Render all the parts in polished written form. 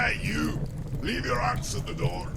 Hey, you! Leave your axe at the door.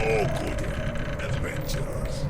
good adventures.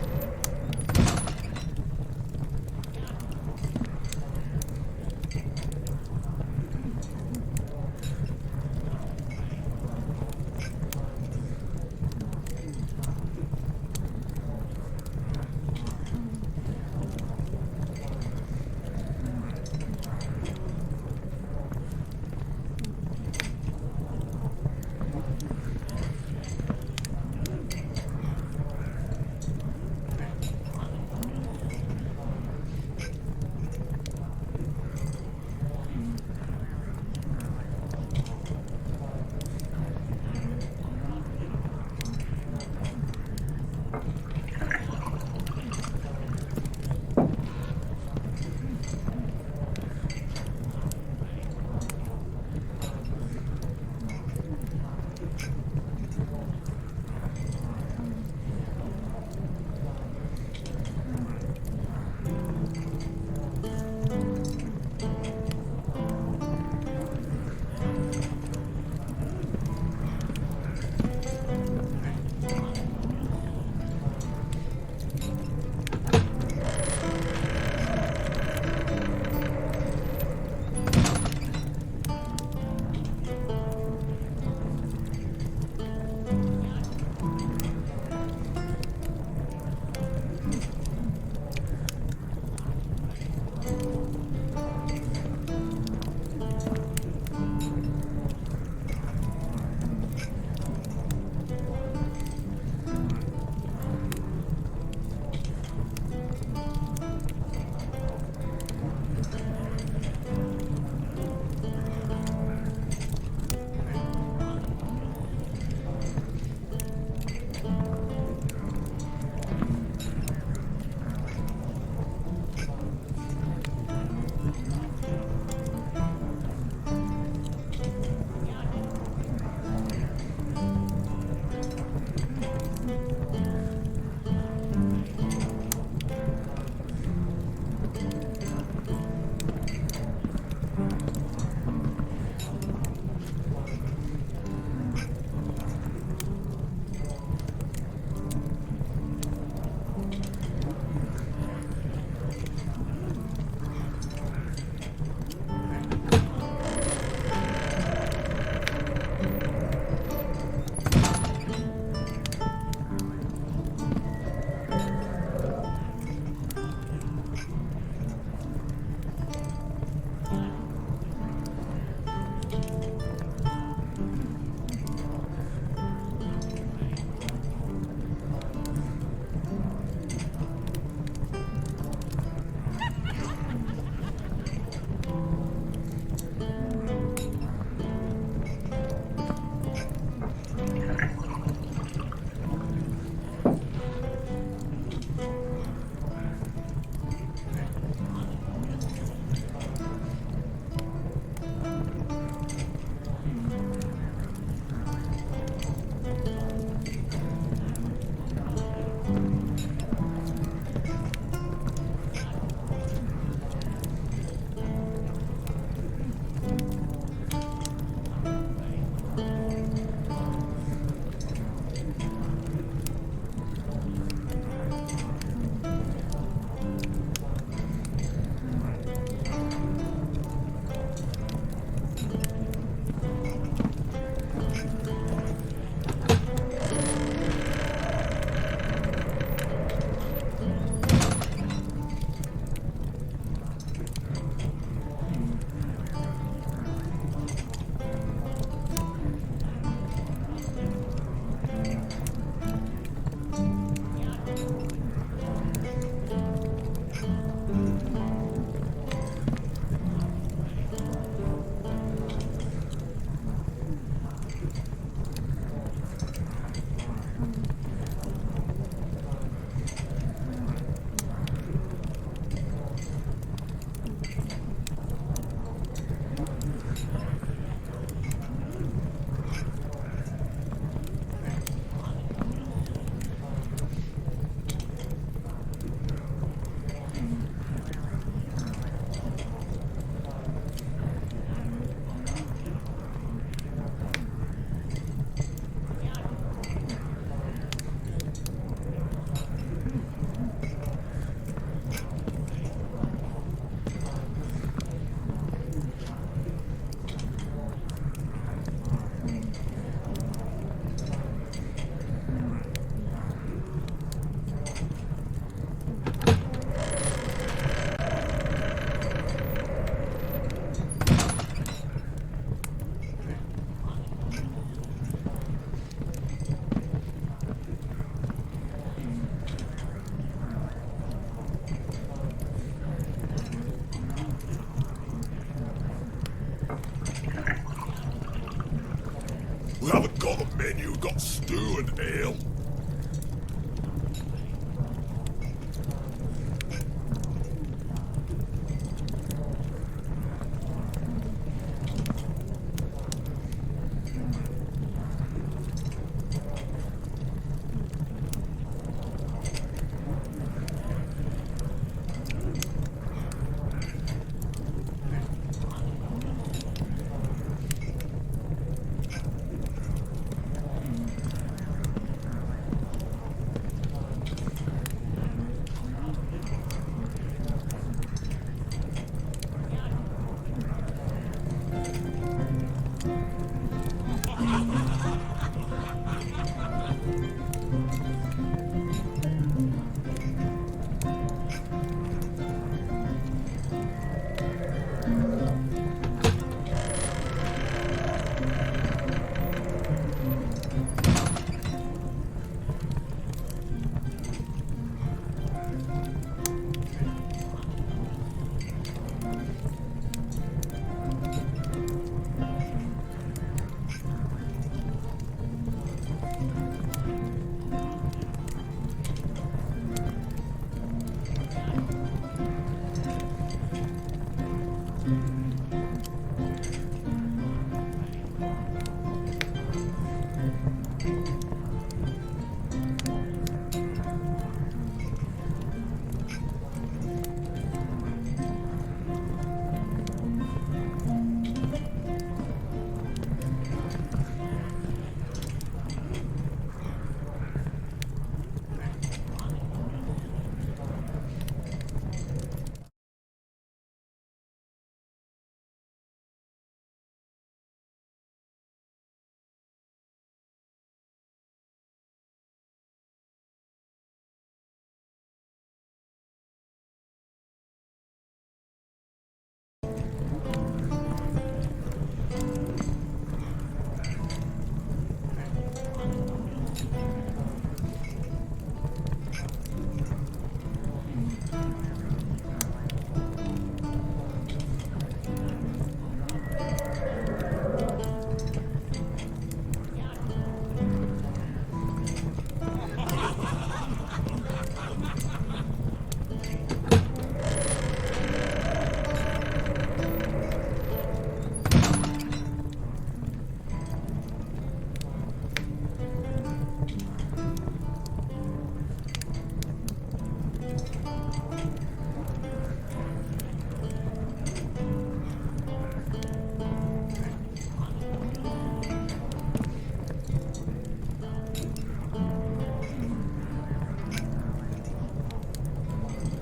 reckon you got stew and ale?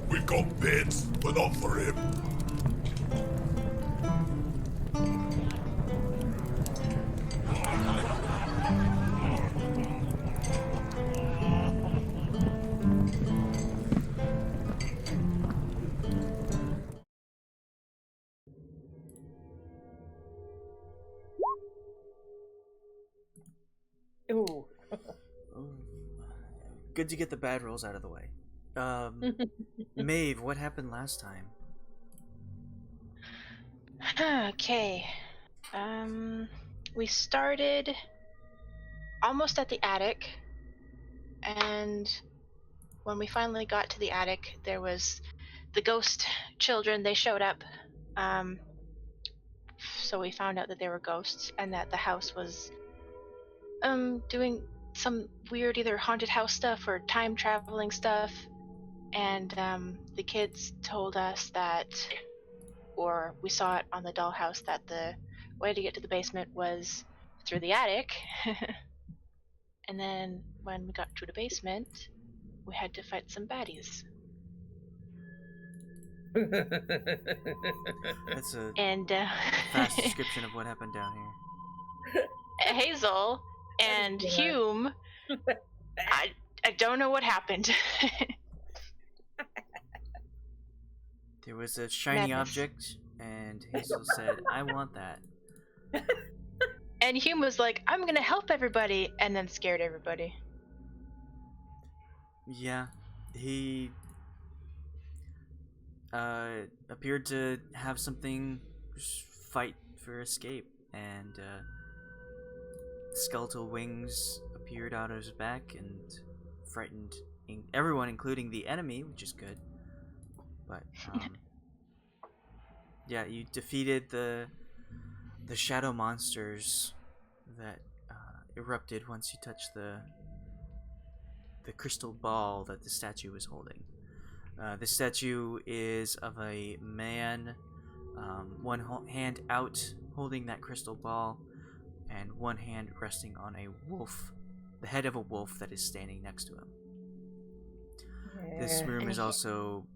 We've got bits, but not for him. Ooh. Good to get the bad rolls out of the way. Maeve, what happened last time? Okay. We started almost at the attic, and when we finally got to the attic, there was the ghost children. They showed up. So we found out that they were ghosts and that the house was doing some weird either haunted house stuff or time traveling stuff. And the kids told us that, or we saw it on the dollhouse, that the way to get to the basement was through the attic. And then when we got to the basement, we had to fight some baddies. That's a And fast description of what happened down here. Hazel and Hume, I don't know what happened. There was a shiny Madness. object, and Hazel said, I want that. And Hume was like, I'm gonna help everybody, and then scared everybody. Yeah, he appeared to have something fight for escape, and skeletal wings appeared out of his back and frightened everyone, including the enemy, which is good. But yeah, you defeated the shadow monsters that erupted once you touched the crystal ball that the statue was holding. The statue is of a man, one hand out holding that crystal ball, and one hand resting on a wolf, the head of a wolf that is standing next to him. This room is also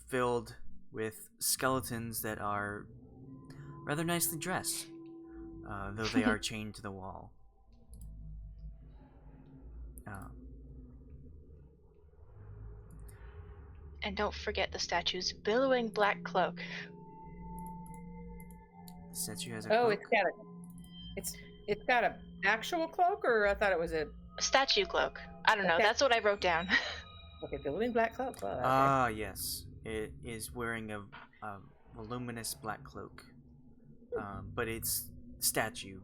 filled with skeletons that are rather nicely dressed, though they are chained to the wall. And don't forget the statue's billowing black cloak. The statue has a cloak. It's got a actual cloak, or I thought it was a statue cloak. I don't know. That's what I wrote down. Okay, billowing black cloak. Well, okay. Yes. It is wearing a voluminous black cloak, but it's statue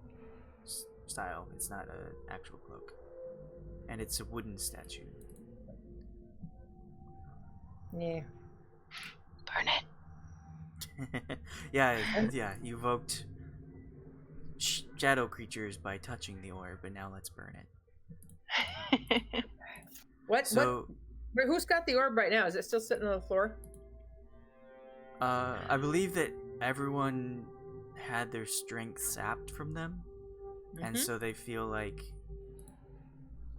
style. It's not an actual cloak, and it's a wooden statue. Yeah. Burn it. yeah. You evoked shadow creatures by touching the orb, but now let's burn it. Who's got the orb right now? Is it still sitting on the floor? I believe that everyone had their strength sapped from them, and so they feel like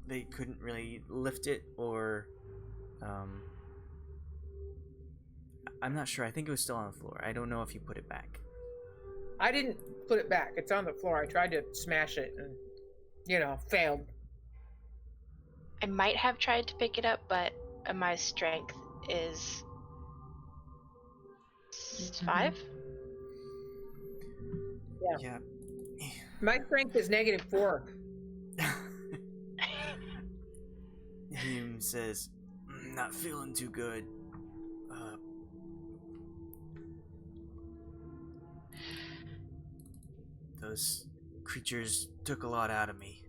they couldn't really lift it, or I'm not sure. I think it was still on the floor. I don't know if you put it back. I didn't put it back. It's on the floor. I tried to smash it and, failed. I might have tried to pick it up, but my strength is 5. Yeah. My strength is -4. Hume says, "Not feeling too good. Those creatures took a lot out of me."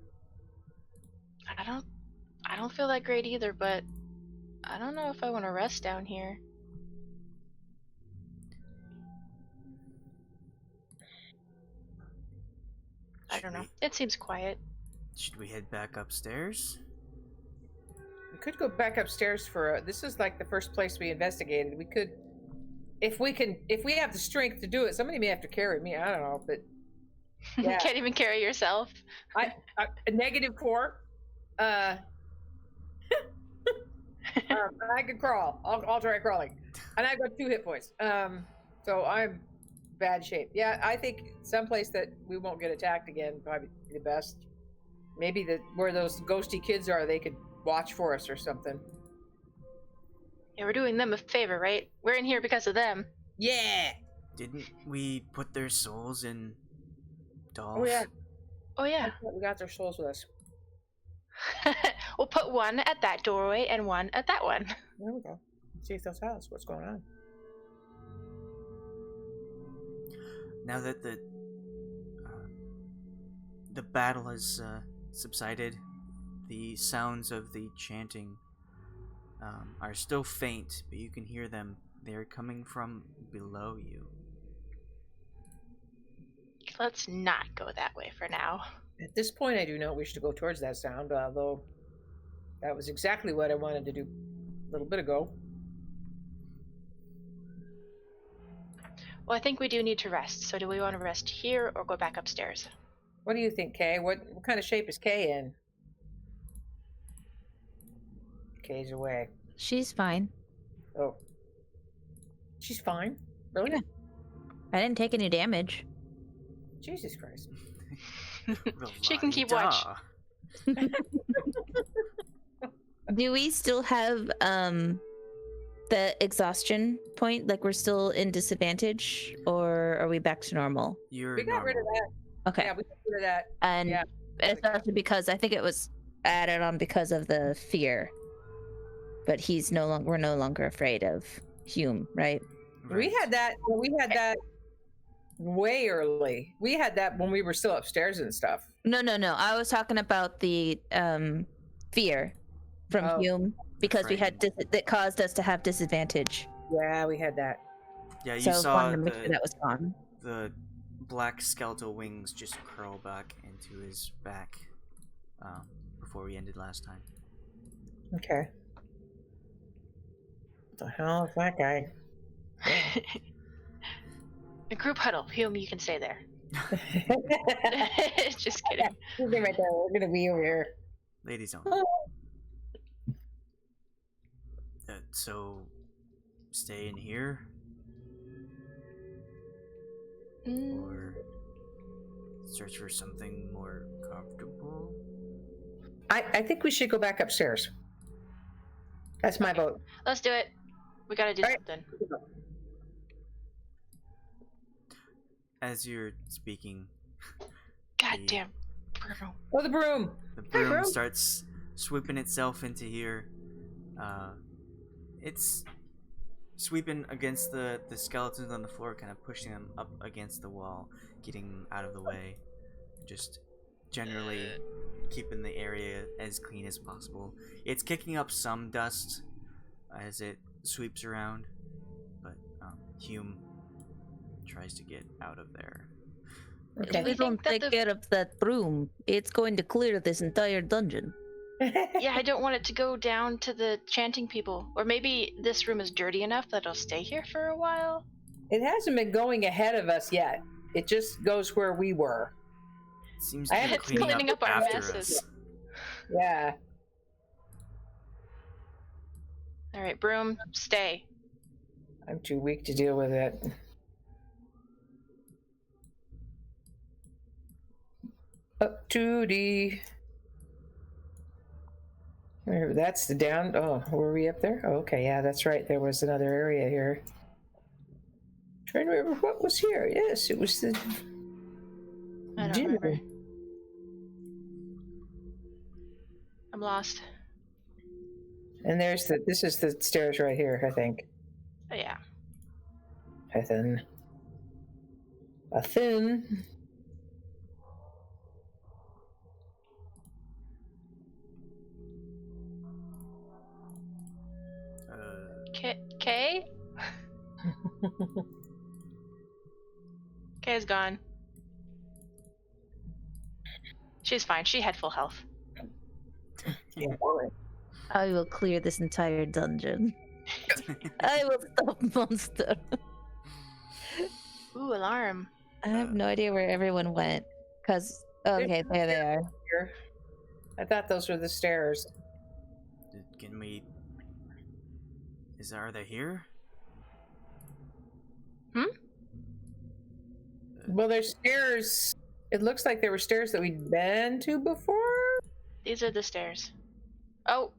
I don't feel that great either, but I don't know if I want to rest down here. I don't know. It seems quiet. Should we head back upstairs? We could go back upstairs this is like the first place we investigated. We could, if we have the strength to do it. Somebody may have to carry me. I don't know, but yeah. You can't even carry yourself. I -4. I can crawl. I'll try crawling, and I've got 2 hit points. So I'm bad shape. Yeah, I think someplace that we won't get attacked again probably the best. Maybe where those ghosty kids are, they could watch for us or something. Yeah, we're doing them a favor, right? We're in here because of them. Yeah. Didn't we put their souls in dolls? Oh yeah. We got their souls with us. We'll put one at that doorway and one at that one. There we go. Let's see if they'll tell us what's going on. Now that the battle has subsided, the sounds of the chanting are still faint, but you can hear them. They're coming from below you. Let's not go that way for now. At this point, I do not wish to go towards that sound, although that was exactly what I wanted to do a little bit ago. Well, I think we do need to rest. So do we want to rest here or go back upstairs? What do you think, Kay? What kind of shape is Kay in? Kay's away. She's fine. Oh. She's fine? Really? Yeah. I didn't take any damage. Jesus Christ. She can keep watch. Do we still have the exhaustion point? Like we're still in disadvantage, or are we back to normal? We got rid of that. Okay. Yeah, we got rid of that. And especially because I think it was added on because of the fear. But we're no longer afraid of Hume, right? We had that way early. We had that when we were still upstairs and stuff. No. I was talking about the fear from Oh. Hume because we had Frightened. that caused us to have disadvantage. Yeah, we had that. Yeah, So you I was saw wanting to make sure that was gone. the black skeletal wings just curl back into his back before we ended last time. Okay. What the hell is that guy? A group huddle. Hume, you can stay there. Just kidding. We're gonna right there. We're gonna be over here. Ladies only. So, stay in here? Or search for something more comfortable? I think we should go back upstairs. That's my vote. Let's do it. We gotta do All right. something. As you're speaking, God damn. Bruno. Oh, the broom. the Hi, broom broom. starts swooping itself into here. It's sweeping against the skeletons on the floor, kind of pushing them up against the wall, getting them out of the way. Just generally keeping the area as clean as possible. It's kicking up some dust as it sweeps around, but Hume tries to get out of there. Okay. If we think don't that take the- care of that broom, it's going to clear this entire dungeon. Yeah, I don't want it to go down to the chanting people. Or maybe this room is dirty enough that it'll stay here for a while. It hasn't been going ahead of us yet. It just goes where we were. It seems I to have be a cleaning, cleaning up our after messes. us. Yeah. All right, broom, stay. I'm too weak to deal with it. Up to the. That's the down. Oh, were we up there? Oh, okay, yeah, that's right. There was another area here. Trying to remember what was here. Yes, it was the. I don't gym. remember. I'm lost. And there's the. This is the stairs right here, I think. Oh, yeah. A thin. A thin. Kay? Kay's gone. She's fine. She had full health. Yeah. I will clear this entire dungeon. I will stop monster. Ooh, alarm. I have no idea where everyone went. Cause okay, there they are. Here. I thought those were the stairs. Can we? Are they here? Well, there's stairs. It looks like there were stairs that we'd been to before. These are the stairs. Oh.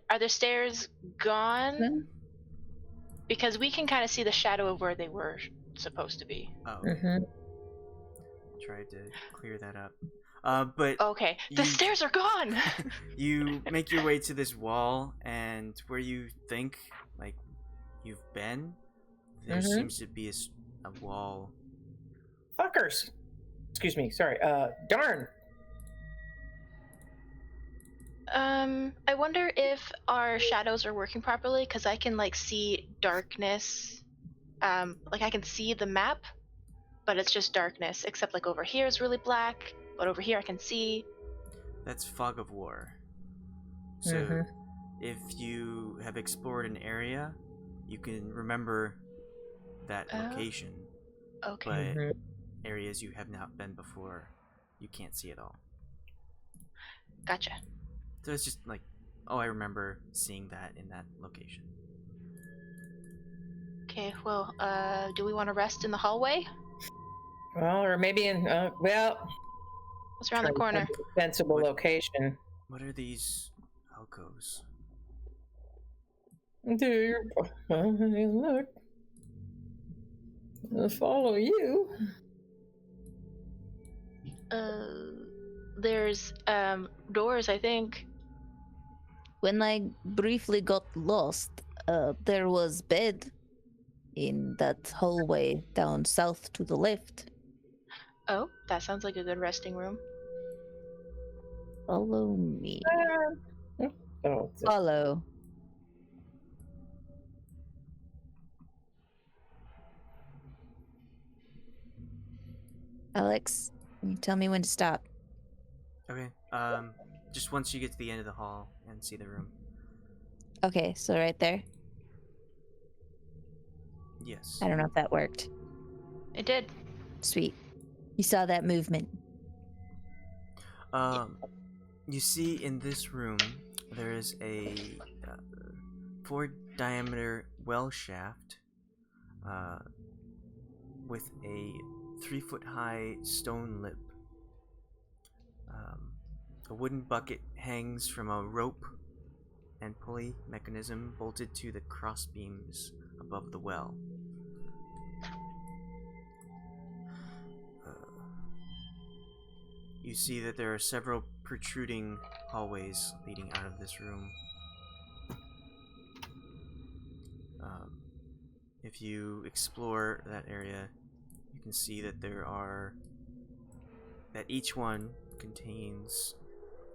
Are the stairs gone? Huh? Because we can kind of see the shadow of where they were supposed to be. Oh, Mm-hmm. tried to clear that up. But Okay, the You- stairs are gone! you make your way to this wall, and where you think like you've been, there Mhm. seems to be a wall. Fuckers. Excuse me. Sorry. Darn. I wonder if our shadows are working properly, because I can, like, see darkness. Like, I can see the map, but it's just darkness, except, like, over here is really black, but over here I can see. That's fog of war. So Mhm. if you have explored an area, you can remember that Oh. location. Okay. But Mhm. areas you have not been before, you can't see at all. Gotcha. So it's just like, oh, I remember seeing that in that location. Okay, well, do we want to rest in the hallway? Well, or maybe in. Well. What's around the corner? Sensible What- location. What are these alcoves? Do your. Look. I'll follow you. There's, doors, I think. When I briefly got lost, there was bed in that hallway down south to the left. Oh, that sounds like a good resting room. Follow me. Oh, Follow. Alex, can you tell me when to stop? Okay. Just once you get to the end of the hall and see the room. Okay, so right there. Yes. I don't know if that worked. It did. Sweet. You saw that movement. You see in this room there is a 4 diameter well shaft with a 3-foot high stone lip. A wooden bucket hangs from a rope and pulley mechanism bolted to the crossbeams above the well. You see that there are several protruding hallways leading out of this room. If you explore that area, you can see that that each one contains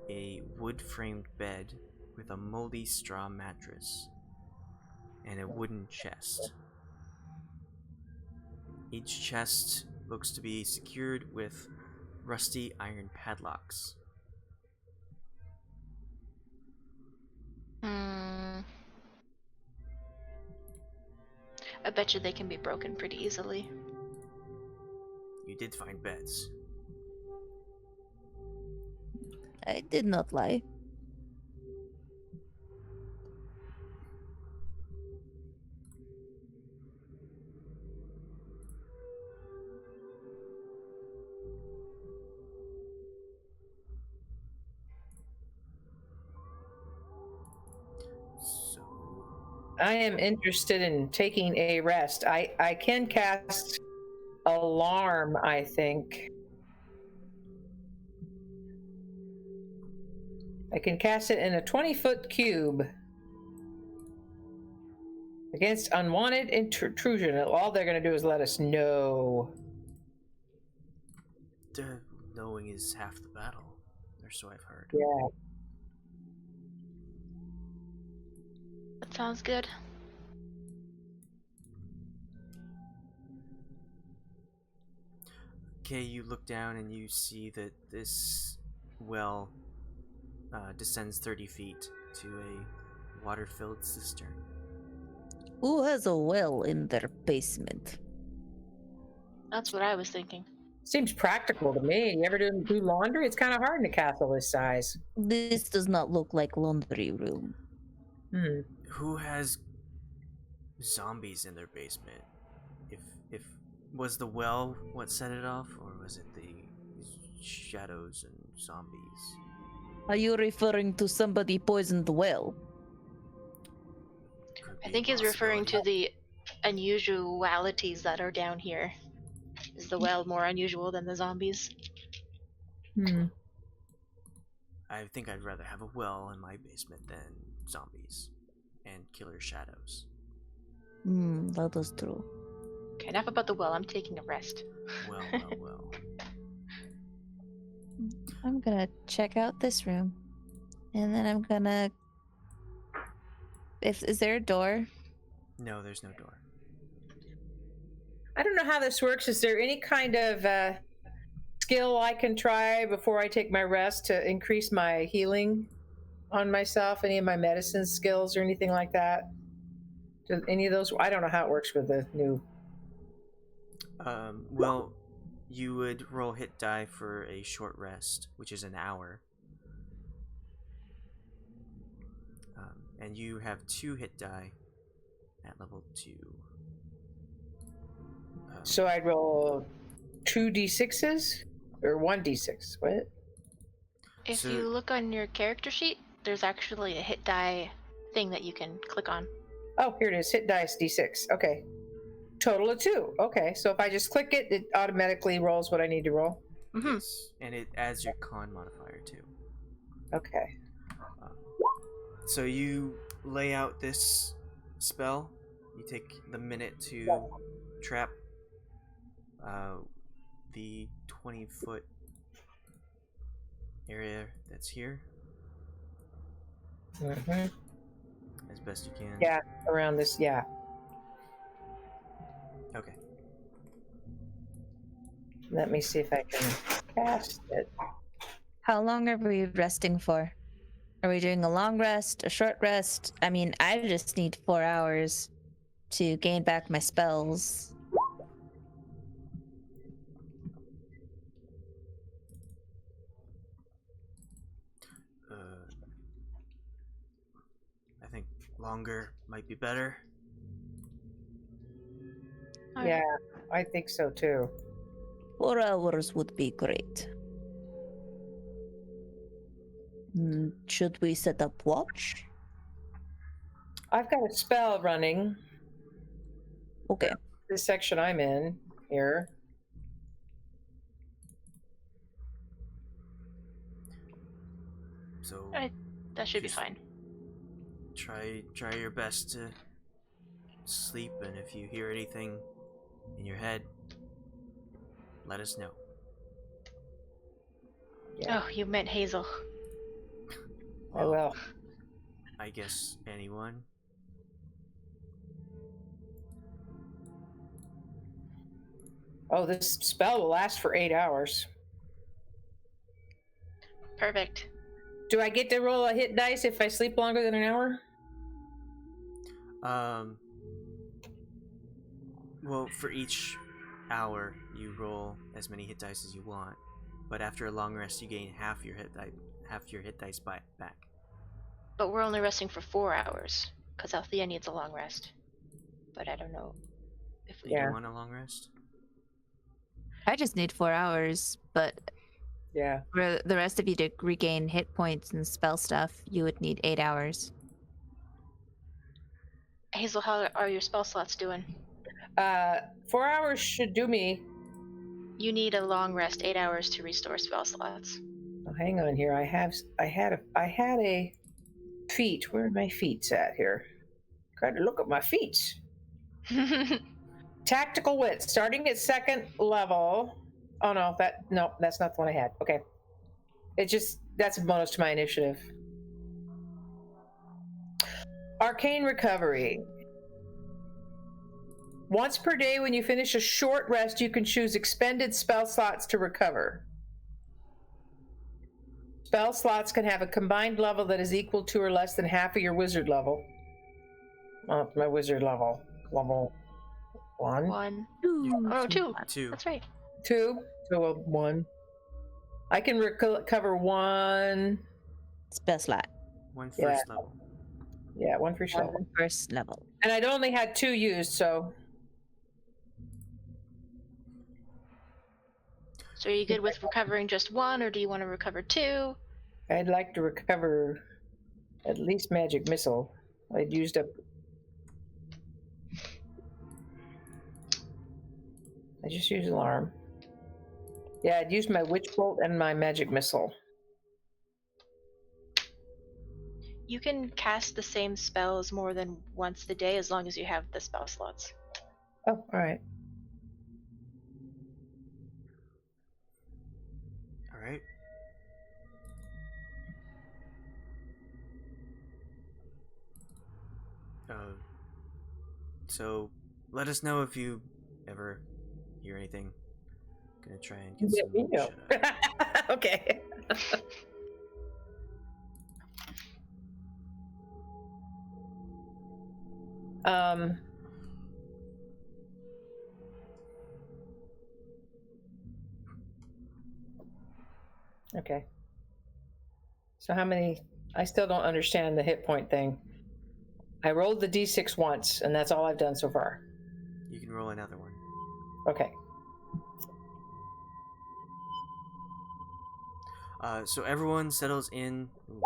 a wood-framed bed with a moldy straw mattress and a wooden chest. Each chest looks to be secured with rusty iron padlocks. I bet you they can be broken pretty easily. You did find beds. I did not lie. So, I am interested in taking a rest. I can cast alarm, I think. I can cast it in a 20-foot cube against unwanted intrusion. All they're going to do is let us know. knowing is half the battle, or so I've heard. Yeah. That sounds good. Okay, you look down and you see that this well descends 30 feet to a water-filled cistern. Who has a well in their basement? That's what I was thinking. Seems practical to me. You ever do laundry? It's kind of hard in a castle this size. This does not look like laundry room. Who has zombies in their basement? If was the well what set it off, or was it the shadows and zombies? Are you referring to somebody poisoned the well? Could I be think a he's referring to possibility. the unusualities that are down here. Is the well more unusual than the zombies? I think I'd rather have a well in my basement than zombies and killer shadows. That is true. Okay, enough about the well. I'm taking a rest. Well. I'm gonna check out this room. And then I'm gonna... Is there a door? No, there's no door. I don't know how this works. Is there any kind of skill I can try before I take my rest to increase my healing on myself? Any of my medicine skills or anything like that? Do any of those? I don't know how it works with the new. Well, you would roll hit die for a short rest, which is an hour. And you have 2 hit die at level 2. So I'd roll 2d6s or 1d6. What? If So- you look on your character sheet, there's actually a hit die thing that you can click on. Oh, here it is. Hit dice d6. Okay. Total of 2. Okay. So if I just click it, it automatically rolls what I need to roll. Mm-hmm. Yes, and it adds your con modifier too. Okay. So you lay out this spell. You take the minute to trap the 20-foot area that's here Hmm. as best you can. Yeah, around this. Yeah. Okay. Let me see if I can cast it. How long are we resting for? Are we doing a long rest, a short rest? I mean, I just need 4 hours to gain back my spells. I think longer might be better. Yeah, I think so too. 4 hours would be great. Should we set up watch? I've got a spell running. Okay. This section I'm in here. So That should be Just- fine. try your best to sleep, and if you hear anything in your head, let us know. Yeah. Oh, you meant Hazel. I will. I guess anyone. Oh, this spell will last for 8 hours. Perfect. Do I get to roll a hit dice if I sleep longer than an hour? Well, for each hour, you roll as many hit dice as you want, but after a long rest, you gain half your hit dice back. But we're only resting for 4 hours, because Althea needs a long rest. But I don't know if we... You Yeah. don't want a long rest? I just need 4 hours, but Yeah. for the rest of you to regain hit points and spell stuff, you would need 8 hours. Hazel, how are your spell slots doing? 4 hours should do me. You need a long rest, 8 hours to restore spell slots. Oh, hang on here. I had a feat. Where are my feats at here? Got to look at my feats. Tactical wit, starting at 2nd level. Oh no, that's not the one I had. Okay, that's a bonus to my initiative. Arcane recovery. Once per day, when you finish a short rest, you can choose expended spell slots to recover. Spell slots can have a combined level that is equal to or less than half of your wizard level. Oh, my wizard level 1, 1. Ooh, Oh, 2. 2. That's right. 2, so 1. I can recover 1. spell slot. One Yeah. first level. Yeah, 1 for sure. One first level. And I'd only had 2 used, so So are you good with recovering just 1, or do you want to recover 2? I'd like to recover at least magic missile. I'd used up. I just used alarm. Yeah, I'd used my witch bolt and my magic missile. You can cast the same spells more than once a day as long as you have the spell slots. Oh, all right. All right. So let us know if you ever hear anything. Gonna try and get Yeah, some we know. shut eye. Okay. um. Okay. So how many? I still don't understand the hit point thing. I rolled the d6 once, and that's all I've done so far. You can roll another one. Okay. So everyone settles in. Ooh,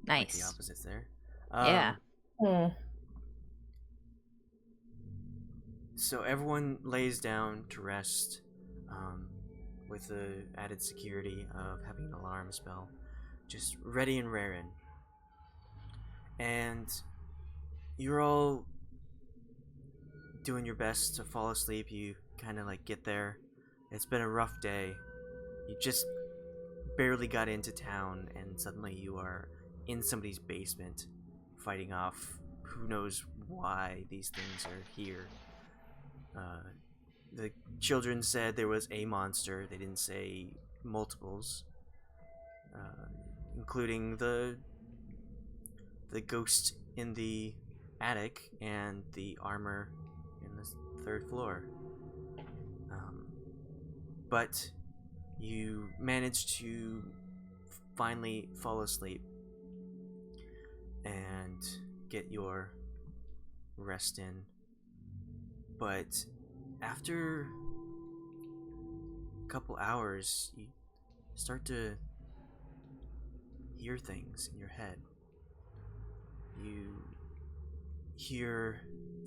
like the Nice. opposites there. Yeah. So everyone lays down to rest, with the added security of having an alarm spell, just ready and raring. And you're all doing your best to fall asleep. You kind of like get there. It's been a rough day. You just barely got into town, and suddenly you are in somebody's basement, fighting off who knows why these things are here. The children said there was a monster. They didn't say multiples, including the ghost in the attic and the armor in the third floor. But you managed to finally fall asleep and get your rest in. But after a couple hours, you start to hear things in your head. You hear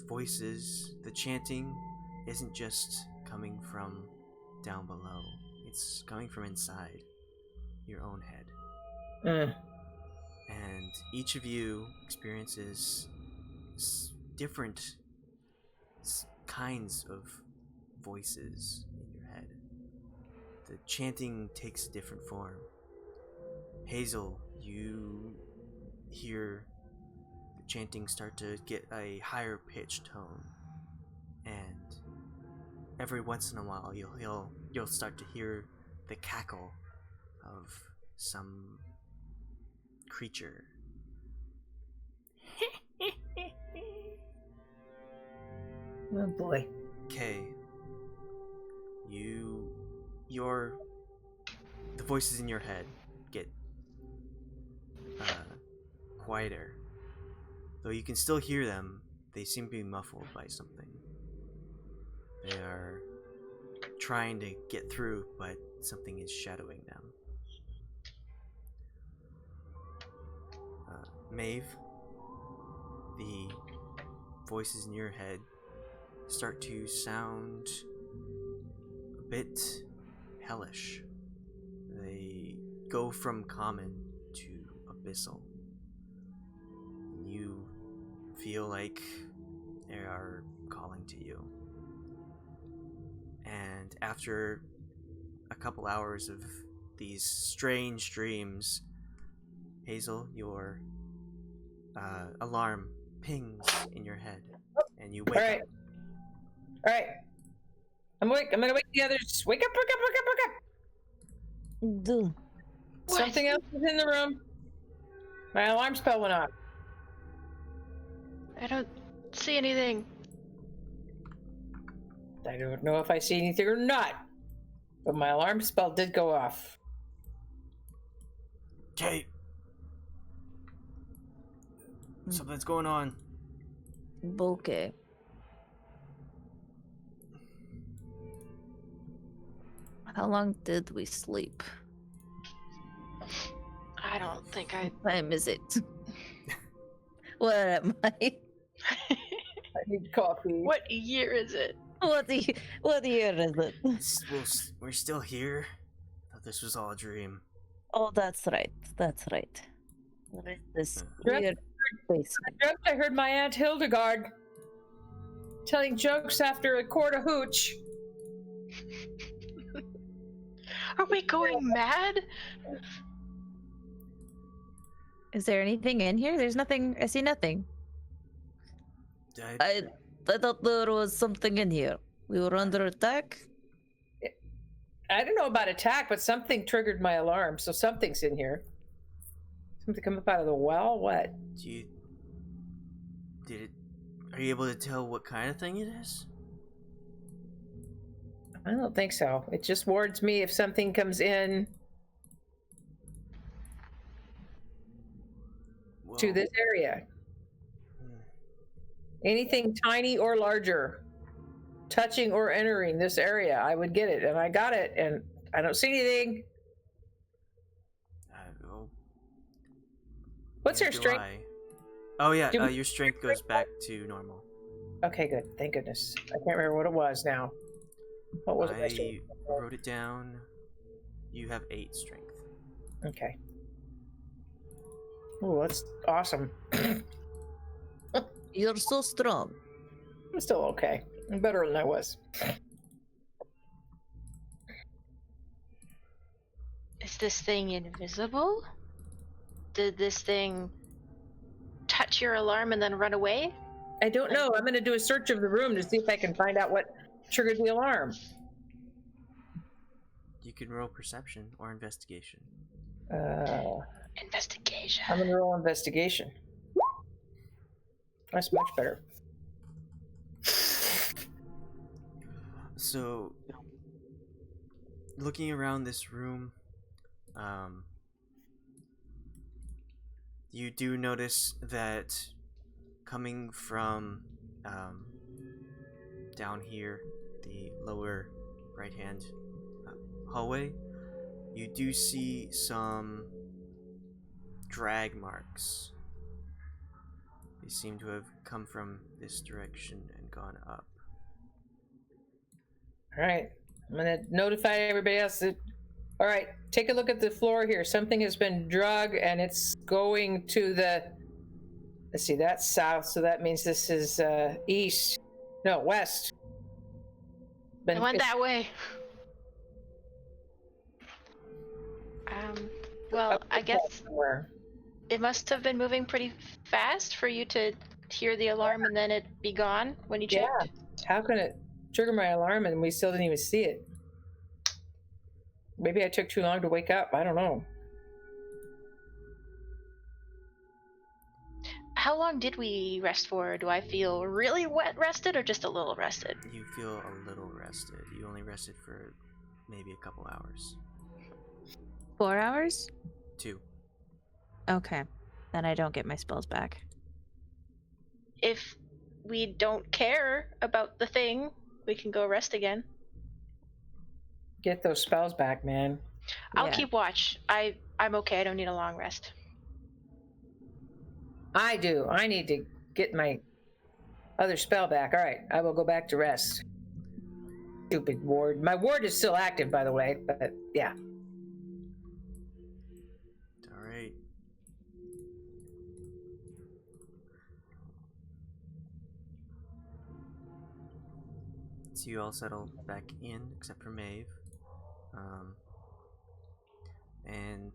voices. The chanting isn't just coming from down below, it's coming from inside your own head. And each of you experiences different kinds of voices in your head. The chanting takes a different form. Hazel, you hear the chanting start to get a higher pitched tone, and every once in a while you'll start to hear the cackle of some creature. Oh boy. Kay, the voices in your head get quieter. Though you can still hear them, they seem to be muffled by something. They are trying to get through, but something is shadowing them. Maeve, the voices in your head start to sound a bit hellish. They go from common to abyssal. You feel like they are calling to you. And after a couple hours of these strange dreams, Hazel, your alarm pings in your head, and you wake up. All right. I'm awake. I'm gonna wake the others. Wake up! Wake up! Wake up! Wake up! Duh. Something else is in the room. My alarm spell went off. I don't see anything. I don't know if I see anything or not, but my alarm spell did go off. Kate, something's going on. Okay. How long did we sleep? I don't think I. What time is it? What am I? I need coffee. What year is it? What year is it? We're still here. Thought this was all a dream. Oh, that's right. That's right. What is this Yep. weird basement? I heard my Aunt Hildegard telling jokes after a quart of hooch. Are we going mad? Is there anything in here? There's nothing. I see nothing. I thought there was something in here. We were under attack. I don't know about attack, but something triggered my alarm, so something's in here. Something come up out of the well? What? Are you able to tell what kind of thing it is? I don't think so. It just warns me if something comes in to this area. Anything tiny or larger, touching or entering this area, I would get it. And I got it, and I don't see anything. What's your strength? Oh yeah, your strength goes back to normal. Okay, good. Thank goodness. I can't remember what it was now. What was it? I wrote it down. You have 8 strength. Okay. Oh, that's awesome. You're so strong. I'm still okay. I'm better than I was. this thing invisible? Did this thing touch your alarm and then run away? I don't know. I'm going to do a search of the room to see if I can find out what triggered the alarm. You can roll perception or investigation. Investigation. I'm going to roll investigation. That's much better. So, looking around this room, you do notice that coming from down here, the lower right-hand hallway, you do see some drag marks. They seem to have come from this direction and gone up. All right. I'm going to notify everybody else that. All right. Take a look at the floor here. Something has been drug and it's going to the. Let's see. That's south. So that means this is east. No, west. I went that way. Well, I guess it must have been moving pretty fast for you to hear the alarm and then it be gone when you checked. Yeah. How can it trigger my alarm and we still didn't even see it? Maybe I took too long to wake up. I don't know. How long did we rest for? Do I feel really rested or just a little rested? You feel a little rested. You only rested for maybe a couple hours. 4 hours? 2. Okay. Then I don't get my spells back. If we don't care about the thing, we can go rest again. Get those spells back, man. I'll keep watch. I'm okay. I don't need a long rest. I do. I need to get my other spell back. All right. I will go back to rest. Stupid ward. My ward is still active, by the way, but yeah. Alright. So you all settle back in, except for Maeve. And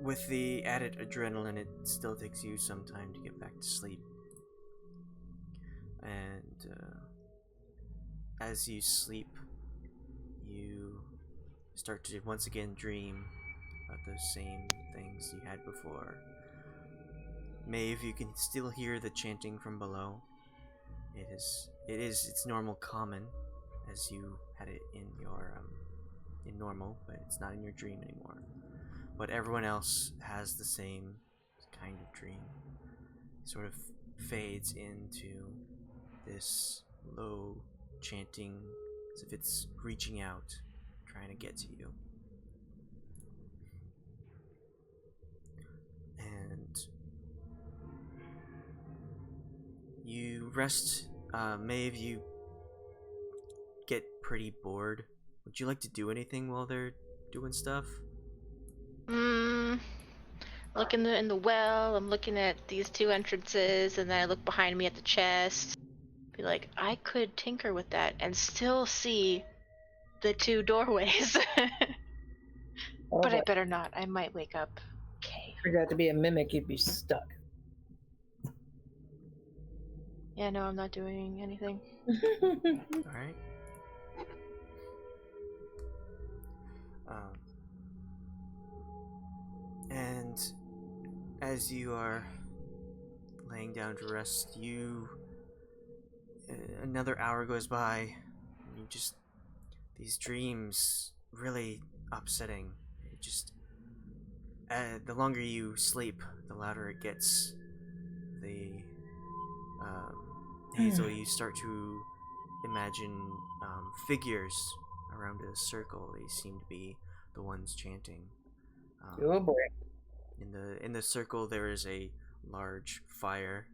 with the added adrenaline, it still takes you some time to get back to sleep. And as you sleep, you start to once again dream of those same things you had before. Maeve, you can still hear the chanting from below. It is its normal common, as you had it in your in normal, but it's not in your dream anymore. But everyone else has the same kind of dream. It sort of fades into this low chanting, as if it's reaching out, trying to get to you. And you rest. Maeve, you get pretty bored. Would you like to do anything while they're doing stuff? Look in the well. I'm looking at these 2 entrances, and then I look behind me at the chest. Be like, I could tinker with that and still see the 2 doorways. But I better not. I might wake up. Okay. If you got to be a mimic, you'd be stuck. Yeah, no, I'm not doing anything. Alright. And as you are laying down to rest, another hour goes by, and you just, these dreams really upsetting. It just, the longer you sleep, the louder it gets. Hazel, you start to imagine figures around a circle. They seem to be the ones chanting. Oh boy. In the circle, there is a large fire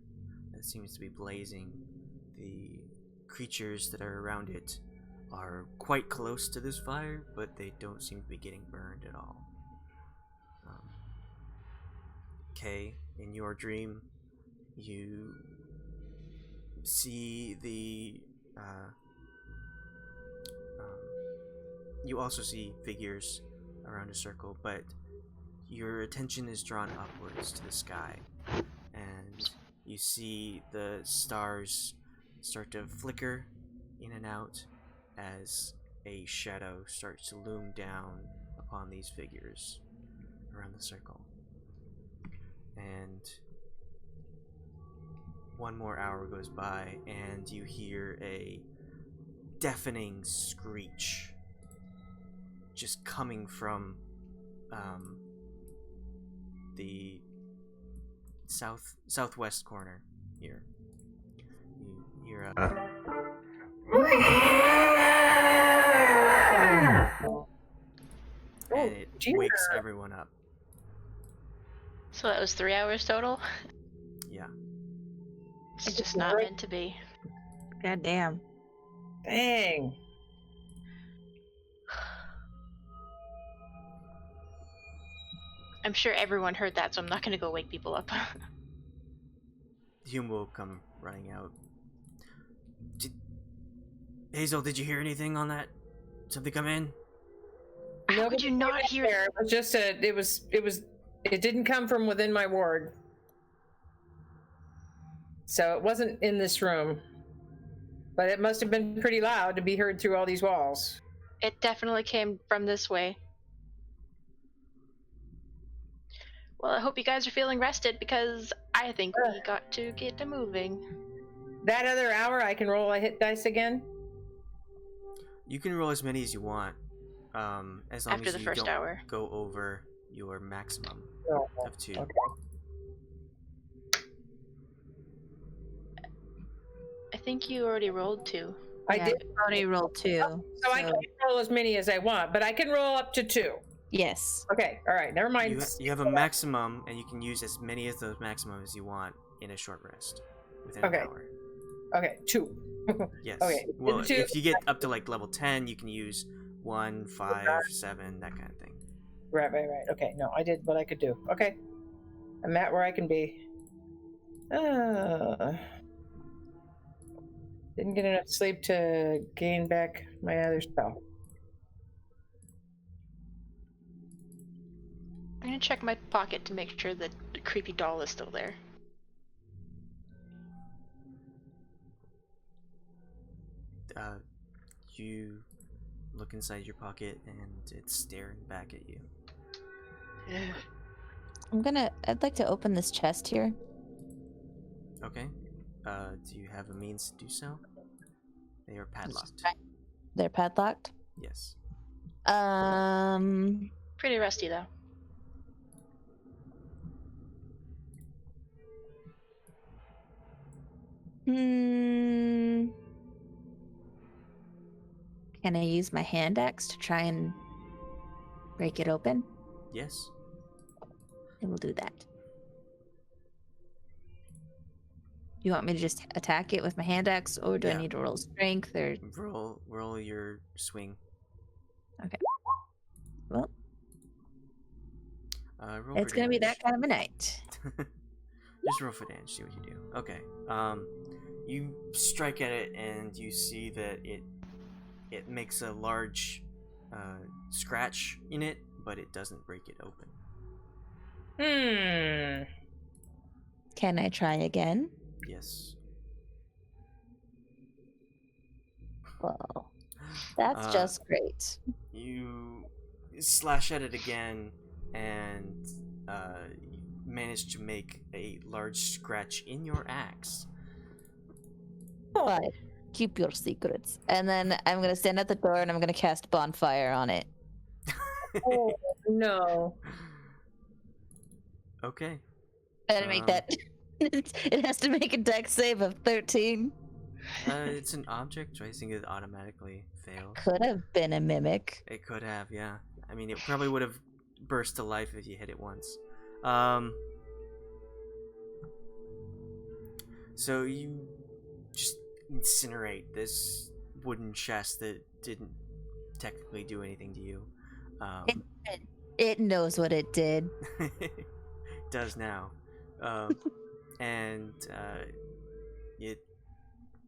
that seems to be blazing. The creatures that are around it are quite close to this fire, but they don't seem to be getting burned at all. Kay, in your dream, you see the you also see figures around a circle, but your attention is drawn upwards to the sky, and you see the stars start to flicker in and out as a shadow starts to loom down upon these figures around the circle. And one more hour goes by, and you hear a deafening screech just coming from the southwest corner here. You hear a and it wakes everyone up. So that was 3 hours total? Yeah. It's just not meant to be. God damn. Dang. I'm sure everyone heard that, so I'm not gonna go wake people up. Hume will come running out. Hazel, did you hear anything on that? Something come in? How could you not hear there? It was just it didn't come from within my ward. So it wasn't in this room. But it must have been pretty loud to be heard through all these walls. It definitely came from this way. Well, I hope you guys are feeling rested, because I think we got to get to moving. That other hour I can roll a hit dice again? You can roll as many as you want, as long After as the you first don't hour. go over your maximum of 2. Okay. I think you already rolled 2. I did already rolled 2. So I can't roll as many as I want, but I can roll up to 2. Yes. Okay, all right, never mind. You have a maximum, and you can use as many of those maximums as you want in a short rest within an hour. Okay, 2. Yes. Okay. Well, 2. if you get up to like level 10, you can use 1, 5, 7, that kind of thing. Right. Okay, no, I did what I could do. Okay. I'm at where I can be. Didn't get enough sleep to gain back my other spell. I'm gonna check my pocket to make sure that the creepy doll is still there. You look inside your pocket, and it's staring back at you. I'd like to open this chest here. Okay. Do you have a means to do so? They are padlocked. They're padlocked? Yes. Pretty rusty, though. Can I use my hand axe to try and break it open? Yes. I will do that. You want me to just attack it with my hand axe, or do I need to roll strength, or roll your swing? Okay. Well, roll it's gonna be that kind of a night. Just roll for damage. See what you do. Okay. You strike at it, and you see that it makes a large scratch in it, but it doesn't break it open. Can I try again? Yes. Well, that's just great. You slash at it again, and you manage to make a large scratch in your axe. Why? Keep your secrets. And then I'm gonna stand at the door and I'm gonna cast bonfire on it. Oh no. Okay. Better make that. It has to make a dex save of 13. It's an object, so I think it automatically fails. Could have been a mimic. It could have, yeah. I mean, it probably would have burst to life if you hit it once. So you just incinerate this wooden chest that didn't technically do anything to you. It knows what it did. It does now. And it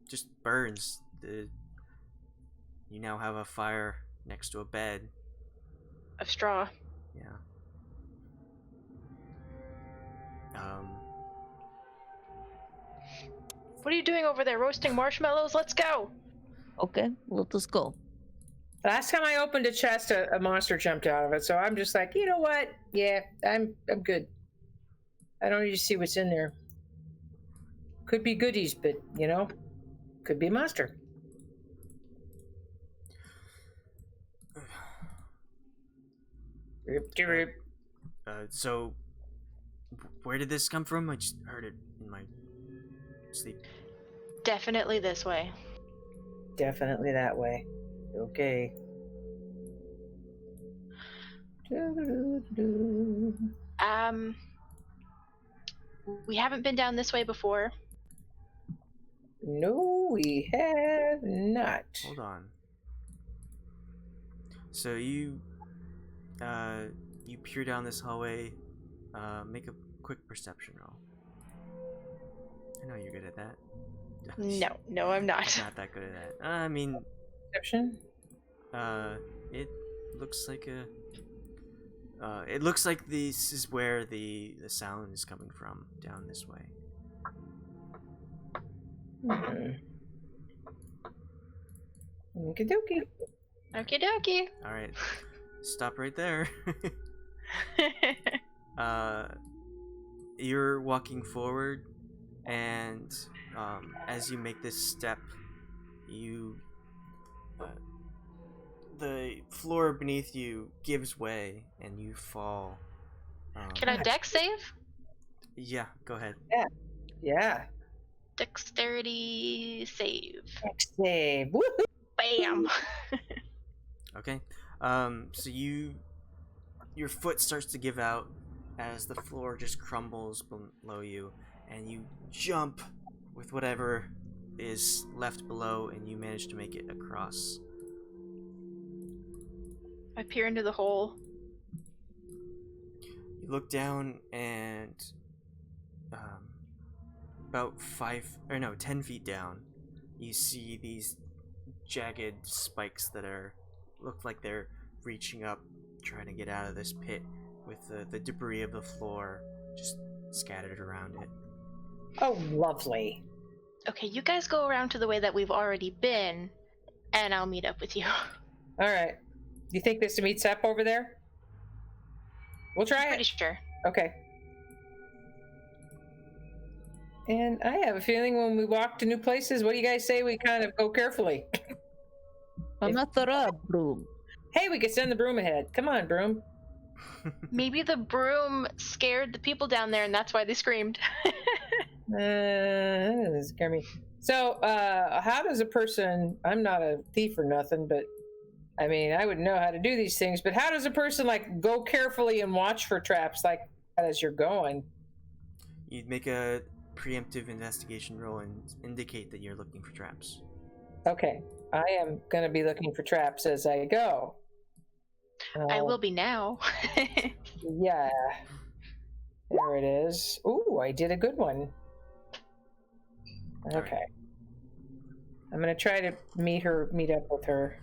just burns. You now have a fire next to a bed. Of straw. Yeah. What are you doing over there? Roasting marshmallows? Let's go! Okay, we'll just go. Last time I opened a chest, a monster jumped out of it. So I'm just like, you know what? Yeah, I'm good. I don't need to see what's in there. Could be goodies, but could be a monster. So, where did this come from? I just heard it in my sleep. Definitely this way. Definitely that way. Okay. We haven't been down this way before. No, we have not. Hold on. So you peer down this hallway. Make a quick perception roll. I know you're good at that. No, I'm not. Not that good at that. I mean, Perception? it looks like it looks like this is where the sound is coming from, down this way. Okie dokie. Okie dokie. All right, stop right there. You're walking forward, and as you make this step, the floor beneath you gives way, and you fall. Can I dex save? Yeah, go ahead. Yeah. Dexterity save. Save. Woohoo! Bam! Okay. So your foot starts to give out as the floor just crumbles below you, and you jump with whatever is left below, and you manage to make it across. I peer into the hole. You look down, and about 10 feet down, you see these jagged spikes that look like they're reaching up, trying to get out of this pit, with the debris of the floor just scattered around it. Oh, lovely. Okay, you guys go around to the way that we've already been, and I'll meet up with you. All right. You think this meets up over there? We'll try Pretty it. sure. Okay. And I have a feeling when we walk to new places, what do you guys say we kind of go carefully? I'm not the broom. Hey, we could send the broom ahead. Come on, broom. Maybe the broom scared the people down there, and that's why they screamed. That doesn't scare me. So, how does a person, I'm not a thief or nothing, but I mean, I would know how to do these things, but how does a person go carefully and watch for traps as you're going? You'd make a preemptive investigation roll and indicate that you're looking for traps. Okay. I am going to be looking for traps as I go. I will be now. Yeah. There it is. Ooh, I did a good one. Okay. Right. I'm going to try to meet up with her.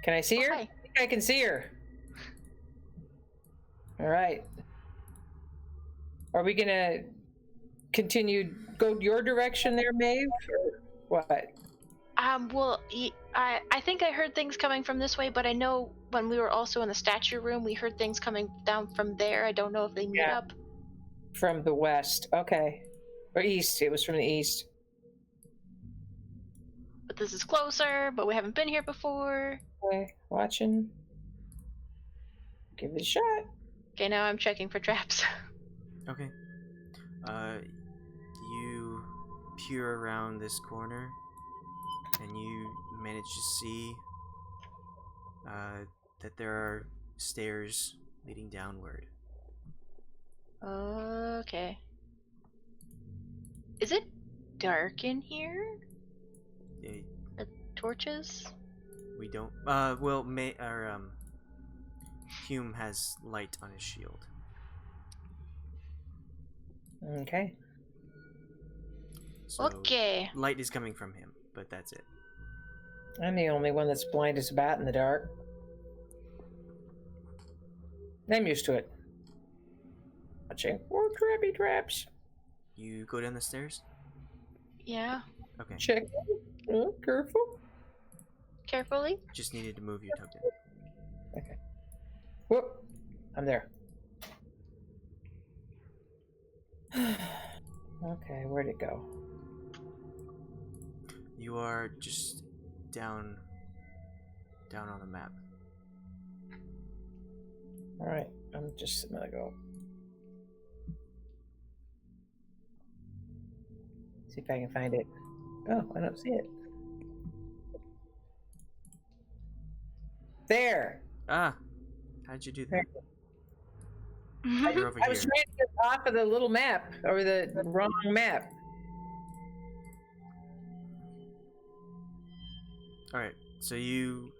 Can I see her? Hi. I think I can see her. All right. Are we going to go your direction there, Maeve? Or what? Well, I think I heard things coming from this way, but I know when we were also in the statue room, we heard things coming down from there. I don't know if they meet up. From the west. Okay. Or east. It was from the east. But this is closer, but we haven't been here before. Okay. Watching. Give it a shot. Okay, now I'm checking for traps. Okay. You peer around this corner, and you manage to see that there are stairs leading downward. Okay. Is it dark in here? The torches? We don't. Hume has light on his shield. Okay. So Okay. light is coming from him, but that's it. I'm the only one that's blind as a bat in the dark. I'm used to it. Watching more trappy traps. You go down the stairs? Yeah. Okay. Check. Oh, careful. Carefully. Just needed to move your token. Okay. Whoop. I'm there. Okay, where'd it go? You are just down on the map. Alright, I'm just gonna go. See if I can find it. Oh, I don't see it. There! Ah! How'd you do that? I, You're over I was here. trying to get off of the little map, or the wrong map. Alright, so you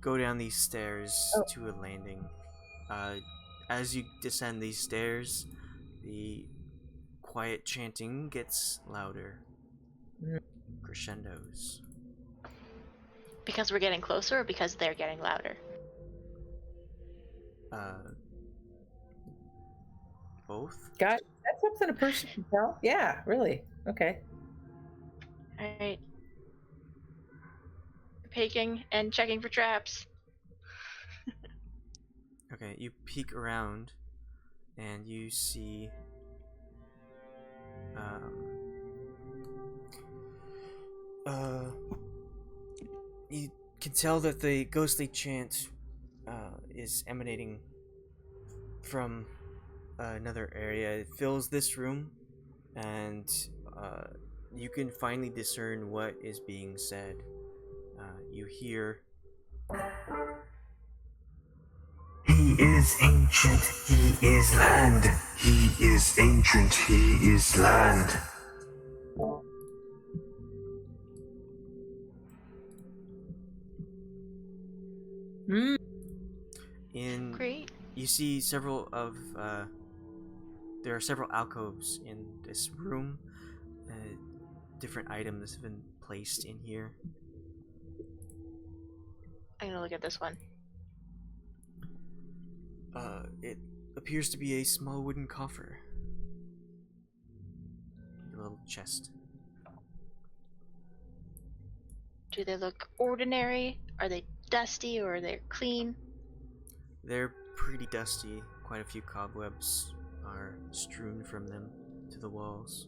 go down these stairs to a landing. As you descend these stairs, the quiet chanting gets louder. Crescendos. Because we're getting closer, or because they're getting louder? Both? Gosh, that's something a person can tell? Yeah, really. Okay. Alright. Peeking and checking for traps. Okay, you peek around and you see you can tell that the ghostly chant is emanating from another area. It fills this room, and you can finally discern what is being said. You hear, He is ancient, he is land. He is ancient, he is land. Great. you see several of there are several alcoves in this room. Different items have been placed in here. I'm gonna look at this one. It appears to be a small wooden coffer. A little chest. Do they look ordinary? Are they dusty, or are they clean? They're pretty dusty. Quite a few cobwebs are strewn from them to the walls.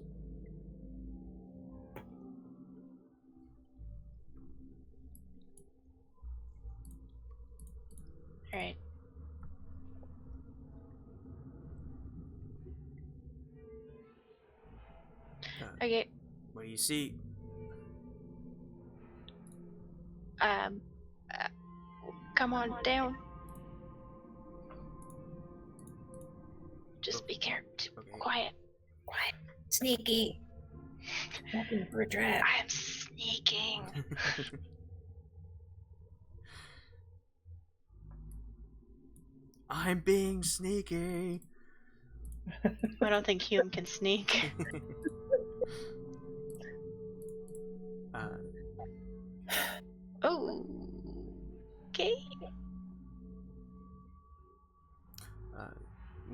Alright. Okay. What do you see? Uh, come on down. Just be careful. Okay. Quiet. Quiet. Sneaky. Looking for a trap. I'm sneaking. I'm being sneaky. I don't think Hume can sneak. Oh. Okay.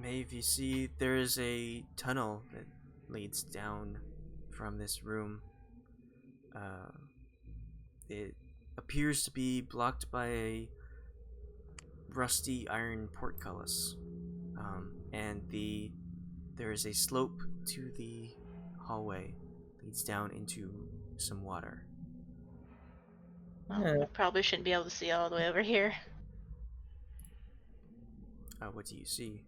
Maeve, you see there is a tunnel that leads down from this room. It appears to be blocked by a rusty iron portcullis, and there is a slope to the hallway leads down into some water. Well, I probably shouldn't be able to see all the way over here. What do you see?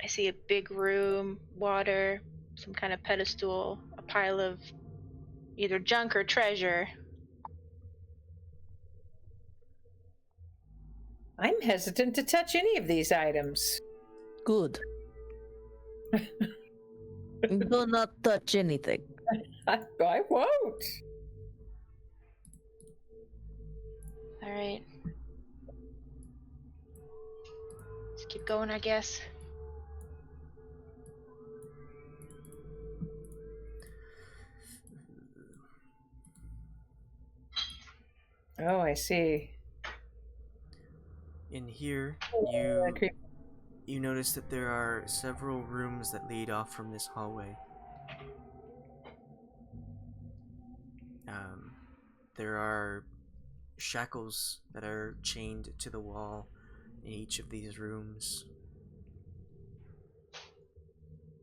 I see a big room, water, some kind of pedestal, a pile of either junk or treasure. I'm hesitant to touch any of these items. Good. Do not touch anything. I won't. Alright. Let's keep going, I guess. Oh, I see. In here, Uh, creep- you notice that there are several rooms that lead off from this hallway. There are shackles that are chained to the wall in each of these rooms.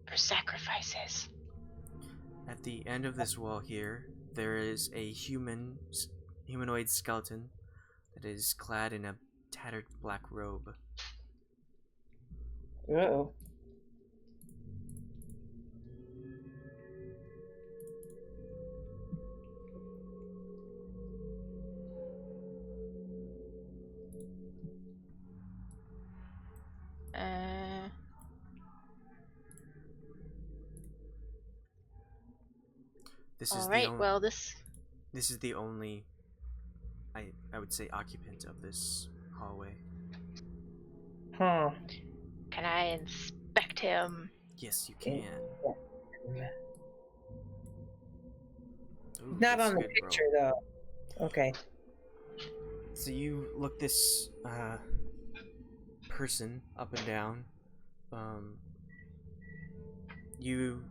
For sacrifices. At the end of this wall here, there is a humanoid skeleton that is clad in a tattered black robe. Uh-oh. This is All the right. only. Well, this. This is the only, I would say, occupant of this hallway. Huh. Can I inspect him? Yes, you can. Ooh, Not that's on a the good picture, roll. though. Okay. So you look this person up and down. You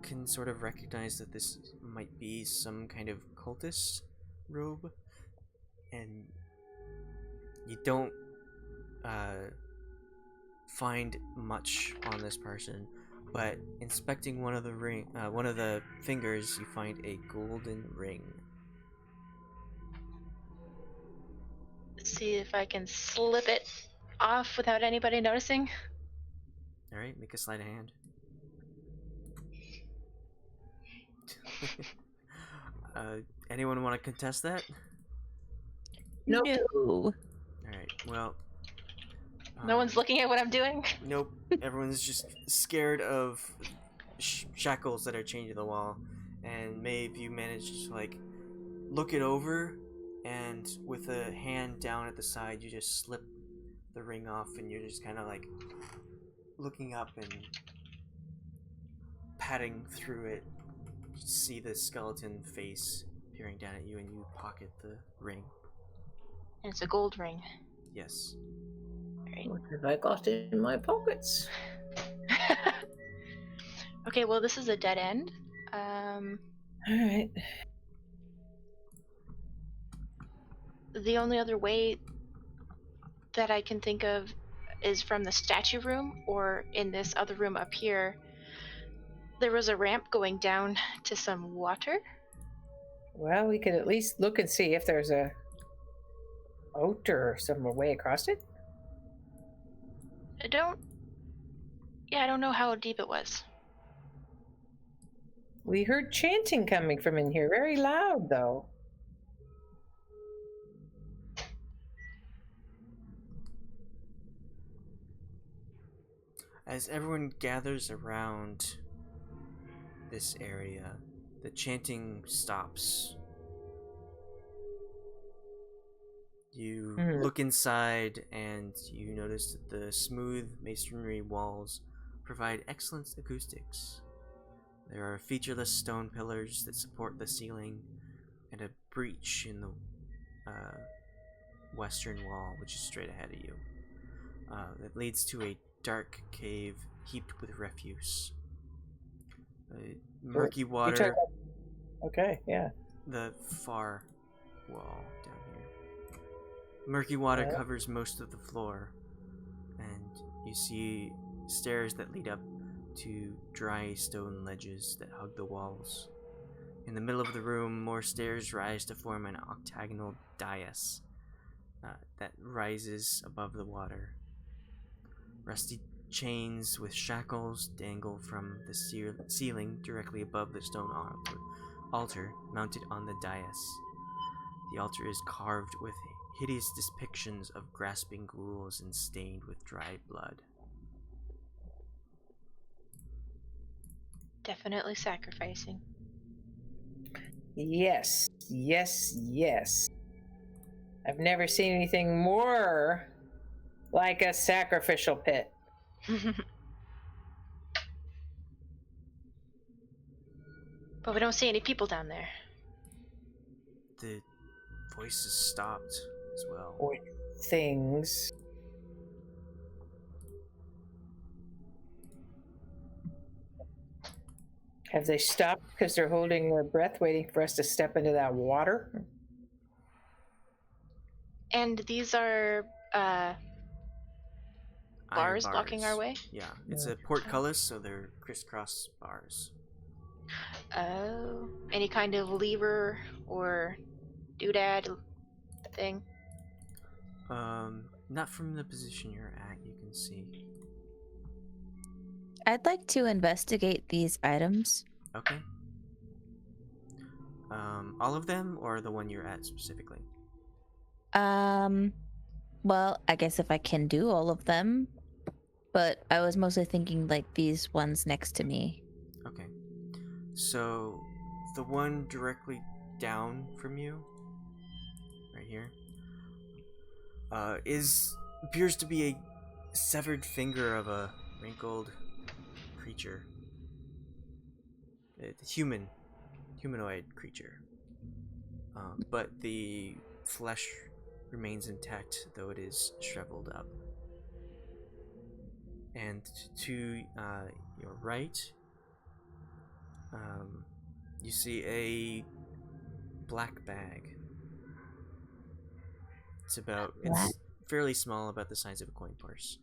can sort of recognize that this might be some kind of cultist robe, and you don't find much on this person. But inspecting one of the fingers, you find a golden ring. See if I can slip it off without anybody noticing. All right, make a sleight of hand. Anyone want to contest that? Nope. No. All right. Well, No one's looking at what I'm doing. Nope. Everyone's just scared of shackles that are chained to the wall. And Maeve, you managed to like look it over, and with a hand down at the side, you just slip the ring off, and you're just kind of like looking up and patting through it. You see the skeleton face peering down at you, and you pocket the ring. And it's a gold ring. Yes. Right. What have I got in my pockets? Okay, well, this is a dead end. All right. The only other way that I can think of is from the statue room, or in this other room up here. There was a ramp going down to some water. Well, we could at least look and see if there's a boat or some way across it. I don't know how deep it was. We heard chanting coming from in here, very loud though. As everyone gathers around this area, the chanting stops. You look inside and you notice that the smooth masonry walls provide excellent acoustics. There are featureless stone pillars that support the ceiling, and a breach in the western wall, which is straight ahead of you. That leads to a dark cave heaped with refuse. Murky water. Okay, yeah. The far wall down here. Murky water covers most of the floor, and you see stairs that lead up to dry stone ledges that hug the walls. In the middle of the room, more stairs rise to form an octagonal dais that rises above the water. Rusty chains with shackles dangle from the ceiling directly above the stone altar mounted on the dais. The altar is carved with hideous depictions of grasping ghouls and stained with dried blood. Definitely sacrificing. Yes, yes, yes. I've never seen anything more like a sacrificial pit. But we don't see any people down there. The voices stopped as well. Or things. Have they stopped because they're holding their breath, waiting for us to step into that water? And these are Iron bars blocking our way? Yeah, it's a portcullis, so they're crisscross bars. Oh. Any kind of lever or doodad thing? Not from the position you're at, you can see. I'd like to investigate these items. Okay. All of them, or the one you're at specifically? Well, I guess if I can do all of them, but I was mostly thinking like these ones next to me. Okay. So, the one directly down from you, right here, appears to be a severed finger of a wrinkled creature. A humanoid creature. But the flesh remains intact, though it is shriveled up. And to your right, you see a black bag. It's fairly small, about the size of a coin purse.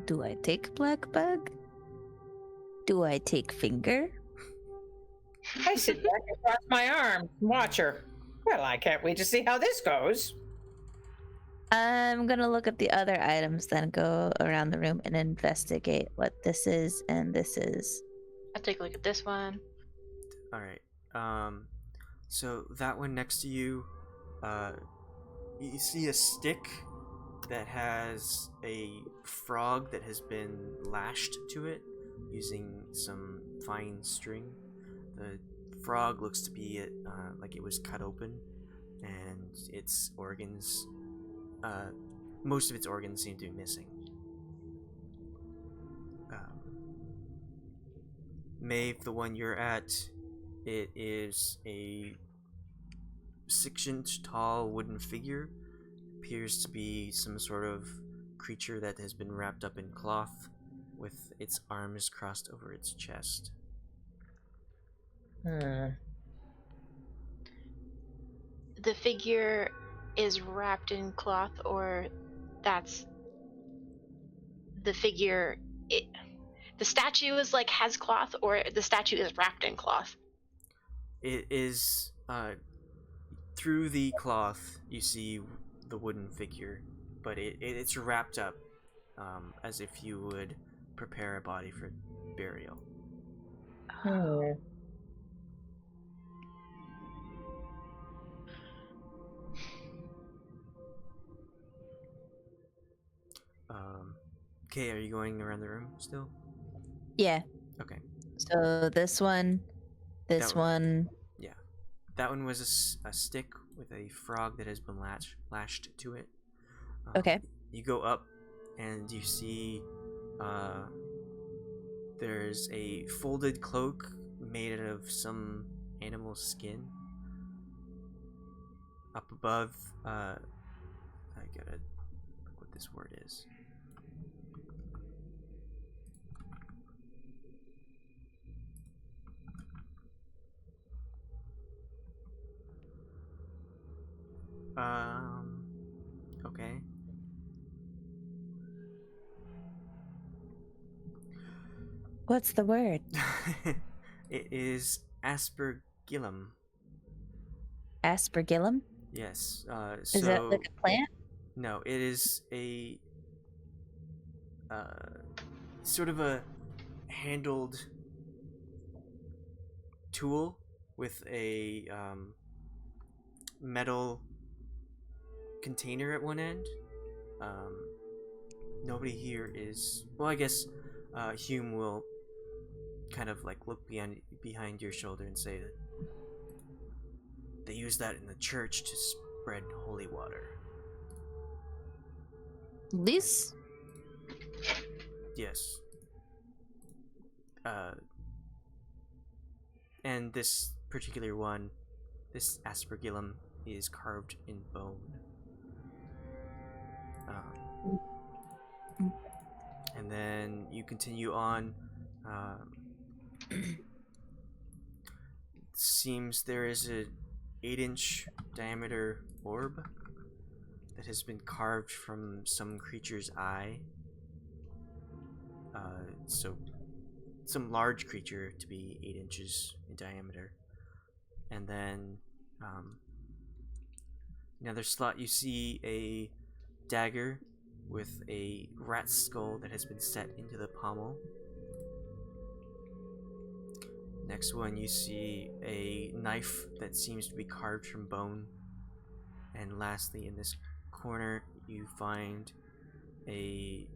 Do I take black bag? Do I take finger? I sit back and cross my arms and watch her. Well, I can't wait to see how this goes. I'm gonna look at the other items, then go around the room and investigate what this is and this is. I'll take a look at this one. Alright. So that one next to you, you see a stick that has a frog that has been lashed to it using some fine string. The frog looks to be like it was cut open, and its organs, most of its organs seem to be missing. Maeve, the one you're at, it is a 6-inch tall wooden figure. Appears to be some sort of creature that has been wrapped up in cloth, with its arms crossed over its chest. Hmm. The figure is wrapped in cloth, or that's the figure. The statue is like has cloth, or the statue is wrapped in cloth. It is through the cloth you see the wooden figure, but it's wrapped up as if you would prepare a body for burial. Hmm. Okay, are you going around the room still? Yeah. Okay. So this one, this one. Yeah. That one was a stick with a frog that has been lashed to it. Okay. You go up and you see there's a folded cloak made out of some animal skin. Up above, I gotta look what this word is. Okay. What's the word? It is aspergillum. Aspergillum? Yes. Is that like a plant? No, it is a sort of a handled tool with a metal container at one end. Nobody here is. Well, I guess Hume will kind of like look behind your shoulder and say that they use that in the church to spread holy water. This? Yes. And this particular one, this aspergillum, is carved in bone. And then you continue on. Seems there is a 8-inch diameter orb that has been carved from some creature's eye. So some large creature to be 8 inches in diameter. And then another slot, you see a dagger with a rat skull that has been set into the pommel. Next one, you see a knife that seems to be carved from bone. And lastly, in this corner, you find a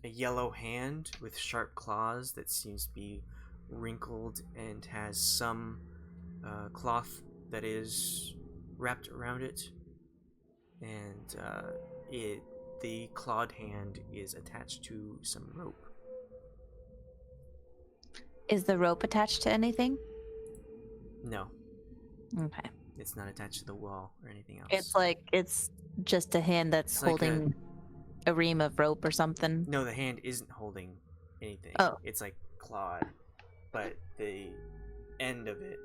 yellow hand with sharp claws that seems to be wrinkled and has some cloth that is wrapped around it. And the clawed hand is attached to some rope. Is the rope attached to anything? No, Okay. it's not attached to the wall or anything else. It's just a hand that's It's like holding a ream of rope or something. No, the hand isn't holding anything. Oh. It's like clawed, but the end of it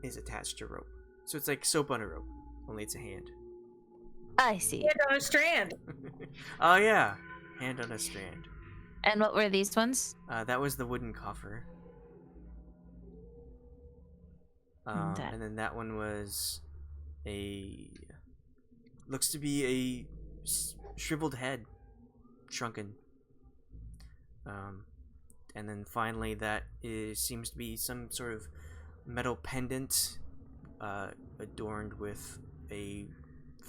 is attached to rope. So it's like soap on a rope, only it's a hand. I see. Hand on a strand. Oh yeah, hand on a strand. And what were these ones? That was the wooden coffer. Okay. And then that one was looks to be a shriveled head, shrunken. And then finally that seems to be some sort of metal pendant adorned with a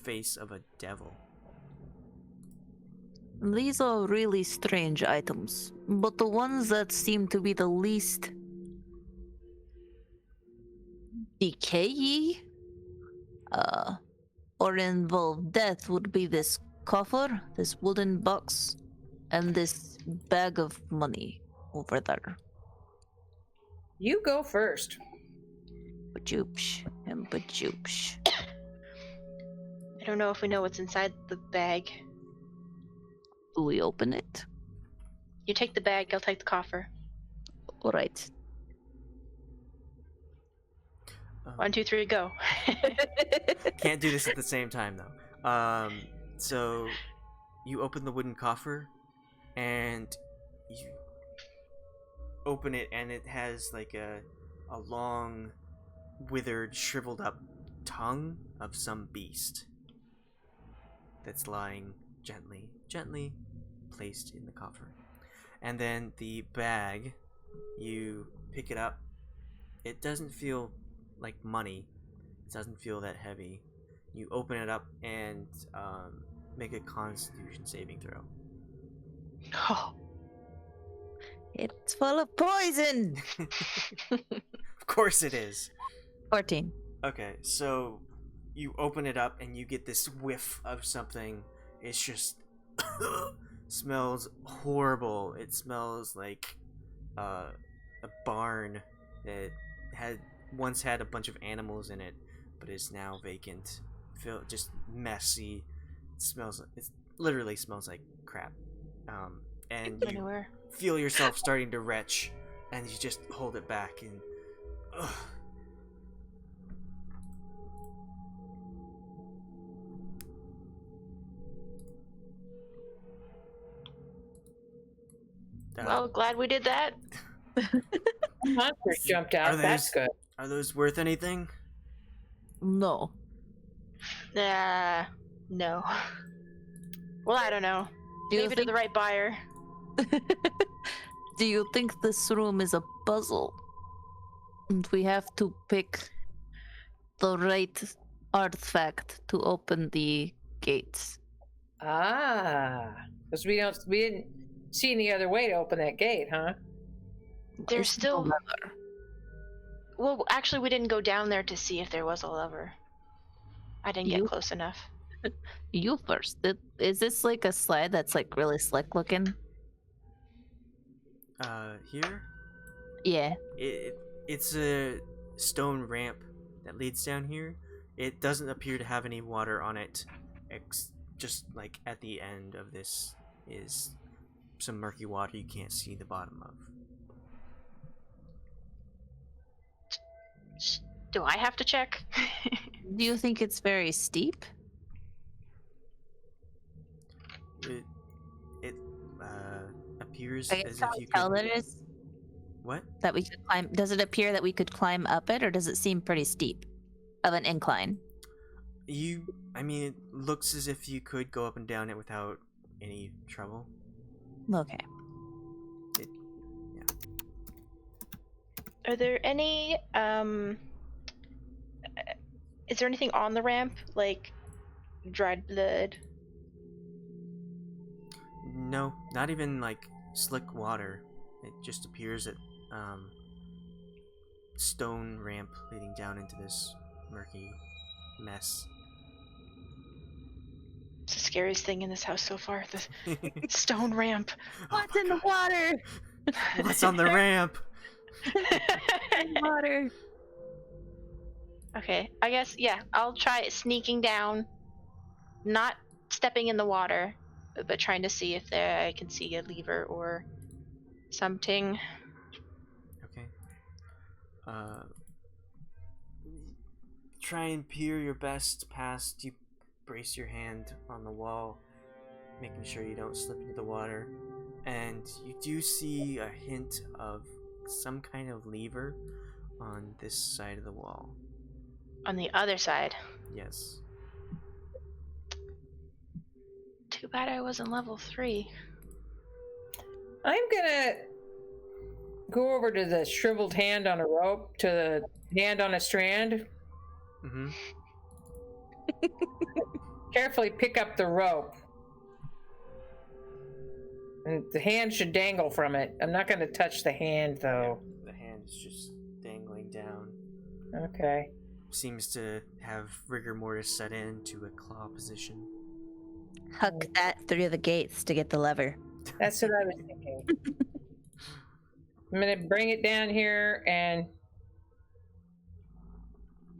face of a devil. These are really strange items, but the ones that seem to be the least decayy or involve death would be this coffer, this wooden box, and this bag of money over there. You go first. Bajoopsh and bajoopsh. I don't know if we know what's inside the bag. Do we open it? You take the bag, I'll take the coffer. Alright. 1, 2, 3, go. Can't do this at the same time though. So you open the wooden coffer and you open it, and it has like a long, withered, shriveled up tongue of some beast that's lying gently placed in the coffer. And then the bag, you pick it up. It doesn't feel like money. It doesn't feel that heavy. You open it up and make a Constitution saving throw. Oh, It's full of poison! Of course it is. 14. Okay, so you open it up and you get this whiff of something. It's just smells horrible. It smells like a barn that once had a bunch of animals in it, but is now vacant. Just messy. It literally smells like crap. And you anywhere. feel yourself starting to retch, and you just hold it back and. Ugh. Well, glad we did that. Monster jumped out. That's good. Are those worth anything? No. No. Well, I don't know. Leave it to the right buyer. Do you think this room is a puzzle? And we have to pick the right artifact to open the gates. Because we didn't see any other way to open that gate, huh? There's It's still. a lever. Well, actually, we didn't go down there to see if there was a lever. I didn't get You- close enough. You first. Is this like a slide that's like really slick looking? Here? Yeah. It's a stone ramp that leads down here. It doesn't appear to have any water on it. Just like at the end of this is some murky water you can't see the bottom of. Do I have to check? Do you think it's very steep? It appears I guess as how if we you tell could. that it is What? that we could climb. Does it appear that we could climb up it, or does it seem pretty steep of an incline? I mean, it looks as if you could go up and down it without any trouble. Okay. Are there any is there anything on the ramp, like dried blood? No, not even like slick water. It just appears that stone ramp leading down into this murky mess. It's the scariest thing in this house so far. The stone ramp. What's in the water? What's on the ramp? Water. Okay, I guess, yeah, I'll try sneaking down, not stepping in the water, but trying to see if there I can see a lever or something. Okay. Try and peer your best past. You brace your hand on the wall, making sure you don't slip into the water. And you do see a hint of some kind of lever on this side of the wall. On the other side. Yes. Too bad I wasn't level 3. I'm gonna go over to the shriveled hand on a rope, to the hand on a strand. Mm-hmm. Carefully pick up the rope. And the hand should dangle from it. I'm not gonna touch the hand though. The hand is just dangling down. Okay. Seems to have rigor mortis set in to a claw position. Huck that through the gates to get the lever. That's what I was thinking. I'm gonna bring it down here and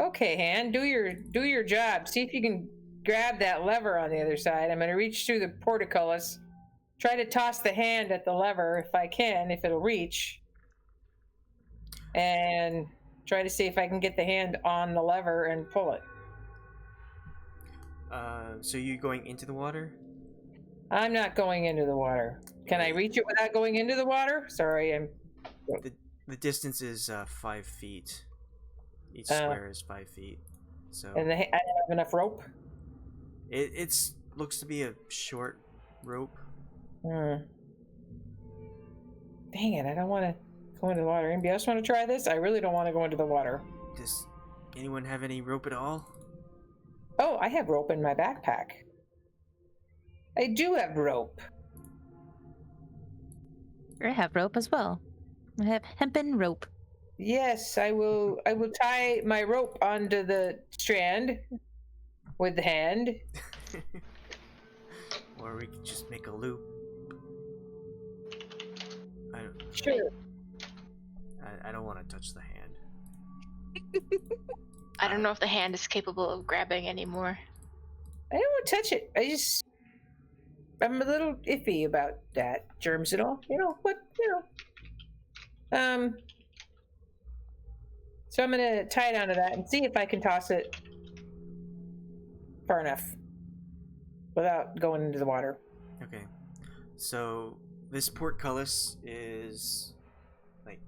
okay, hand, do your job. See if you can grab that lever on the other side. I'm gonna reach through the portcullis, try to toss the hand at the lever if I can, if it'll reach, and try to see if I can get the hand on the lever and pull it. So you going into the water? I'm not going into the water. Can I reach it without going into the water? Sorry, The distance is 5 feet. Each square is 5 feet. So and I don't have enough rope. it's looks to be a short rope. Dang it, I don't want to go into the water. Anybody else want to try this? I really don't want to go into the water. Does anyone have any rope at all? Oh, I have rope in my backpack. I do have rope. I have rope as well. I have hempen rope. Yes, I will tie my rope onto the strand with the hand. Or we could just make a loop. Sure. I don't want to touch the hand. I don't know if the hand is capable of grabbing anymore. I don't want to touch it. I'm a little iffy about that. Germs and all. So I'm gonna tie it onto that and see if I can toss it far enough without going into the water. Okay. So this portcullis is like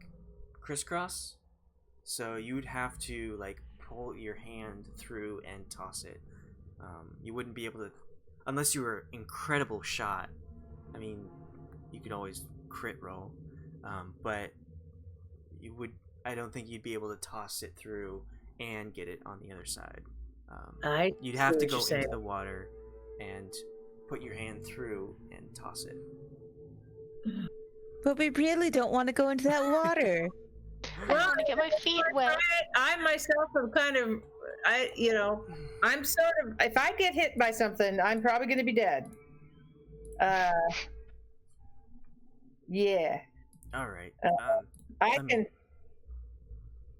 crisscross. So you would have to like pull your hand through and toss it. You wouldn't be able to, unless you were incredible shot. I mean, you could always crit roll, but you would. I don't think you'd be able to toss it through and get it on the other side. You'd have to go into the water and put your hand through and toss it. But we really don't want to go into that water. I want to get my feet wet. I myself am kind of, I'm sort of, if I get hit by something, I'm probably going to be dead. Yeah. All right. I can. Do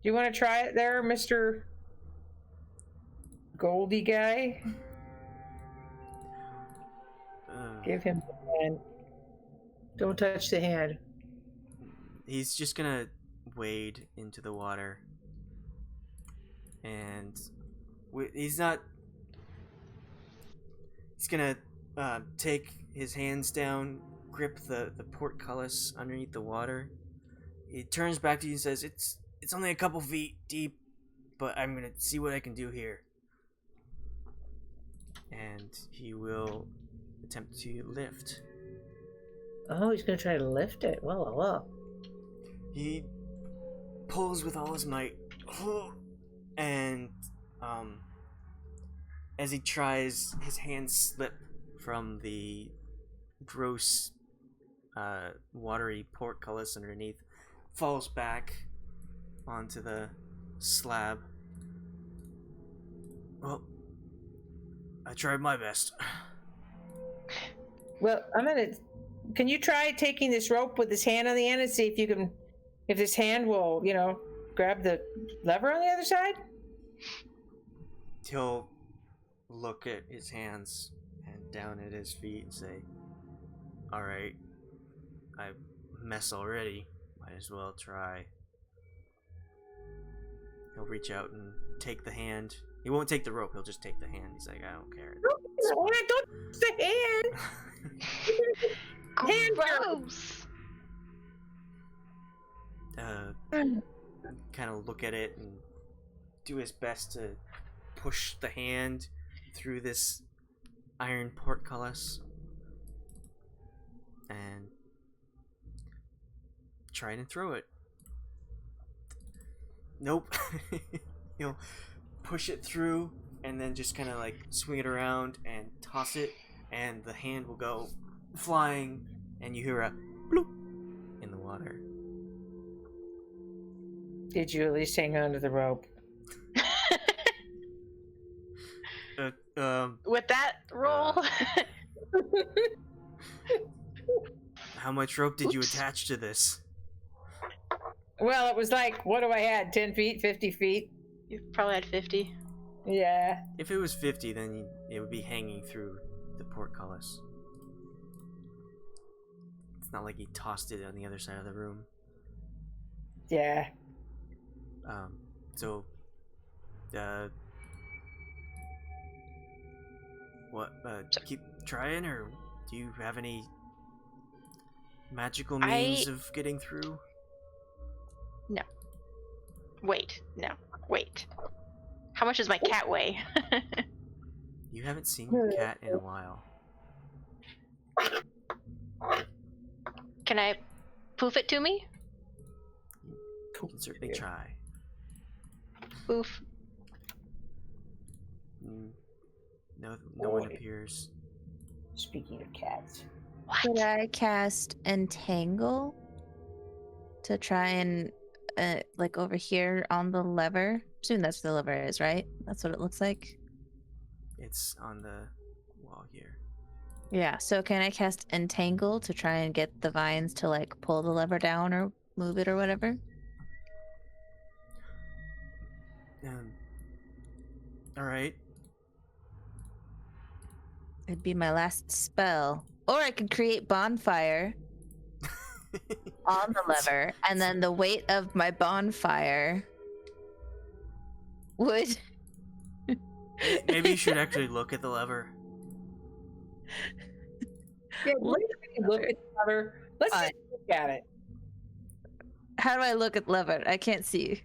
you want to try it there, Mr. Goldie guy? Give him the hand. Don't touch the hand. He's just gonna wade into the water, and he's not. He's gonna take his hands down, grip the portcullis underneath the water. He turns back to you and says, "It's only a couple feet deep, but I'm gonna see what I can do here." And he will attempt to lift. Oh, he's gonna try to lift it. Well. He pulls with all his might, and as he tries, his hands slip from the gross, watery portcullis underneath, falls back onto the slab. Well, I tried my best. Well, can you try taking this rope with his hand on the end and see if this hand will, grab the lever on the other side? He'll look at his hands and down at his feet and say, "Alright, I mess already. Might as well try." He'll reach out and take the hand. He won't take the rope, he'll just take the hand. He's like, "I don't care." Don't touch the hand! Hand Gross. Kind of look at it and do his best to push the hand through this iron portcullis and try and throw it. Nope. He'll push it through and then just kind of like swing it around and toss it, and the hand will go flying, and you hear a bloop in the water. Did you at least hang on to the rope? With that roll. How much rope did you attach to this? Well, it was like, what do I had? 10 feet? 50 feet? You probably had 50. Yeah. If it was 50, then it would be hanging through the portcullis. It's not like he tossed it on the other side of the room. Yeah. So, keep trying, or do you have any magical means of getting through? No. Wait. How much does my cat weigh? You haven't seen your cat in a while. Can I poof it to me? You can certainly try. Poof. No one appears. Speaking of cats. Could I cast Entangle to try and, like over here on the lever? Assume that's what the lever is, right? That's what it looks like. It's on the wall here. Yeah, so can I cast Entangle to try and get the vines to like pull the lever down or move it or whatever? Alright. It'd be my last spell. Or I could create bonfire on the lever, and then the weight of my bonfire would... Maybe you should actually look at the lever. Yeah, look at the lever. Let's just look at it. How do I look at lever? I can't see.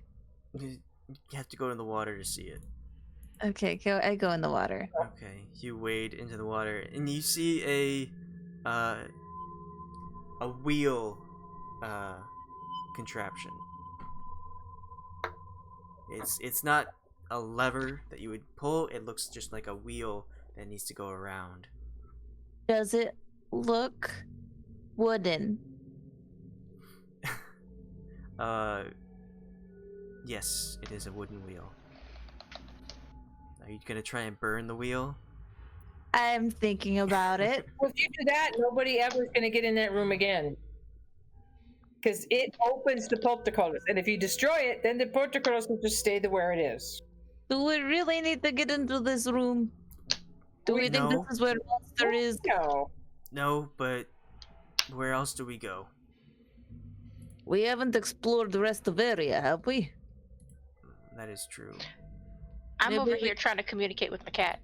You have to go in the water to see it. Okay, I go in the water. Okay, you wade into the water and you see a wheel contraption. It's not a lever that you would pull. It looks just like a wheel that needs to go around. Does it look wooden? Yes, it is a wooden wheel. Are you gonna try and burn the wheel? I'm thinking about it. Well, if you do that, nobody ever is going to get in that room again. Because it opens the portcullis, and if you destroy it, then the portcullis will just stay where it is. Do we really need to get into this room? Do we think No. this is where the monster is? No. No, but where else do we go? We haven't explored the rest of the area, have we? That is true. I'm Maybe over we- here trying to communicate with my cat.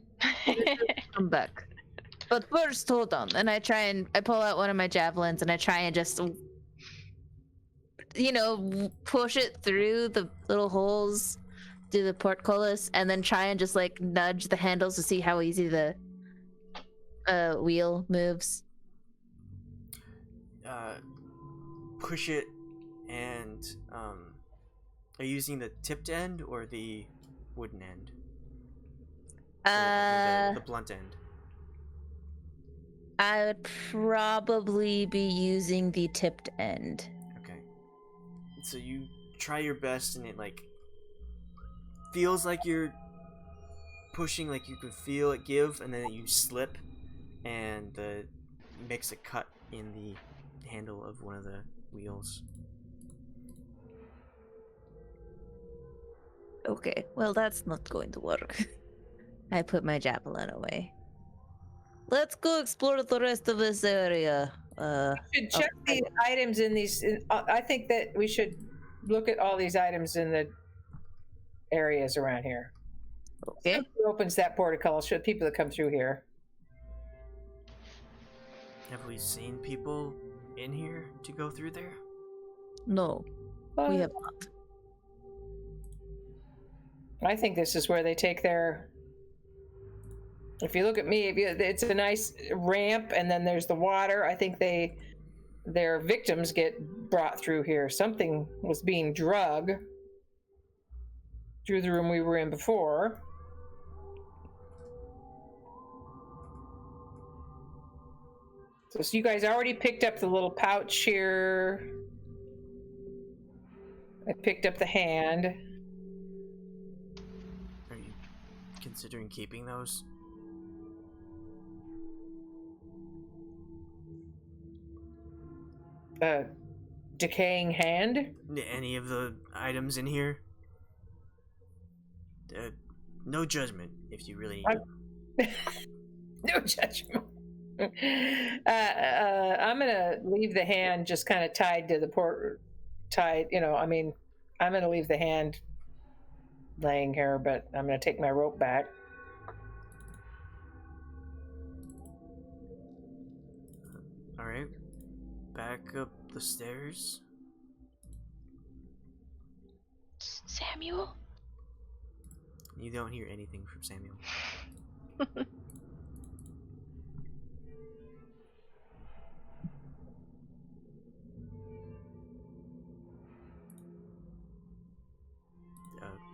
Come back. But first, hold on. And I pull out one of my javelins and I try and just, push it through the little holes, do the portcullis, and then try and just like nudge the handles to see how easy the wheel moves. Push it, and are you using the tipped end or the wooden end? Or, I mean, the blunt end. I would probably be using the tipped end. Okay. So you try your best, and it like feels like you're pushing, like you can feel it give, and then you slip, and makes a cut in the handle of one of the wheels. Okay, well that's not going to work. I put my javelin away. Let's go explore the rest of this area. We should check the items in these. I think that we should look at all these items in the areas around here. Okay. Somebody opens that portcullis for people that come through here. Have we seen people in here to go through there? No, we have not. I think this is where they take their. If you look at me, it's a nice ramp, and then there's the water. I think their victims get brought through here. Something was being drug through the room we were in before. So you guys already picked up the little pouch here. I picked up the hand. Are you considering keeping those? Decaying hand. Any of the items in here? No judgment if you really need them. No judgment. I'm gonna leave the hand just kind of tied to the I'm gonna leave the hand laying here, but I'm gonna take my rope back. Alright. Back up the stairs. Samuel? You don't hear anything from Samuel.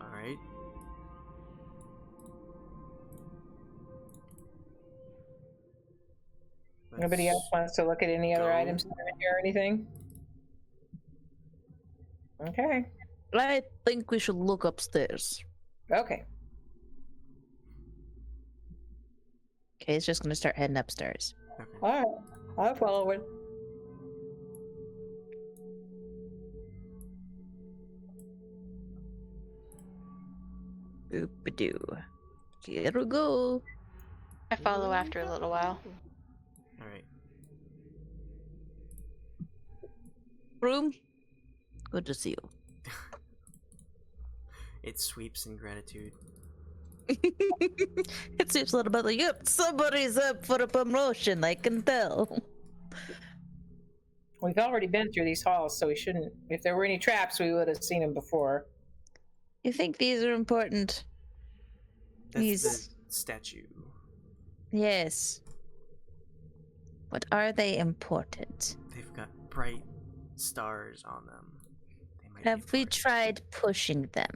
Alright. Nobody else wants to look at any other go. items in here or anything? Okay. I think we should look upstairs. Okay. Okay, it's just gonna start heading upstairs. Okay. All right. I'll follow it. Oop-a-doo. Here we go. I follow after a little while. Alright. Room. Good to see you. It sweeps in gratitude. It seems a little bit like, yep, somebody's up for a promotion, I can tell. We've already been through these halls, so we shouldn't. If there were any traps, we would have seen them before. You think these are important? That's These- the statue. Yes. But are they important? They've got bright stars on them. They might Have be we important. tried pushing them?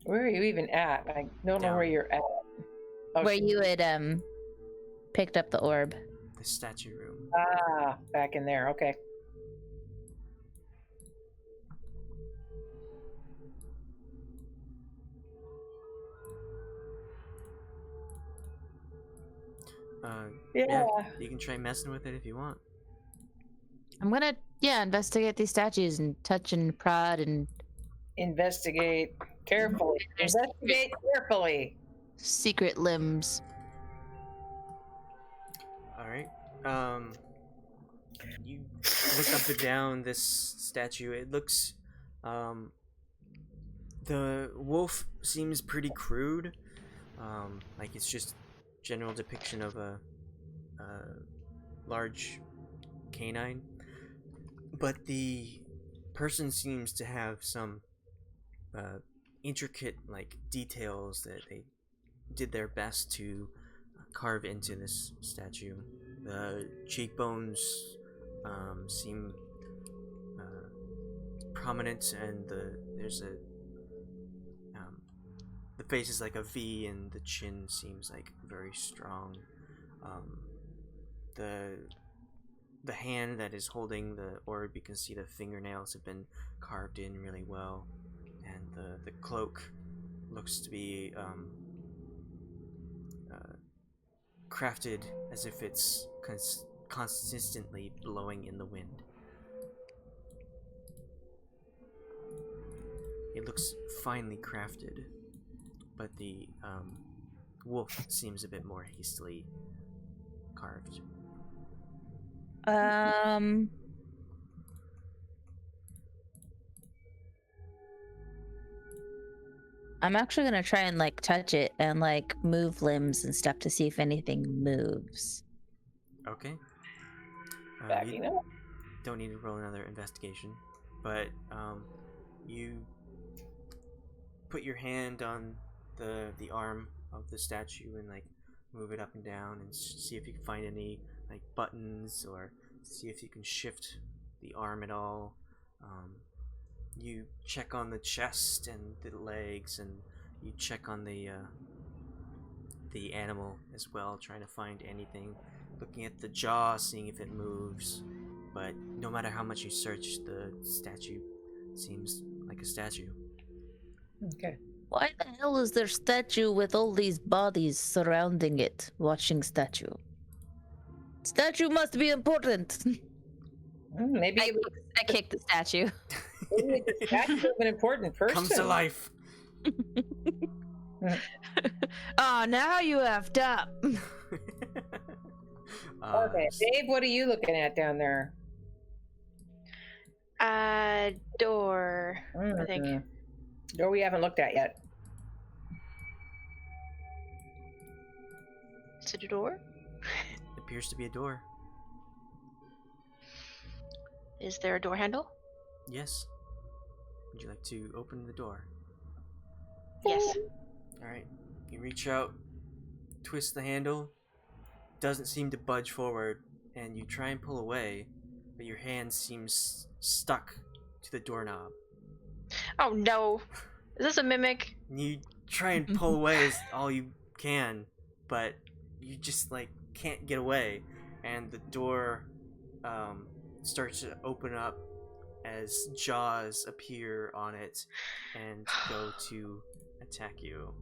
Where are you even at? I don't know Down. where you're at. Oh, Where you had picked up the orb. The statue room. back in there. Okay. Uh, Yeah. You can try messing with it if you want. I'm gonna, investigate these statues and touch and prod and Investigate carefully. Investigate carefully. secret limbs. All right. You look up and down this statue. It looks, the wolf seems pretty crude. Like it's just general depiction of a large canine. But the person seems to have some intricate like details that they did their best to carve into this statue. The cheekbones seem prominent, and there's a the face is like a V, and the chin seems like very strong. The hand that is holding the orb, you can see the fingernails have been carved in really well, and the cloak looks to be crafted as if it's consistently blowing in the wind. It looks finely crafted, but the wolf seems a bit more hastily carved. I'm actually gonna try and like touch it and like move limbs and stuff to see if anything moves. Okay. Backing up. Don't need to roll another investigation, but you put your hand on the arm of the statue and like move it up and down and see if you can find any like buttons, or see if you can shift the arm at all. You check on the chest and the legs, and you check on the animal as well, trying to find anything. Looking at the jaw, seeing if it moves. But no matter how much you search, the statue seems like a statue. Okay. Why the hell is there statue with all these bodies surrounding it, watching statue? Statue must be important. Maybe I kicked the statue. that's an important person. Comes to life. Oh, now you effed up. Okay, Dave, what are you looking at down there? Door. I think. Door we haven't looked at yet. Is it a door? Appears to be a door. Is there a door handle? Yes. Would you like to open the door? Yes. Alright. You reach out, twist the handle, doesn't seem to budge forward, and you try and pull away, but your hand seems stuck to the doorknob. Oh no. Is this a mimic? You try and pull away as all you can, but you just like can't get away, and the door starts to open up as jaws appear on it and go to attack you.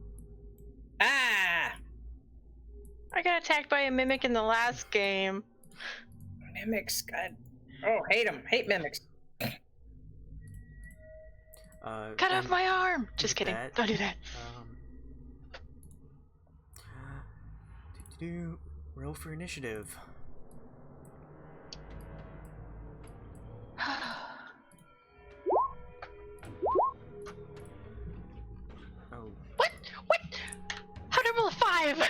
Ah! I got attacked by a mimic in the last game. Mimics, God. Oh, hate them. Hate mimics. Cut off my arm! Just kidding. Don't do that. Roll for initiative. Oh. What? How did I roll a 5?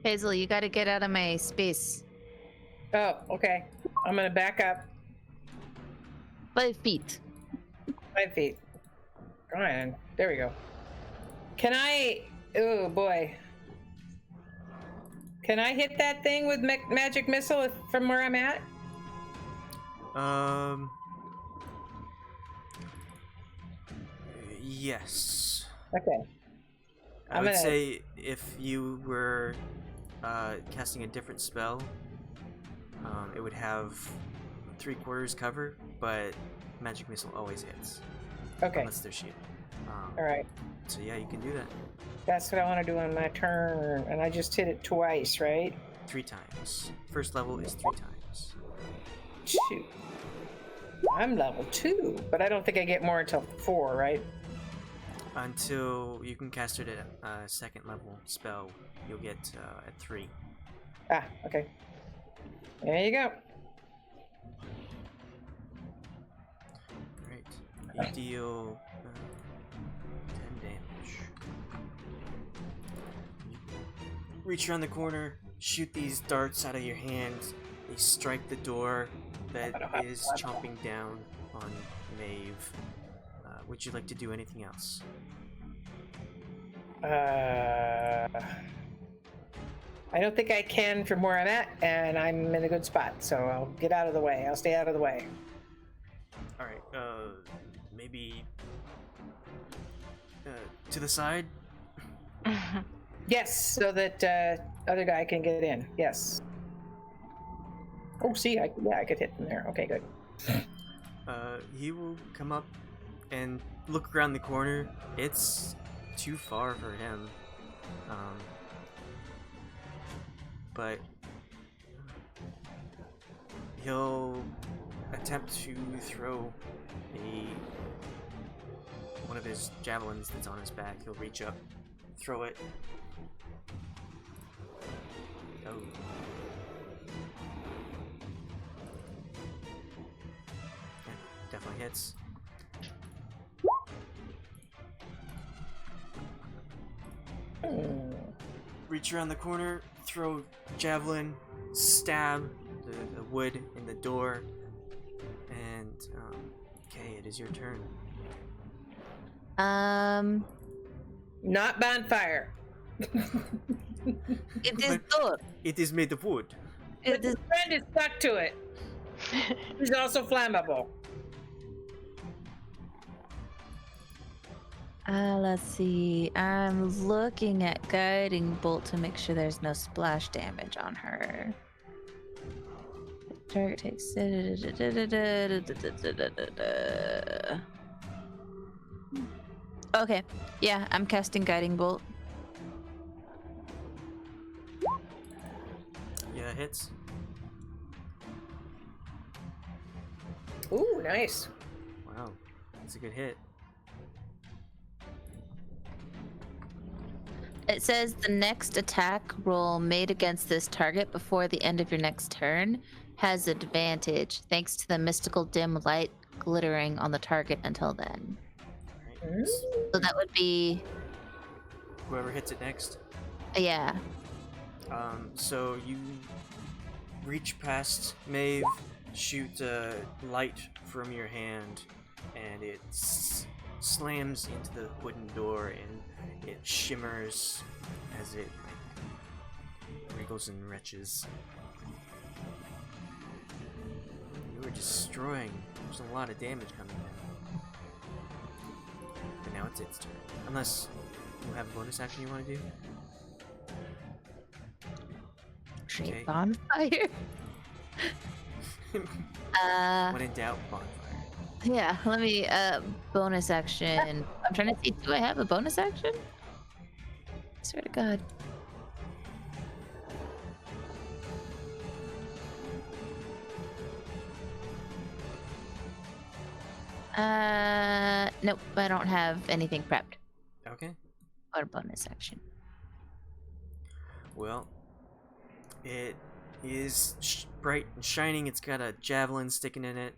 Hazel, you gotta get out of my space. Oh, okay. I'm gonna back up 5 feet. 5 feet. Go on. There we go. Can I... Oh, boy. Can I hit that thing with magic missile from where I'm at? Yes. Okay. I would say if you were casting a different spell, it would have 3/4 cover, but magic missile always hits. Okay. Unless they're shield. All right. So yeah, you can do that. That's what I want to do on my turn, and I just hit it twice, right? 3 times. First level is 3 times. 2. I'm level 2, but I don't think I get more until 4, right? Until you can cast it at a second level spell, you'll get at 3. Ah, okay. There you go. Right. You deal 10 damage. Reach around the corner, shoot these darts out of your hands. They strike the door that is chomping down on Maeve. Would you like to do anything else? I don't think I can from where I'm at, and I'm in a good spot, so I'll get out of the way. I'll stay out of the way. Alright, maybe to the side? Yes, so that other guy can get in. Yes. Oh, see, I could hit from there. Okay, good. He will come up and look around the corner. It's too far for him. But he'll attempt to throw one of his javelins that's on his back. He'll reach up, throw it. Oh. Yeah, definitely hits. Reach around the corner, throw javelin, stab the wood in the door, and okay, it is your turn. Not bonfire. It is But door. it is made of wood. But his friend is stuck to it. He's also flammable. Let's see. I'm looking at guiding bolt to make sure there's no splash damage on her. Target takes. Okay. Yeah, I'm casting guiding bolt. Yeah, it hits. Ooh, nice. Wow, that's a good hit. It says the next attack roll made against this target before the end of your next turn has advantage, thanks to the mystical dim light glittering on the target until then. Alright, So that would be, whoever hits it next. yeah. So you reach past Maeve, shoot a light from your hand, and it slams into the wooden door, and it shimmers as it wriggles and retches. You were destroying. There's a lot of damage coming in. But now it's its turn. Unless you have a bonus action you want to do. Create Okay. bonfire. When in doubt, bonfire. Yeah, let me, bonus action. I'm trying to see, do I have a bonus action? Swear to God. Nope, I don't have anything prepped. Okay. Or bonus action. Well, it is bright and shining. It's got a javelin sticking in it,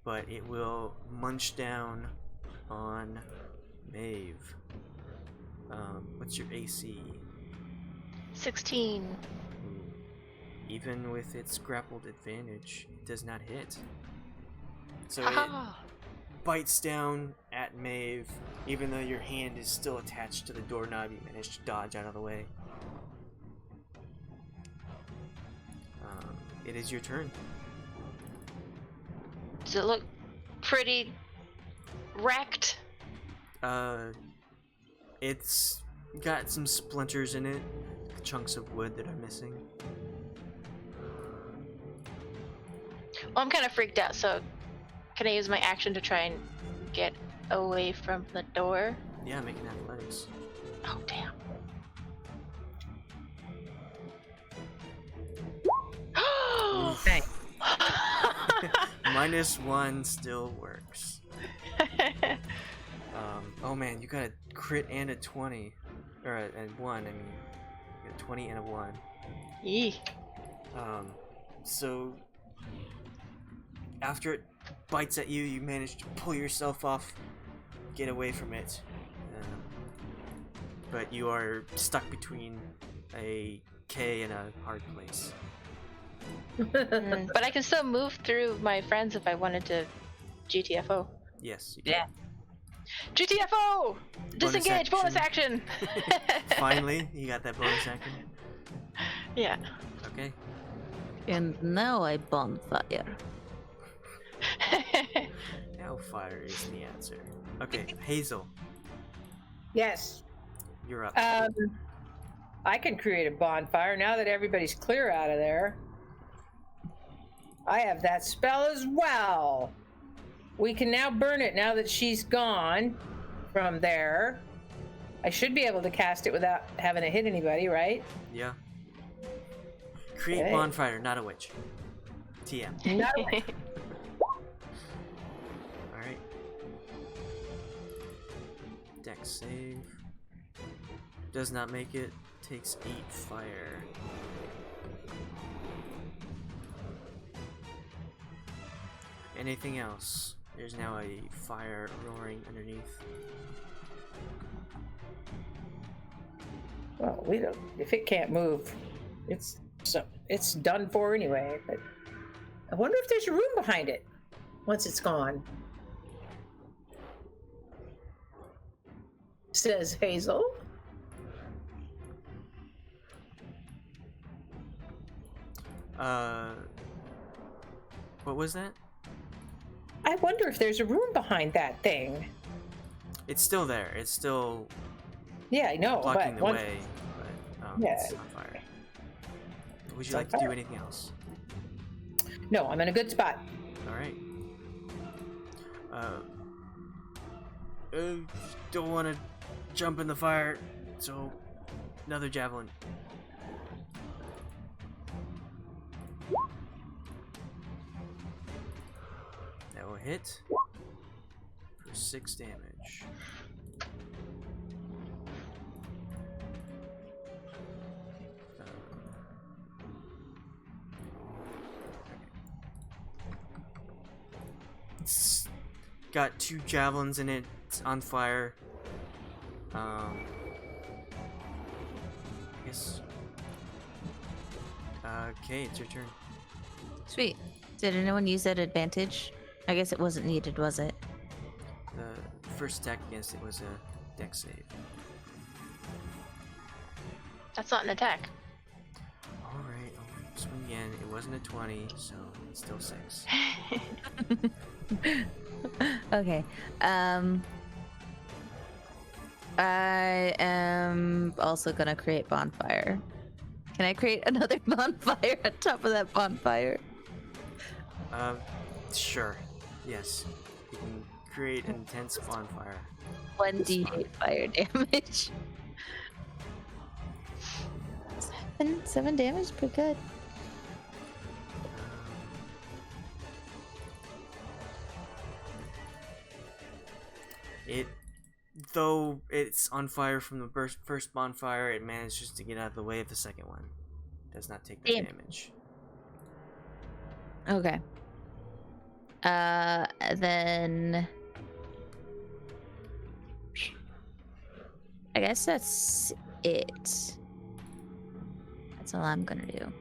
but it will munch down on Maeve. What's your AC? 16. Even with its grappled advantage, it does not hit. So it Haha. bites down at Maeve. Even though your hand is still attached to the doorknob, you manage to dodge out of the way. It is your turn. Does it look pretty wrecked? It's got some splinters in it, chunks of wood that are missing. Well, I'm kind of freaked out, so can I use my action to try and get away from the door? Yeah, make an athletics. Oh, damn. Thanks. -1 still works. Oh man, you got a crit and a 20. Or a 1, I mean. You got a 20 and a 1. Yee. So after it bites at you, you manage to pull yourself off, get away from it. But you are stuck between a K and a hard place. But I can still move through my friends if I wanted to GTFO. Yes, you can. Yeah. GTFO! Disengage! Bonus action! Finally, you got that bonus action? Yeah. Okay. And now I bonfire. Now fire is the answer. Okay, Hazel, Yes. you're up. I can create a bonfire now that everybody's clear out of there. I have that spell as well. We can now burn it now that she's gone from there. I should be able to cast it without having to hit anybody, right? Yeah. Create Okay. bonfire, not a witch. TM. Alright. Dex save. Does not make it. Takes 8 fire. Anything else? There's now a fire roaring underneath. Well, we don't. If it can't move, it's done for anyway. But I wonder if there's a room behind it once it's gone. Says Hazel. What was that? I wonder if there's a room behind that thing. It's still there. It's still Yeah, I know. blocking but the once, way, but Yeah. it's on fire. Would It's you on like to do fire. anything else? No, I'm in a good spot. All right. Don't want to jump in the fire, so another javelin. That will hit for 6 damage. It's got 2 javelins in it. It's on fire. I guess. Okay, it's your turn. Sweet. Did anyone use that advantage? I guess it wasn't needed, was it? The first attack against it was a dex save. That's not an attack. Alright, I'll swing again. It wasn't a 20, so it's still 6. Okay. I am also gonna create bonfire. Can I create another bonfire on top of that bonfire? Sure. Yes. You can create an intense bonfire. 1d8 fire damage. 7 damage, pretty good. Though it's on fire from the first bonfire, it manages to get out of the way of the second one. Does not take the Damn. damage. Okay. Then I guess that's it. That's all I'm gonna do.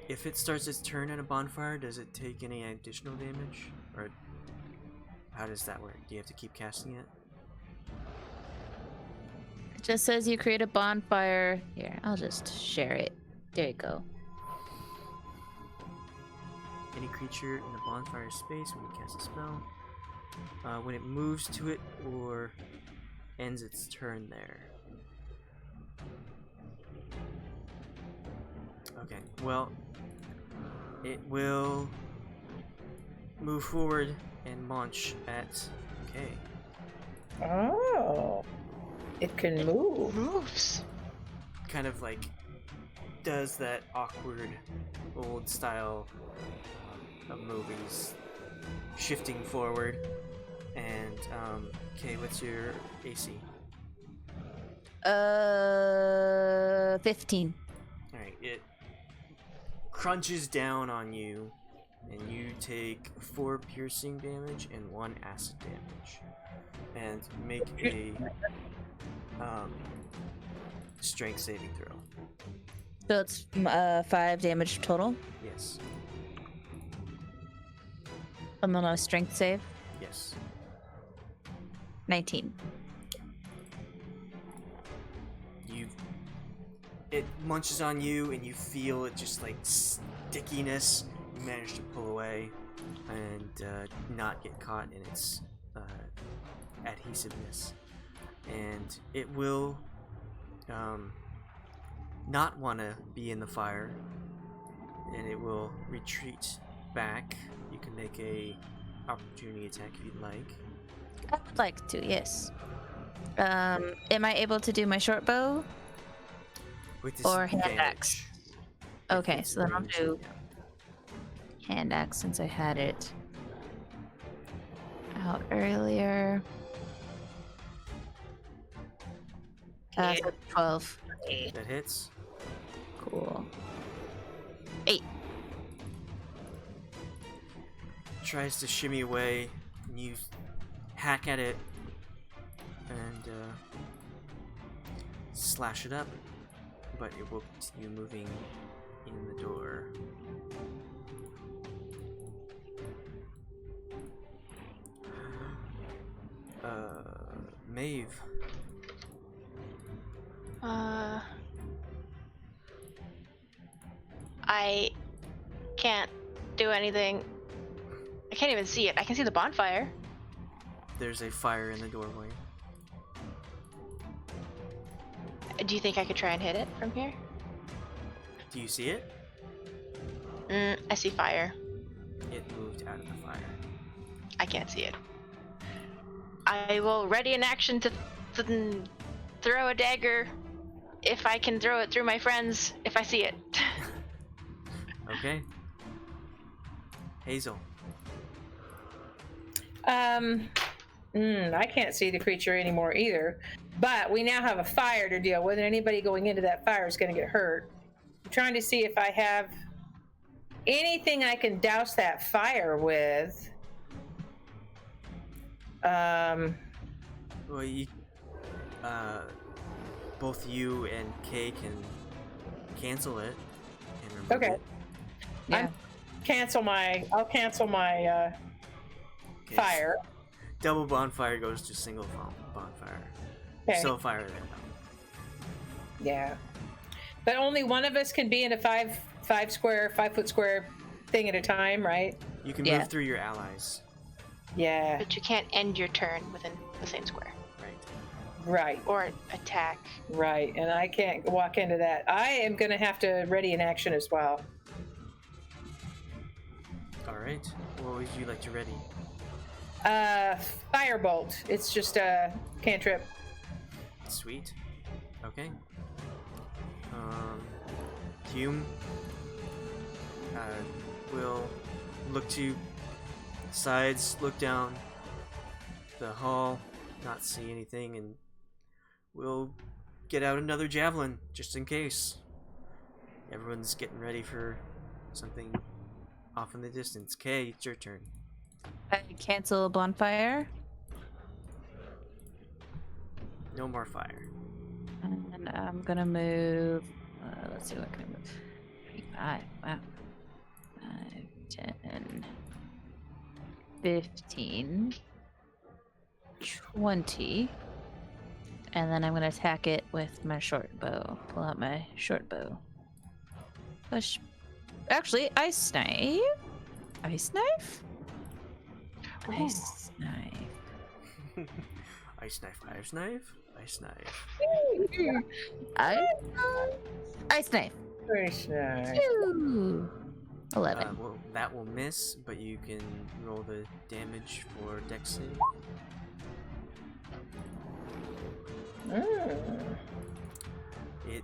If it starts its turn at a bonfire, does it take any additional damage? Or how does that work? Do you have to keep casting it? It just says you create a bonfire. Here, I'll just share it. There you go. Any creature in the bonfire space when you cast a spell. When it moves to it or ends its turn there. Okay, well, it will move forward and launch at K. Oh, it can move. Moves. Kind of like does that awkward old style of movies shifting forward. And okay, what's your AC? 15. All right, it crunches down on you, and you take 4 piercing damage and 1 acid damage, and make a strength saving throw. So it's 5 damage total. Yes. And then a strength save. Yes. 19. It munches on you, and you feel it just like stickiness. You manage to pull away and not get caught in its adhesiveness, and it will not want to be in the fire, and it will retreat back. You can make a opportunity attack if you'd like. I would like to, yes. Am I able to do my short bow? With Or hand disadvantage. axe. Okay, It's so then I'll ranged, do yeah. hand axe since I had it out earlier. So 12. That hits. Cool. 8. Tries to shimmy away, and you hack at it and slash it up, but it will continue moving in the door. Maeve. I can't do anything. I can't even see it. I can see the bonfire. There's a fire in the doorway. Do you think I could try and hit it from here? Do you see it? I see fire. It moved out of the fire. I can't see it. I will ready an action to throw a dagger if I can throw it through my friends if I see it. Okay. Hazel. I can't see the creature anymore either. But we now have a fire to deal with, and anybody going into that fire is going to get hurt. I'm trying to see if I have anything I can douse that fire with. Well, you, both you and Kay can cancel it and remove Okay. it. Yeah. I'll cancel my Okay, fire. Double bonfire goes to single bonfire. Okay. Still fire there. Yeah. But only one of us can be in a 5 foot square thing at a time, right? You can Yeah. move through your allies. Yeah. But you can't end your turn within the same square. Right. Right. Or attack. Right. And I can't walk into that. I am going to have to ready an action as well. Alright. What would you like to ready? Firebolt. It's just a cantrip. Sweet. Okay. Hume will look to sides, look down the hall, not see anything, and we'll get out another javelin just in case. Everyone's getting ready for something off in the distance. Kay, it's your turn. I cancel bonfire. No more fire. And I'm gonna move. Let's see what can I move. 5. Wow. 5, 10, 15, 20. And then I'm gonna attack it with my short bow. Pull out my short bow. Push. Actually, ice knife. Ice knife? Ice knife. Ice knife, ice knife, ice knife. Ice knife. Very nice. Ooh. 11. Well, that will miss, but you can roll the damage for Dex save. It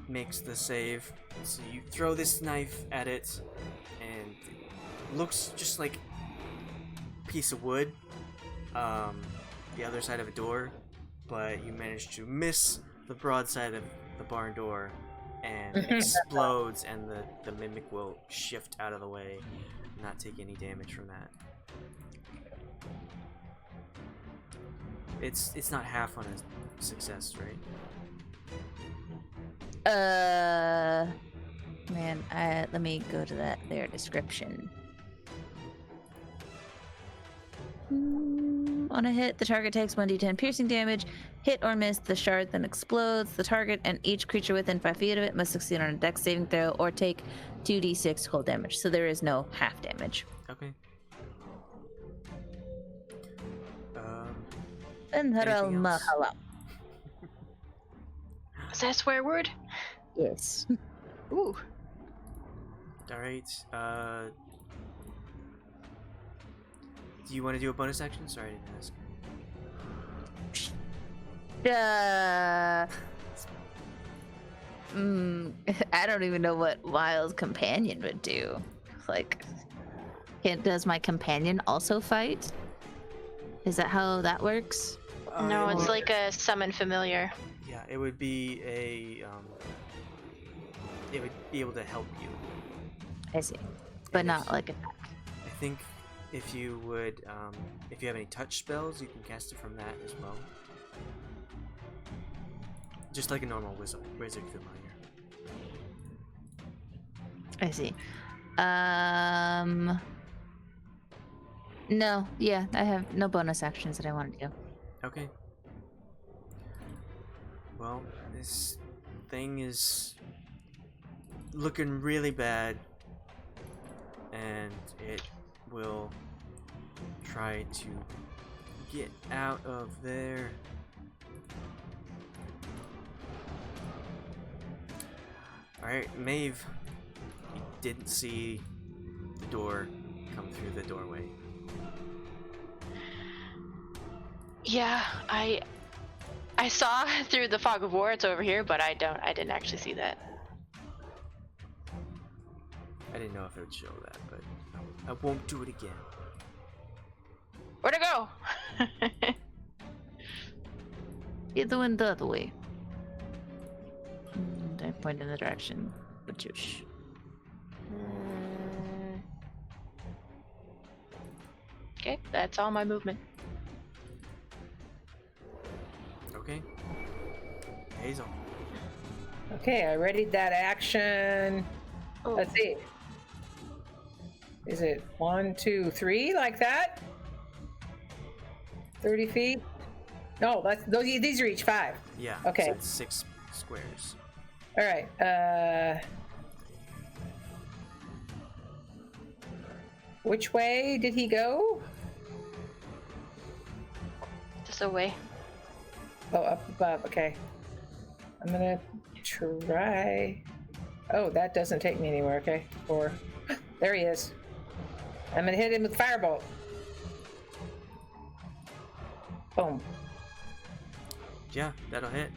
makes the save. So you throw this knife at it, and looks just like a piece of wood, the other side of a door, but you manage to miss the broad side of the barn door, and it explodes, and the mimic will shift out of the way, not take any damage from that. It's not half on a success, right? Man, let me go to their description. On a hit, the target takes 1d10 piercing damage. Hit or miss, the shard then explodes. The target and each creature within 5 feet of it must succeed on a dex saving throw or take 2d6 cold damage. So there is no half damage. Okay. Anything else? Is that a swear word? Yes. Ooh. Alright, do you want to do a bonus action? Sorry, I didn't ask. I don't even know what Wild Companion would do. Like, does my companion also fight? Is that how that works? No, it's like a summon familiar. Yeah, it would be it would be able to help you. I see. But And not like attack. I think if you would, if you have any touch spells, you can cast it from that as well. Just like a normal wizard familiar. I see. No, yeah, I have no bonus actions that I want to do. Okay. Well, this thing is looking really bad, and it will try to get out of there. Alright, Maeve, you didn't see the door come through the doorway. Yeah, I saw through the fog of war it's over here, but I didn't actually see that. I didn't know if it would show that, but I won't do it again. Where'd it go? Either one the other way. And I point in the direction. Batouche. Okay, that's all my movement. Okay. Hazel. Okay, I readied that action. Oh. Let's see. Is it 1, 2, 3 like that? 30 feet? No, these are each 5. Yeah. Okay. So it's 6 squares. All right. Which way did he go? Just away. Oh, up above. Okay. I'm gonna try. Oh, that doesn't take me anywhere. Okay. There he is. I'm gonna hit him with firebolt. Boom. Yeah, that'll hit.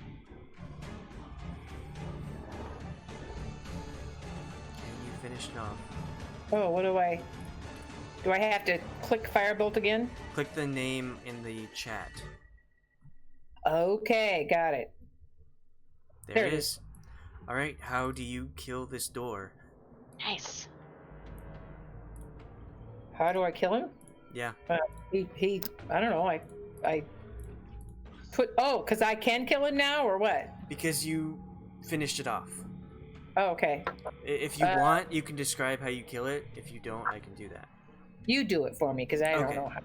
And you finish it off. Oh, what do I have to click firebolt again? Click the name in the chat. Okay, got it. There it is. Alright, how do you kill this door? Nice. How do I kill him? Yeah. He I don't know. I put. Oh, because I can kill him now, or what? Because you finished it off. Oh, okay. If you want, you can describe how you kill it. If you don't, I can do that. You do it for me, because I don't Okay. know how.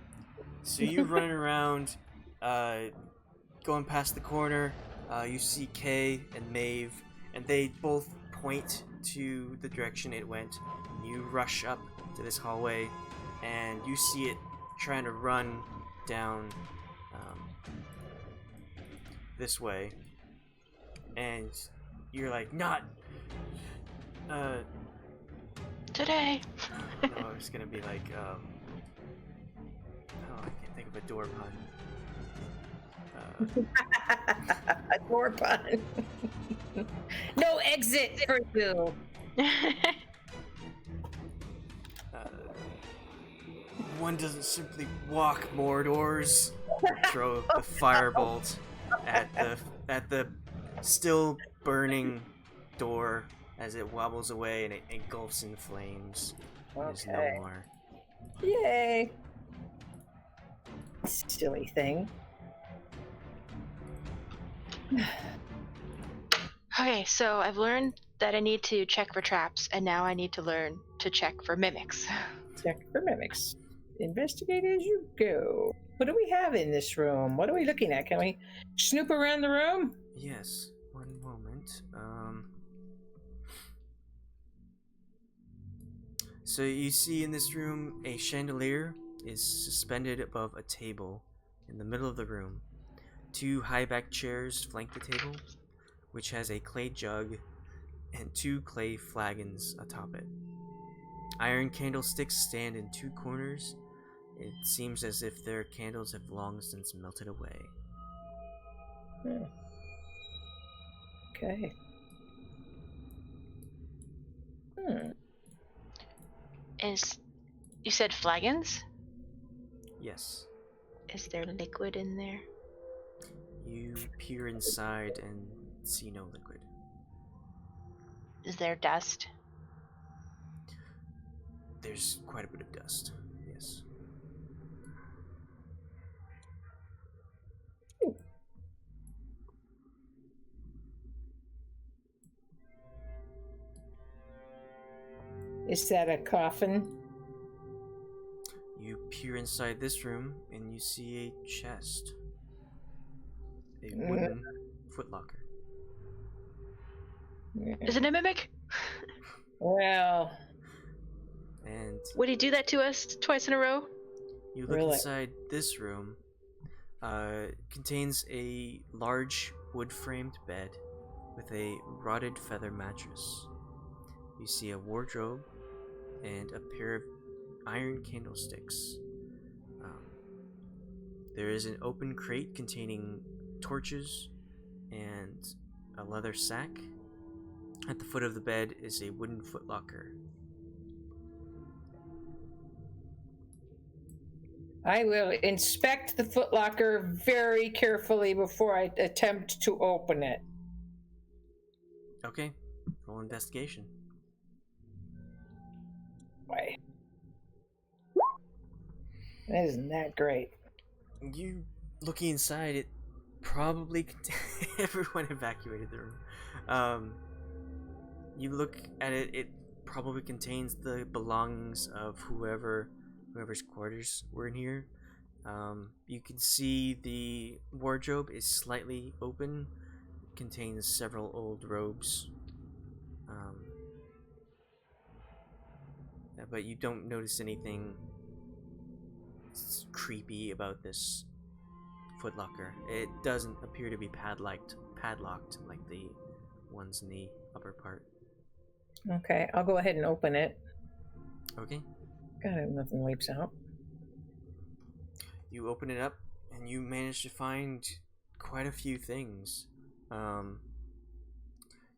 So you run around, going past the corner. You see Kay and Maeve, and they both point to the direction it went. You rush up to this hallway, and you see it trying to run down this way. And you're like, not Today. no, it's gonna be like oh, I can't think of a door pun. A door pun. No exit for you. one doesn't simply walk Mordor's. Throw the firebolt at the still burning door as it wobbles away and it engulfs in flames. There's no Okay. more. Yay! Silly thing. Okay, so I've learned that I need to check for traps, and now I need to learn to check for mimics. Check for mimics. Investigate as you go. What do we have in this room? What are we looking at? Can we snoop around the room? Yes. One moment. So you see in this room a chandelier is suspended above a table in the middle of the room. 2 high-backed chairs flank the table, which has a clay jug and 2 clay flagons atop it. Iron candlesticks stand in 2 corners. It seems as if their candles have long since melted away. Okay. You said flagons? Yes. Is there liquid in there? You peer inside and see no liquid. Is there dust? There's quite a bit of dust. Yes. Is that a coffin? You peer inside this room and you see a chest. A wooden footlocker. Is it a mimic? Well, And Would he do that to us twice in a row? you look Really? inside this room. Contains a large wood-framed bed with a rotted feather mattress. You see a wardrobe and a pair of iron candlesticks. There is an open crate containing torches and a leather sack. At the foot of the bed is a wooden footlocker. I will inspect the footlocker very carefully before I attempt to open it. Okay, roll investigation. Why? Isn't that great? You looking inside, it probably everyone evacuated the room. You look at it, it probably contains the belongings of whoever's quarters were in here. You can see the wardrobe is slightly open, contains several old robes. But you don't notice anything creepy about this footlocker. It doesn't appear to be padlocked like the ones in the upper part. Okay, I'll go ahead and open it. Okay. God, I hope nothing leaps out. You open it up and you manage to find quite a few things.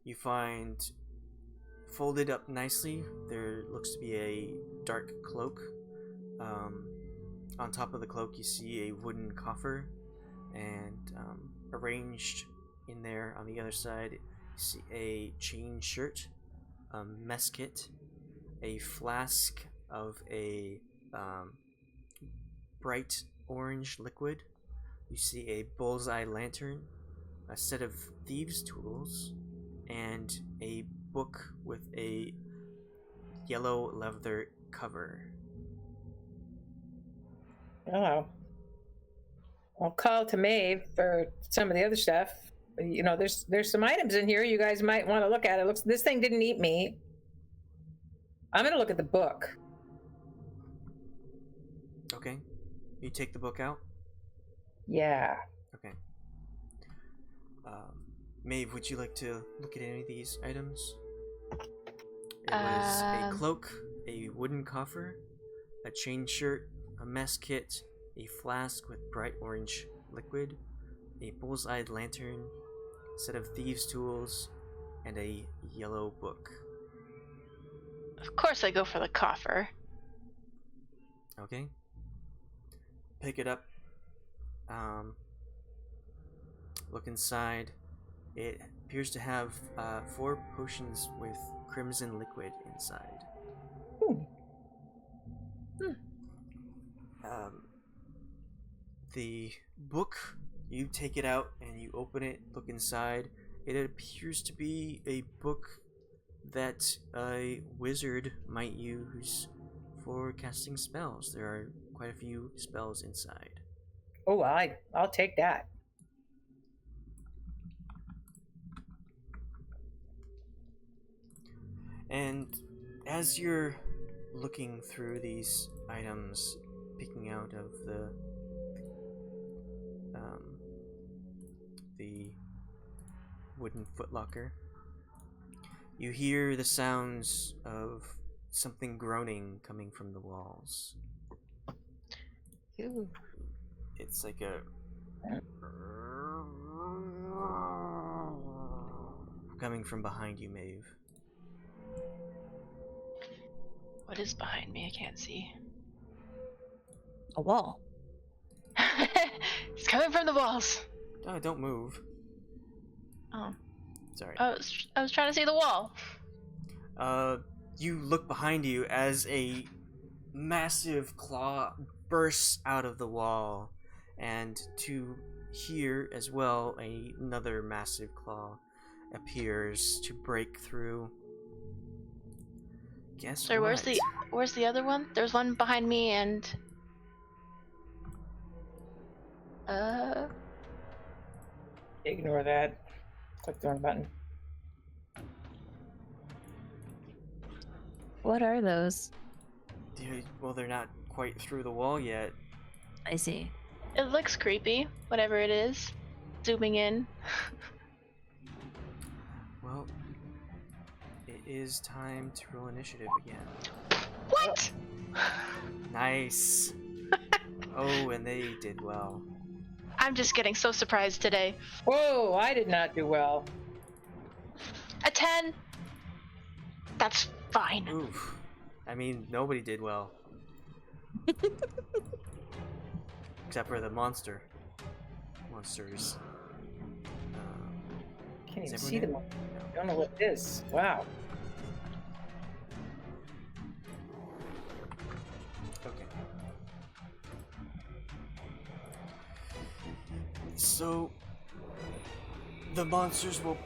You find folded up nicely, there looks to be a dark cloak. On top of the cloak you see a wooden coffer, and arranged in there on the other side you see a chain shirt, a mess kit, a flask of a bright orange liquid. You see a bullseye lantern, a set of thieves' tools, and a book with a yellow leather cover. Oh. I'll call to Maeve for some of the other stuff. You know, there's some items in here you guys might want to look at. It looks this thing didn't eat me. I'm gonna look at the book. Okay. You take the book out? Yeah. Okay. Maeve, would you like to look at any of these items? It was a cloak, a wooden coffer, a chain shirt, a mess kit, a flask with bright orange liquid, a bull's-eyed lantern, a set of thieves' tools, and a yellow book. Of course I go for the coffer. Okay. pick it up. Look inside. It appears to have 4 potions with crimson liquid inside. The book, you take it out and you open it, look inside. It appears to be a book that a wizard might use for casting spells. There are quite a few spells inside. Oh, I'll take that. And as you're looking through these items, picking out of the wooden footlocker, you hear the sounds of something groaning coming from the walls. Ooh. It's like a coming from behind you, Maeve. What is behind me? I can't see. A wall. It's coming from the walls. Oh, don't move. Oh. Sorry. I was trying to see the wall. You look behind you as a massive claw bursts out of the wall, and to here as well, another massive claw appears to break through. Guess Sorry, what? where's the other one? There's one behind me and Ignore that. Click the wrong button. What are those? Well, they're not quite through the wall yet. I see. it looks creepy, whatever it is. Zooming in. Well, it is time to roll initiative again. What? Nice. Oh, and they did well. I'm just getting so surprised today. Whoa, I did not do well. A 10. That's fine. Oof. I mean, nobody did well. Except for the monsters. Can't Is even see them. everyone I don't know what it is. Wow. Okay. So, the monsters will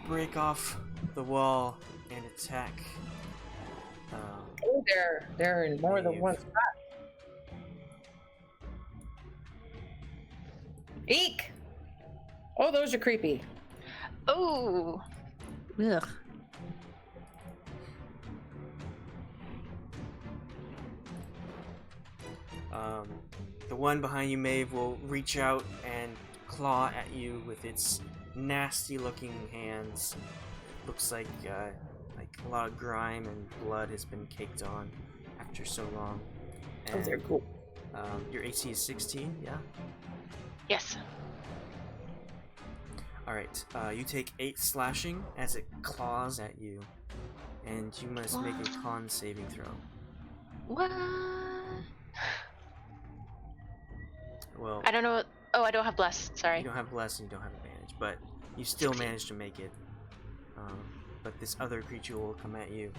break off the wall and attack. Oh, they're in more than Maeve. one spot. Eek! Oh, those are creepy. Oh, Ugh. The one behind you, Maeve, will reach out and claw at you with its nasty-looking hands. Looks like a lot of grime and blood has been caked on after so long. Oh, they're cool. Your AC is 16, yeah? yes. Alright, you take 8 slashing as it claws at you, and you must make a con saving throw. What? Well, I don't know. Oh, I don't have bless. Sorry. you don't have bless and you don't have advantage, but you still managed to make it. But this other creature will come at you,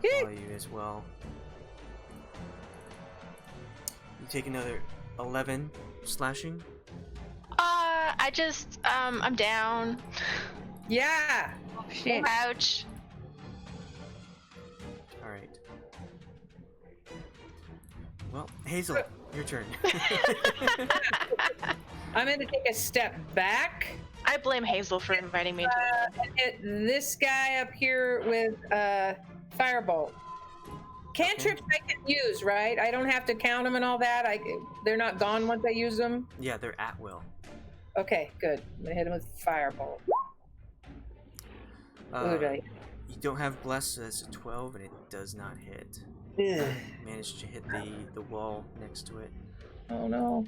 claw you as well. You take another 11 slashing. I'm down. Yeah. Shit. Ouch. Alright. Well, Hazel, your turn. I'm going to take a step back. I blame Hazel for inviting me to And hit this guy up here with firebolt. Cantrips I can use, right? I don't have to count them and all that. They're not gone once I use them. Yeah, they're at will. Okay, good. I'm gonna hit him with firebolt. You don't have bless, so that's a 12, and it does not hit. Ugh. Managed to hit the wall next to it. Oh no.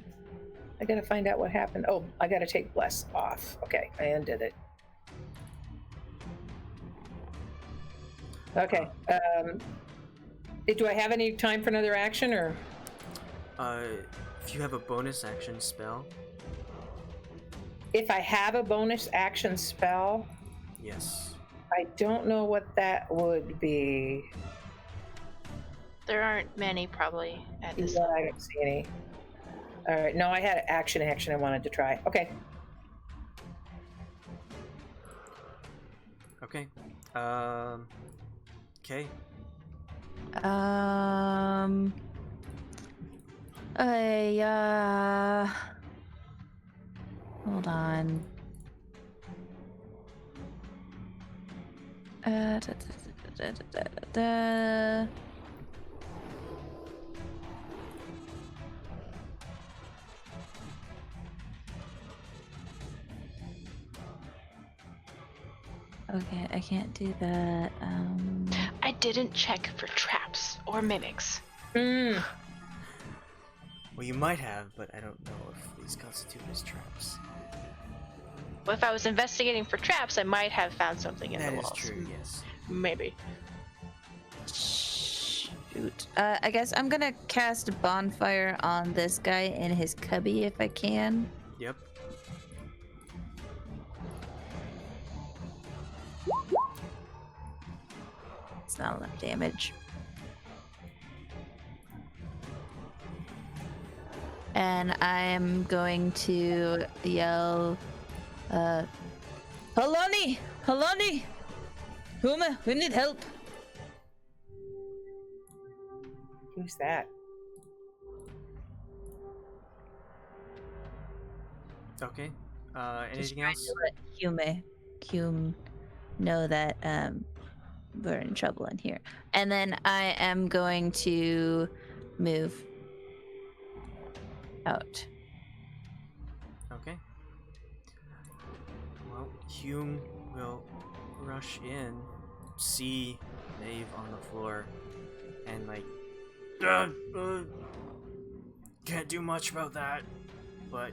I gotta find out what happened. Oh, I gotta take bless off. Okay, I undid it. Okay. Do I have any time for another action or? If you have a bonus action spell, If I have a bonus action spell, yes. I don't know what that would be. There aren't many probably at this Yeah, I level. don't see any. All right, no, I had an action I wanted to try. Okay. Okay. Okay. Hold on. Da, da, da, da, da, da. Okay, I can't do that. I didn't check for traps or mimics. Mm. Well, you might have, but I don't know if these constitute as traps. Well, if I was investigating for traps, I might have found something in That the is walls. true, yes. Maybe. Shoot. I guess I'm gonna cast a bonfire on this guy in his cubby if I can. Yep. It's not enough damage. And I am going to yell, Halani! Halani! Huma, we need help. Who's that? Okay. Just Anything trying else? to let Hume know that we're in trouble in here. And then I am going to move out. Okay. Well, Hume will rush in, see Maeve on the floor, and like, can't do much about that, but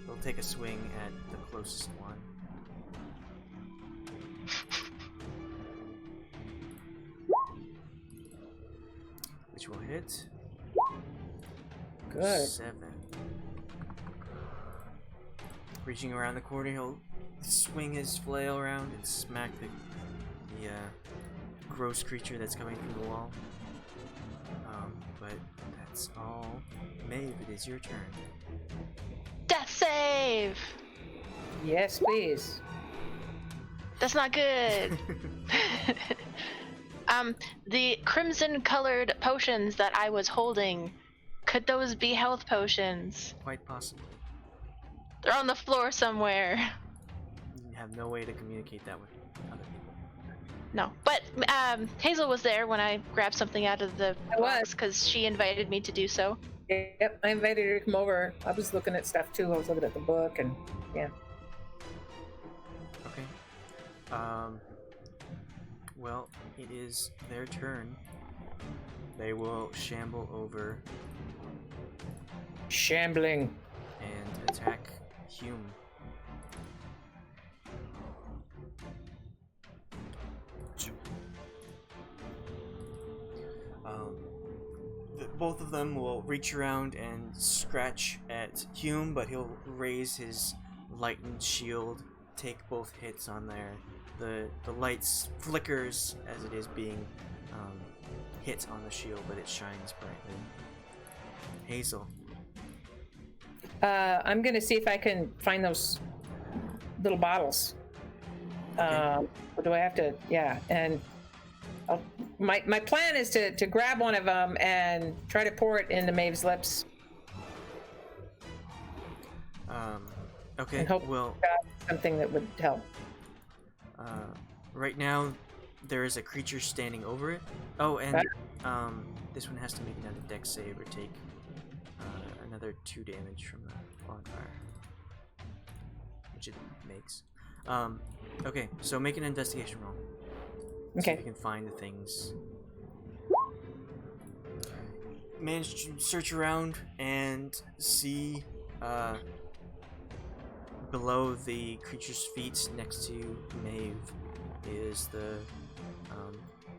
he'll take a swing at the closest one. Which will hit. Good. 7. Reaching around the corner, he'll swing his flail around and smack the gross creature that's coming from the wall. But that's all. Maeve, it is your turn. Death save! Yes, please. That's not good. The crimson colored potions that I was holding, could those be health potions? Quite possibly. They're on the floor somewhere. You have no way to communicate that with other people. No, but Hazel was there when I grabbed something out of the I was. box because she invited me to do so. Yep, I invited her to come over. I was looking at stuff too. I was looking at the book and yeah. Okay. Well, it is their turn. They will shamble over Shambling. and attack Hume. Both of them will reach around and scratch at Hume, but he'll raise his lightened shield, take both hits on there. The lights flickers as it is being hit on the shield, but it shines brightly. Hazel. I'm gonna see if I can find those little bottles. Okay. Or do I have to? Yeah, and my plan is to grab one of them and try to pour it into Maeve's lips. Okay, And hope well, something that would help. right now there is a creature standing over it. Oh, and this one has to make another dex save or take another 2 damage from the bonfire, which it makes. Okay, so make an investigation roll. See Okay. if you can find the things. Manage to search around and see below the creature's feet next to Maeve is the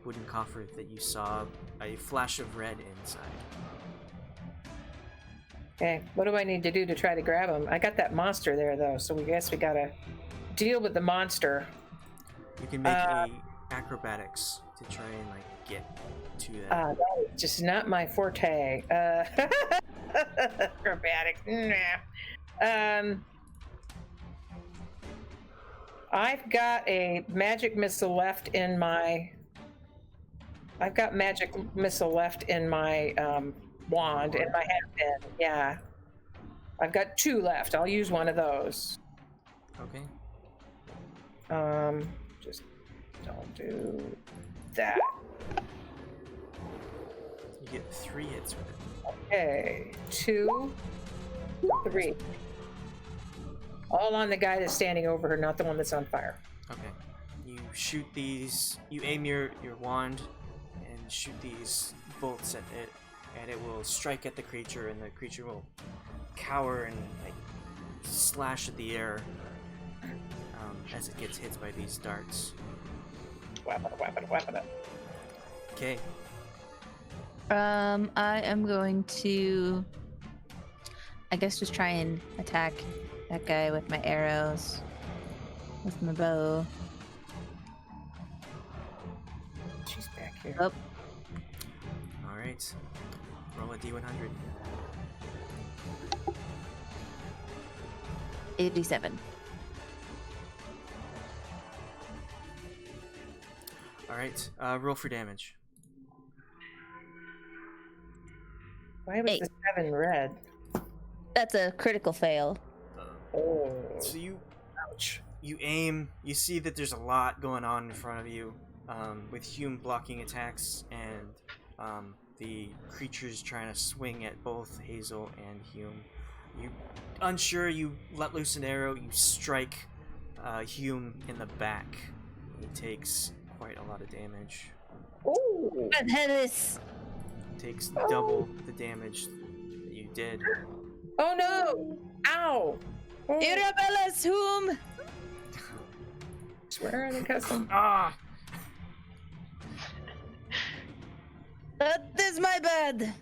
wooden coffer that you saw a flash of red inside. Okay, what do I need to do to try to grab him? I got that monster there, though, so we guess we gotta deal with the monster. You can make a acrobatics to try and like get to that. That is just not my forte. Acrobatics. Nah. I've got a magic missile left in my. I've got magic missile left in my wand in my handpin. Yeah, I've got 2 left. I'll use one of those. Okay. Just don't do that. You get 3 hits with it. Okay, 2, 3. All on the guy that's standing over her, not the one that's on fire. Okay. You shoot these. You aim your wand and shoot these bolts at it, and it will strike at the creature, and the creature will cower and like slash at the air as it gets hit by these darts. Weapon. Okay. I am going to, I guess, just try and attack that guy with my arrows, with my bow. She's back here. Oh, All right. Roll a d100. 87. All right. Roll for damage. Why was 8. the 7 red? That's a critical fail. Oh, So you ouch. you aim. You see that there's a lot going on in front of you, with Hume blocking attacks and the creatures trying to swing at both Hazel and Hume. You unsure. You let loose an arrow. You strike Hume in the back. He takes quite a lot of damage. Ooh. What the hell is? Takes double the damage that you did. Oh no! Ow! Oh, Irabellas whom? swear on the custom. Ah! That is my bad.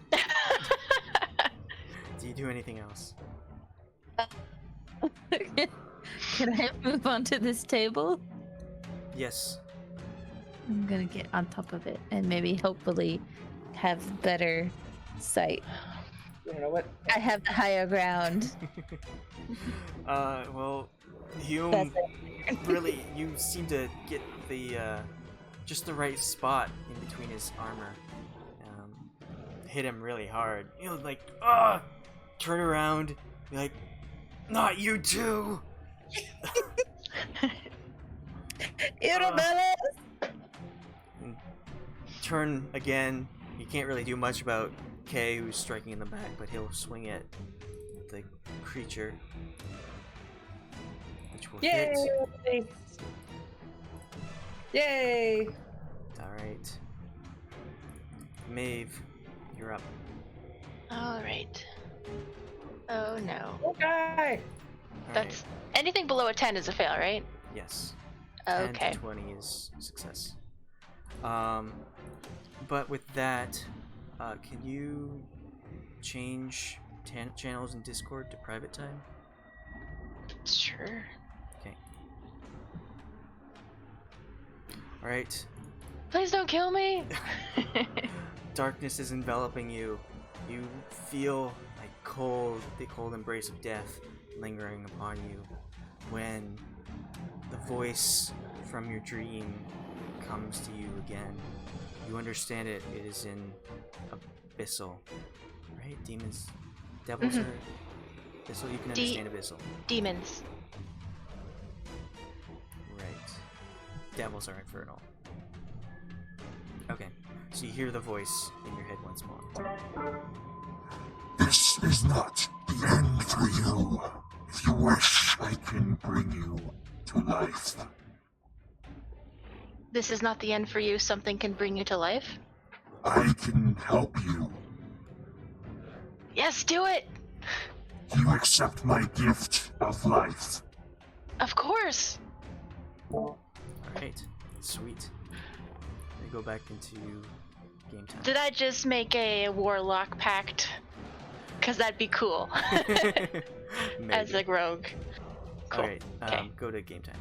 Do you do anything else? Can I move onto this table? Yes. I'm gonna get on top of it and maybe hopefully have better sight. You know what? I have the higher ground. Well, Hume, That's really, you seem to get the, just the right spot in between his armor. Hit him really hard. You know, like, turn around, be like, not you too! Irabellas! And turn again. You can't really do much about Kay, who's striking in the back, but he'll swing at the creature, which will Yay! hit. Yay! Alright. Maeve, you're up. Alright. Oh no. Okay. That's anything below a 10 is a fail, right? Yes. 10 Okay. to 20 is success. But with that, can you change channels in Discord to private time? Sure. Okay. Alright. Please don't kill me. Darkness is enveloping you. You feel like the cold embrace of death lingering upon you when the voice from your dream comes to you again. You understand it. It is in abyssal, right? Demons, devils are abyssal. You can understand abyssal, Demons. right? Devils are infernal. Okay, so you hear the voice in your head once more. This is not the end for you. If you wish, I can bring you to life. This is not the end for you. Something can bring you to life. I can help you. Yes, do it. You accept my gift of life. Of course. Alright, sweet. We go back into game time. Did I just make a warlock pact? Because that'd be cool. As a rogue. Cool. Alright, Okay. go to game time.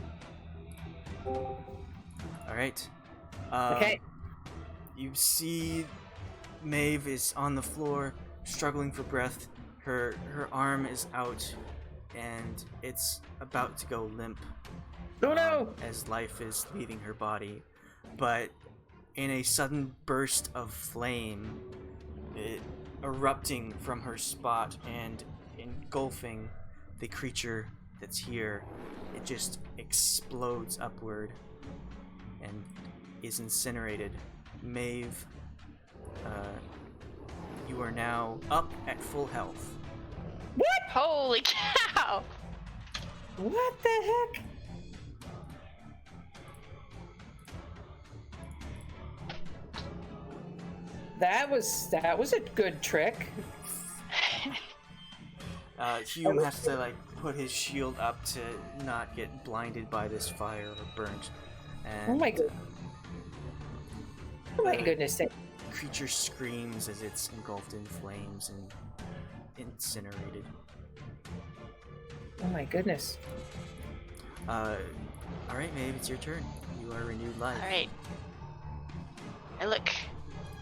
Alright. Okay. You see Maeve is on the floor, struggling for breath. Her arm is out, and it's about to go limp. Oh no! As life is leaving her body. But in a sudden burst of flame, it erupting from her spot and engulfing the creature that's here, it just explodes upward and is incinerated. Maeve, you are now up at full health. What? Holy cow! What the heck? That was a good trick. Hume has to like put his shield up to not get blinded by this fire or burnt. And Oh my god. Oh my the goodness sake. creature screams as it's engulfed in flames and incinerated. Oh my goodness. Alright, Maeve, it's your turn. You are renewed life. Alright. I look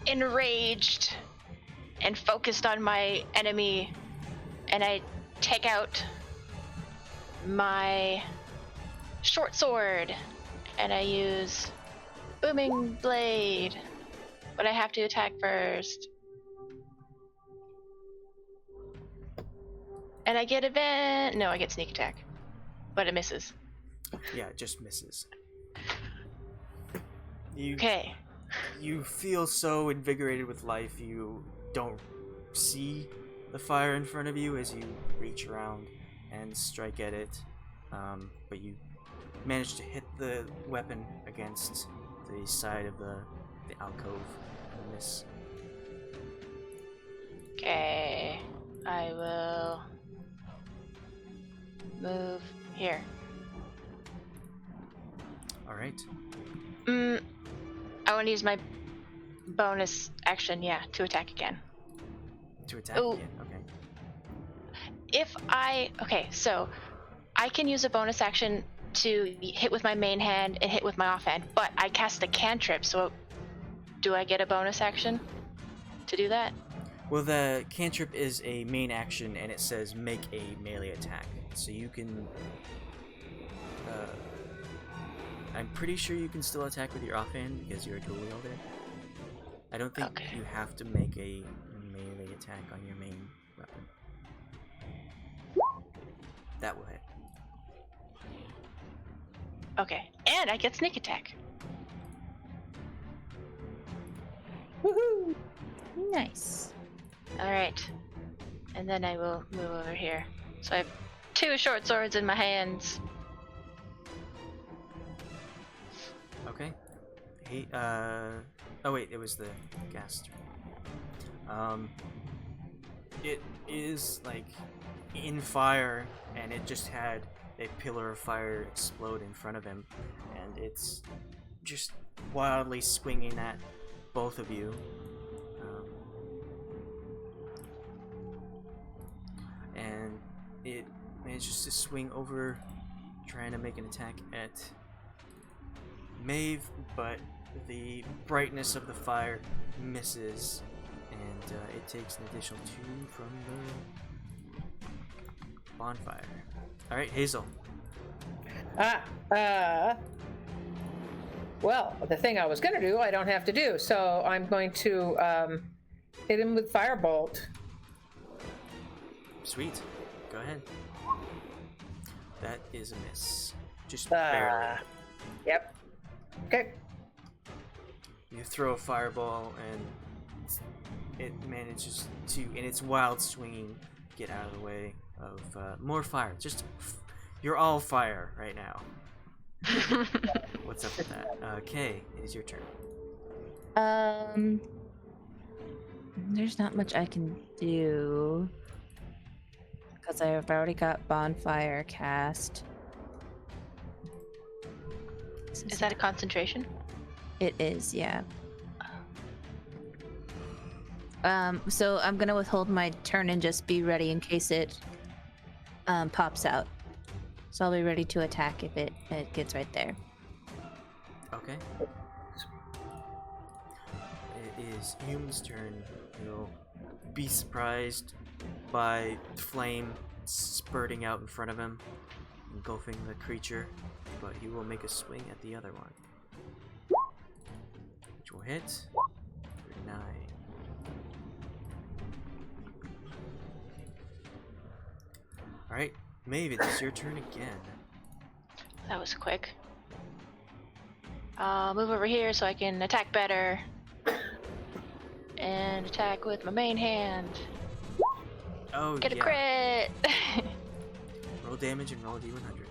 enraged and focused on my enemy, and I take out my short sword and I use Booming Blade, but I have to attack first. And I get I get sneak attack, but it misses. Yeah, it just misses. Okay. You feel so invigorated with life, you don't see the fire in front of you as you reach around and strike at it, but you manage to hit the weapon against the side of the alcove and miss. Okay. I will move here. Alright. I want to use my bonus action, to attack again. To attack Ooh. again, okay. So I can use a bonus action to hit with my main hand and hit with my offhand, but I cast a cantrip, so do I get a bonus action to do that? Well, the cantrip is a main action and it says make a melee attack. So you can... I'm pretty sure you can still attack with your offhand because you're a dual wielder. I don't think you have to make a melee attack on your main weapon. That will hit. Okay, and I get sneak attack. Woohoo! Nice. Alright. And then I will move over here. So I have 2 short swords in my hands. Okay. Hey, oh wait, it was the ghast. It is, like, in fire, and it just had a pillar of fire explode in front of him, and it's just wildly swinging at both of you. And it manages to swing over, trying to make an attack at Maeve, but the brightness of the fire misses, and it takes an additional 2 from the bonfire. Alright, Hazel. Well, the thing I was gonna do, I don't have to do, so I'm going to hit him with Firebolt. Sweet. Go ahead. That is a miss. Just barely. Yep. Okay. You throw a fireball, and it manages to, in its wild swinging, get out of the way of more fire. Just, you're all fire right now. What's up with that? Kay, it is your turn. There's not much I can do because I've already got bonfire cast. Is that a concentration? It is, yeah. So I'm gonna withhold my turn and just be ready in case it pops out. So I'll be ready to attack if it gets right there. Okay. It is Hume's turn. He'll be surprised by flame spurting out in front of him, engulfing the creature, but he will make a swing at the other one, which will hit for 9. Alright, Maeve, it's your turn again. That was quick. I'll move over here so I can attack better. And attack with my main hand. Oh, Get a yeah. crit! Roll damage and roll a d100.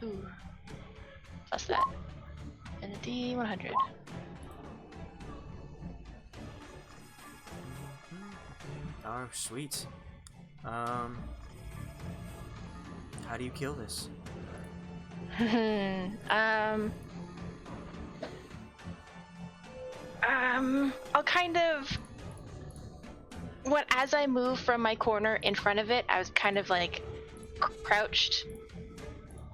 Ooh. Plus that. And a D100. Oh, sweet. How do you kill this? I'll kind of as I move from my corner in front of it, I was kind of like crouched,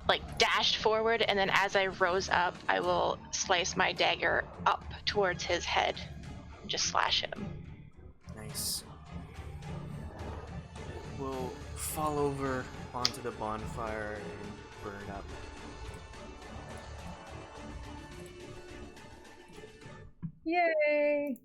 like dashed forward, and then as I rose up, I will slice my dagger up towards his head and just slash him. Nice. We'll fall over onto the bonfire and burn up. Yay!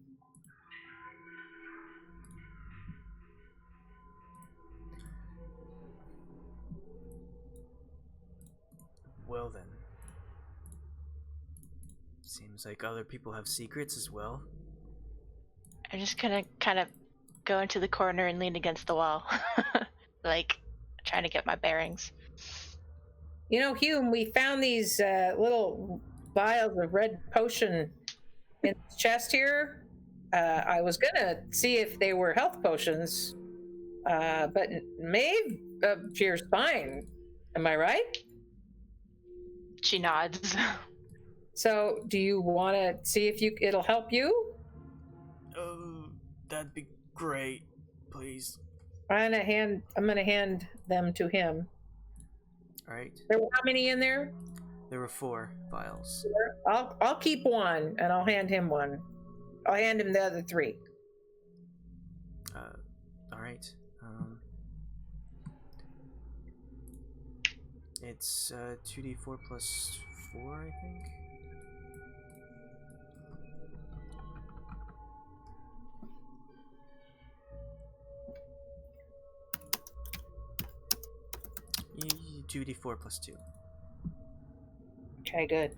Well then. Seems like other people have secrets as well. I'm just gonna kind of go into the corner and lean against the wall, like trying to get my bearings. You know, Hume, we found these little vials of red potion in the chest here. I was gonna see if they were health potions, but Maeve appears fine. Am I right? She nods. So, do you want to see if it'll help you? Oh, that'd be great. Please. I'm gonna hand them to him. Alright. There were how many in there? There were 4 vials. I'll keep one and I'll hand him one. I'll hand him the other 3. Alright. It's 2d4 plus 4, I think. Yeah, 2d4 plus 2. Okay, good.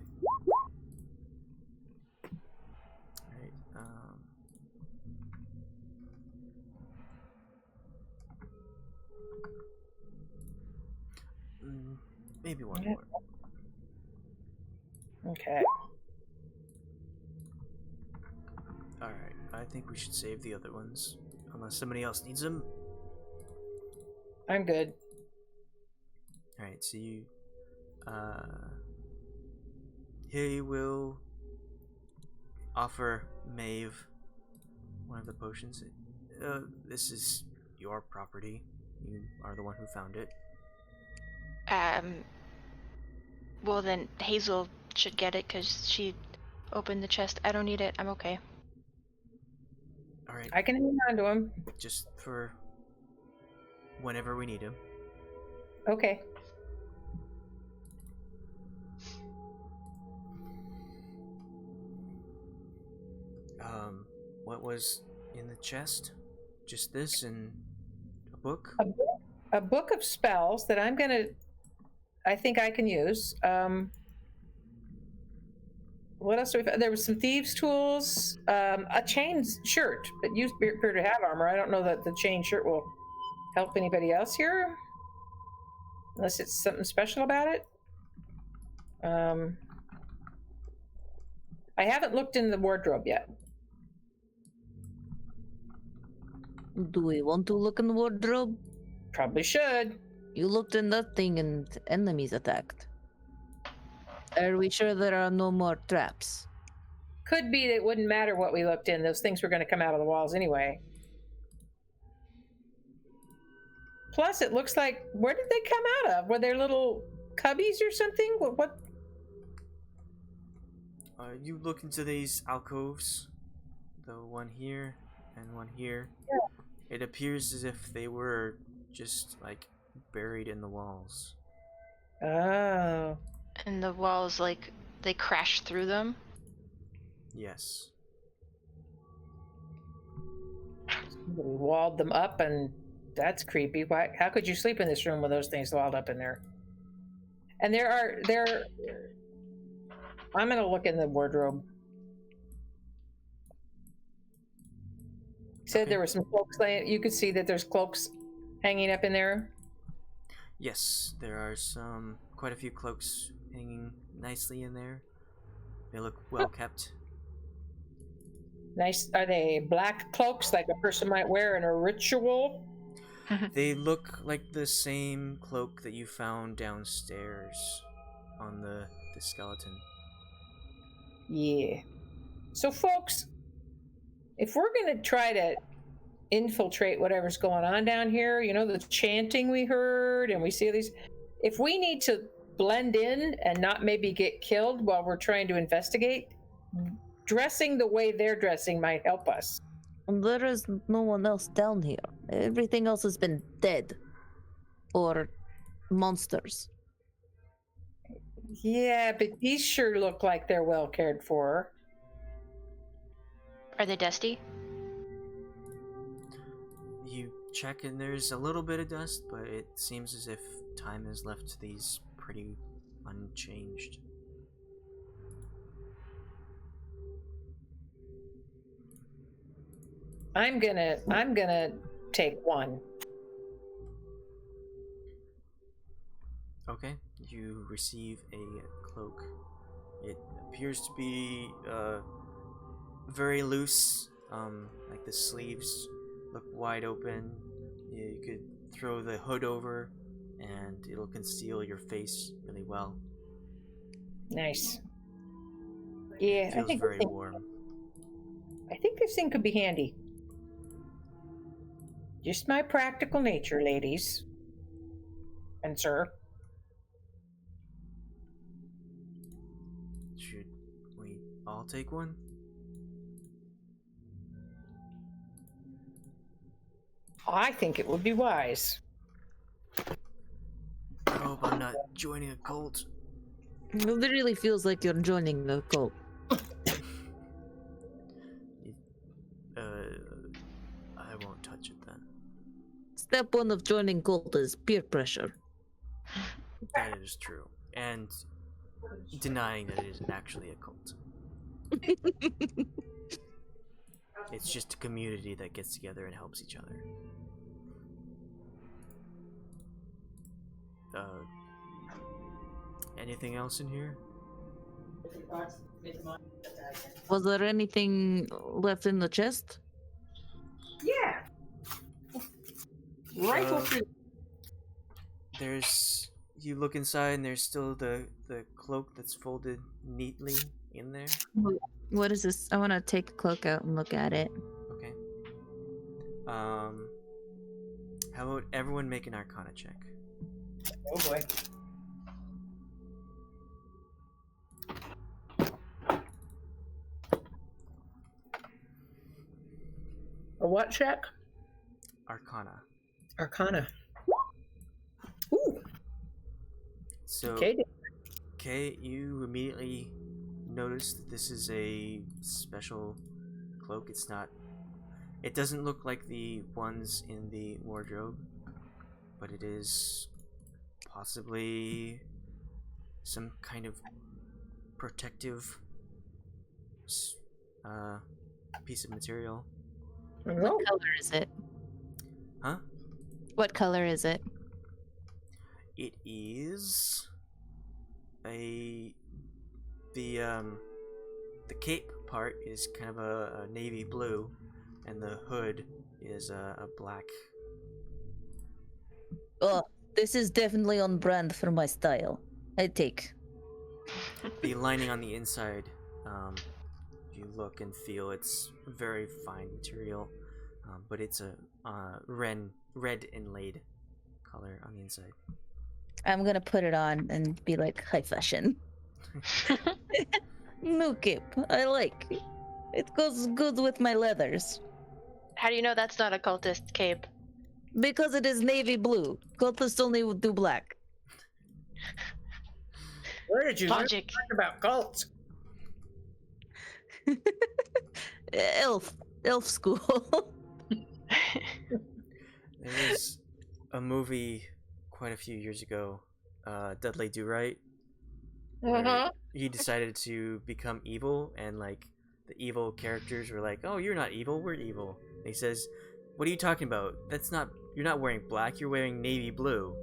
Alright, maybe one more. Okay. Alright, I think we should save the other ones. Unless somebody else needs them. I'm good. Alright, so you... he will offer Maeve one of the potions. This is your property. You are the one who found it. Well then Hazel should get it because she opened the chest. I don't need it. I'm okay. Alright, I can hang on to him. just for whenever we need him. Okay. What was in the chest? Just this and a book? A book of spells that I think I can use. What else do we find? There was some thieves' tools, a chain shirt, but you appear to have armor. I don't know that the chain shirt will help anybody else here, unless it's something special about it. I haven't looked in the wardrobe yet. Do we want to look in the wardrobe? Probably should. You looked in that thing and enemies attacked. Are we sure there are no more traps? could be that it wouldn't matter what we looked in. Those things were going to come out of the walls anyway. Plus, it looks like, where did they come out of? Were there little cubbies or something? What? You look into these alcoves, the one here and one here. Yeah. It appears as if they were just like buried in the walls. Oh. And the walls, like, they crashed through them. Yes. Somebody walled them up, and that's creepy. Why? How could you sleep in this room with those things walled up in there? And there. I'm gonna look in the wardrobe. Said Okay. there were some cloaks laying. You could see that there's cloaks hanging up in there. Yes, there are quite a few cloaks hanging nicely in there. They look well kept. Nice. Are they black cloaks like a person might wear in a ritual? They look like the same cloak that you found downstairs on the skeleton. Yeah. So, folks, if we're going to try to infiltrate whatever's going on down here, you know, the chanting we heard, and we see these, if we need to blend in and not maybe get killed while we're trying to investigate, dressing the way they're dressing might help us. There is no one else down here. Everything else has been dead. Or monsters. Yeah, but these sure look like they're well cared for. Are they dusty? You check and there's a little bit of dust, but it seems as if time has left these pretty unchanged. I'm gonna take one. Okay, you receive a cloak. It appears to be very loose. Like the sleeves look wide open. You could throw the hood over, and it'll conceal your face really well. Nice. Yeah, Feels very warm. I think this thing could be handy. Just my practical nature, ladies. And sir. Should we all take one? I think it would be wise. I hope I'm not joining a cult. It really feels like you're joining the cult. I won't touch it then. Step one of joining cult is peer pressure. That is true. And denying that it isn't actually a cult. It's just a community that gets together and helps each other. Anything else in here? Was there anything left in the chest? Yeah. Rifle through. You look inside and there's still the cloak that's folded neatly in there. What is this? I want to take the cloak out and look at it. Okay. How about everyone make an Arcana check? Oh boy. A what check? Arcana. Arcana. Ooh. So, Okay. Kay, you immediately notice that this is a special cloak. It doesn't look like the ones in the wardrobe, but it is possibly some kind of protective piece of material. What color is it? Huh? What color is it? It is the cape part is kind of a navy blue, and the hood is a black. Oh, this is definitely on brand for my style. I take. The lining on the inside, you you look and feel, it's very fine material, but it's a red inlaid color on the inside. I'm gonna put it on and be like, high fashion. New cape. I like it. It goes good with my leathers. How do you know that's not a cultist cape? Because it is navy blue. Cultists only do black. Where did you learn Logic. about cults? Elf school. There was a movie quite a few years ago, Dudley Do Right, where he decided to become evil, and like the evil characters were like, "Oh, you're not evil, we're evil." And he says, "What are you talking about? You're not wearing black, you're wearing navy blue."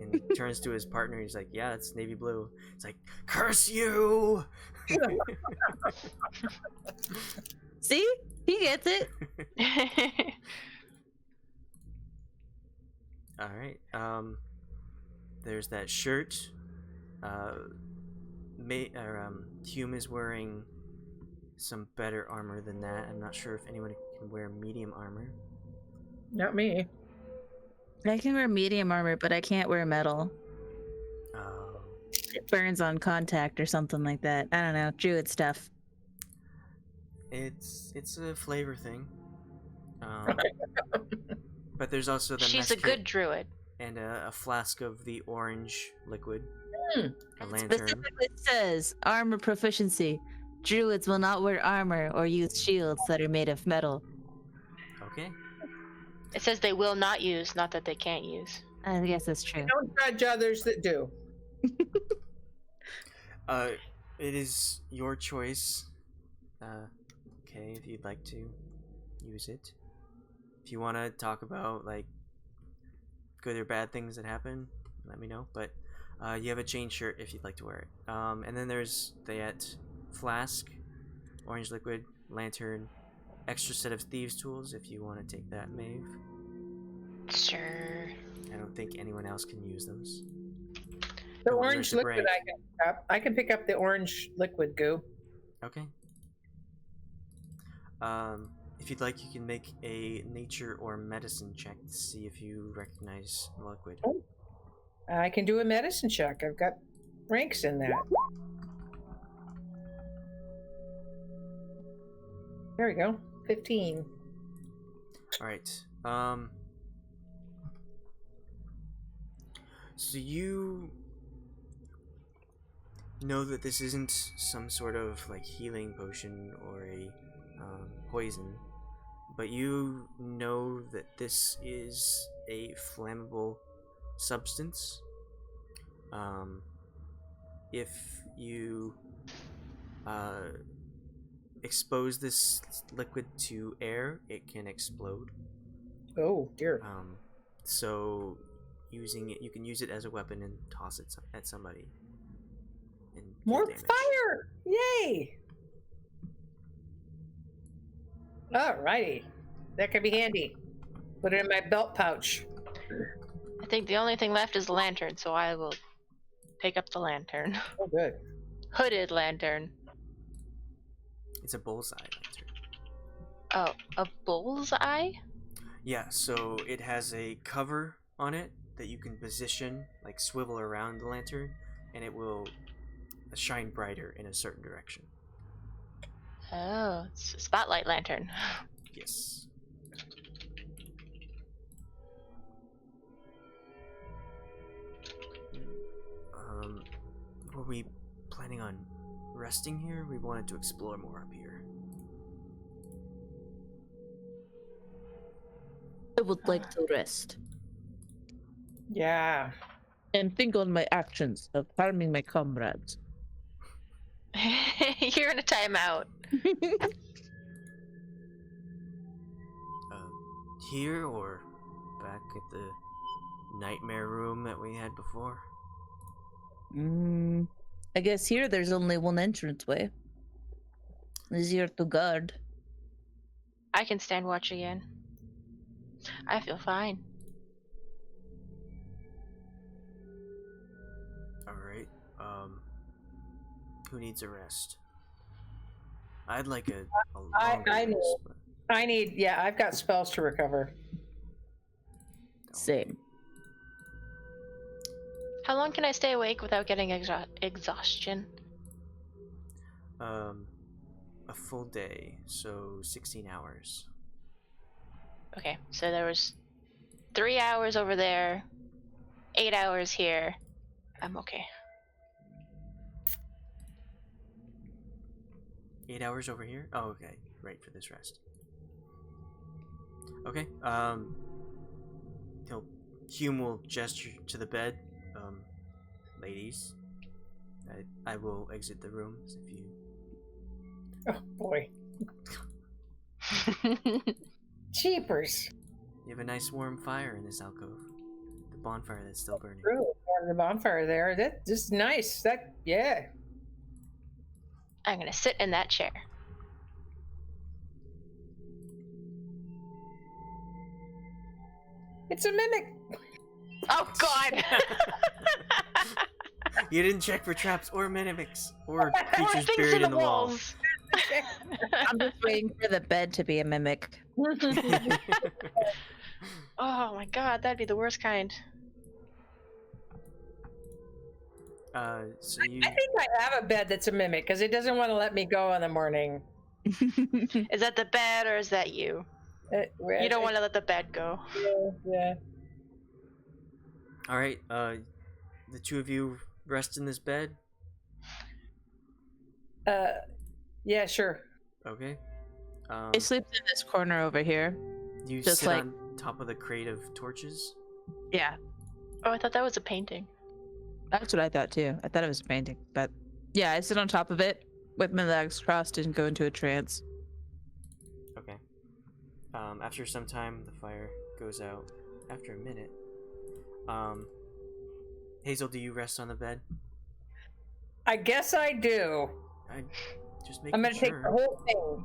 And he turns to his partner, he's like, "Yeah, it's navy blue." It's like, "Curse you!" See? He gets it. All right. There's that shirt. Hume is wearing some better armor than that. I'm not sure if anyone can wear medium armor. Not me. I can wear medium armor, but I can't wear metal. Oh. It burns on contact or something like that. I don't know. Druid stuff. It's a flavor thing. But there's also the She's a mess good kit druid. and a flask of the orange liquid. Hmm. A lantern. Specifically says armor proficiency. Druids will not wear armor or use shields that are made of metal. Okay. It says they will not use, not that they can't use. I guess that's true. Don't judge others that do. It is your choice. Okay, if you'd like to use it. If you want to talk about like good or bad things that happen, let me know. But you have a chain shirt if you'd like to wear it. And then there's that flask, orange liquid, lantern, extra set of thieves' tools if you want to take that, Maeve. Sure. I don't think anyone else can use those. The Oh, orange there's a liquid break. I can pick up. I can pick up the orange liquid goo. Okay. If you'd like, you can make a nature or medicine check to see if you recognize the liquid. I can do a medicine check. I've got ranks in that. There we go. 15. All right. So you know that this isn't some sort of like healing potion or a poison, but you know that this is a flammable substance. If you expose this liquid to air, it can explode. Oh, dear. So using it, you can use it as a weapon and toss it at somebody. And deal More damage. fire! Yay! Alrighty. That could be handy. Put it in my belt pouch. I think the only thing left is the lantern, so I will pick up the lantern. Oh, good. Hooded lantern. It's a bullseye lantern. Oh, a bullseye? Yeah, so it has a cover on it that you can position, like swivel around the lantern, and it will shine brighter in a certain direction. Oh, it's a spotlight lantern. Yes. Were we planning on resting here? We wanted to explore more up here. I would like to rest Yeah. and think on my actions of harming my comrades. You're in a timeout. Here or back at the nightmare room that we had before? I guess here there's only one entranceway. Easier to guard. I can stand watch again. I feel fine. Alright, who needs a rest? I'd like a I longer need- rest, but I need, yeah, I've got spells to recover. Same. How long can I stay awake without getting exhaustion? a full day, so 16 hours. Okay, so there was 3 hours over there, 8 hours here. I'm okay. 8 hours over here? Oh, okay. Right, for this rest. Okay, Hume will gesture to the bed. Ladies, I will exit the room if you... Oh boy. Jeepers. You have a nice warm fire in this alcove. The bonfire that's still burning. True. The bonfire there. That's just nice. That, yeah. I'm gonna sit in that chair. It's a mimic. Oh God! You didn't check for traps or mimics or creatures Things buried in in the wall. walls. I'm just waiting for the bed to be a mimic. Oh my God, that'd be the worst kind. So you... I think I have a bed that's a mimic because it doesn't want to let me go in the morning. Is that the bed or is that you? You don't want to let the bed go. Yeah. All right, the two of you rest in this bed. Yeah, sure. Okay. He sleeps in this corner over here. You just sit like- on top of the crate of torches. Yeah, Oh, I thought that was a painting. that's what I thought too. I thought it was a painting, but yeah, I sit on top of it with my legs crossed and go into a trance. Okay. After some time, the fire goes out. After a minute, Hazel, do you rest on the bed? I guess I do. I just I'm making gonna take sure. the whole thing.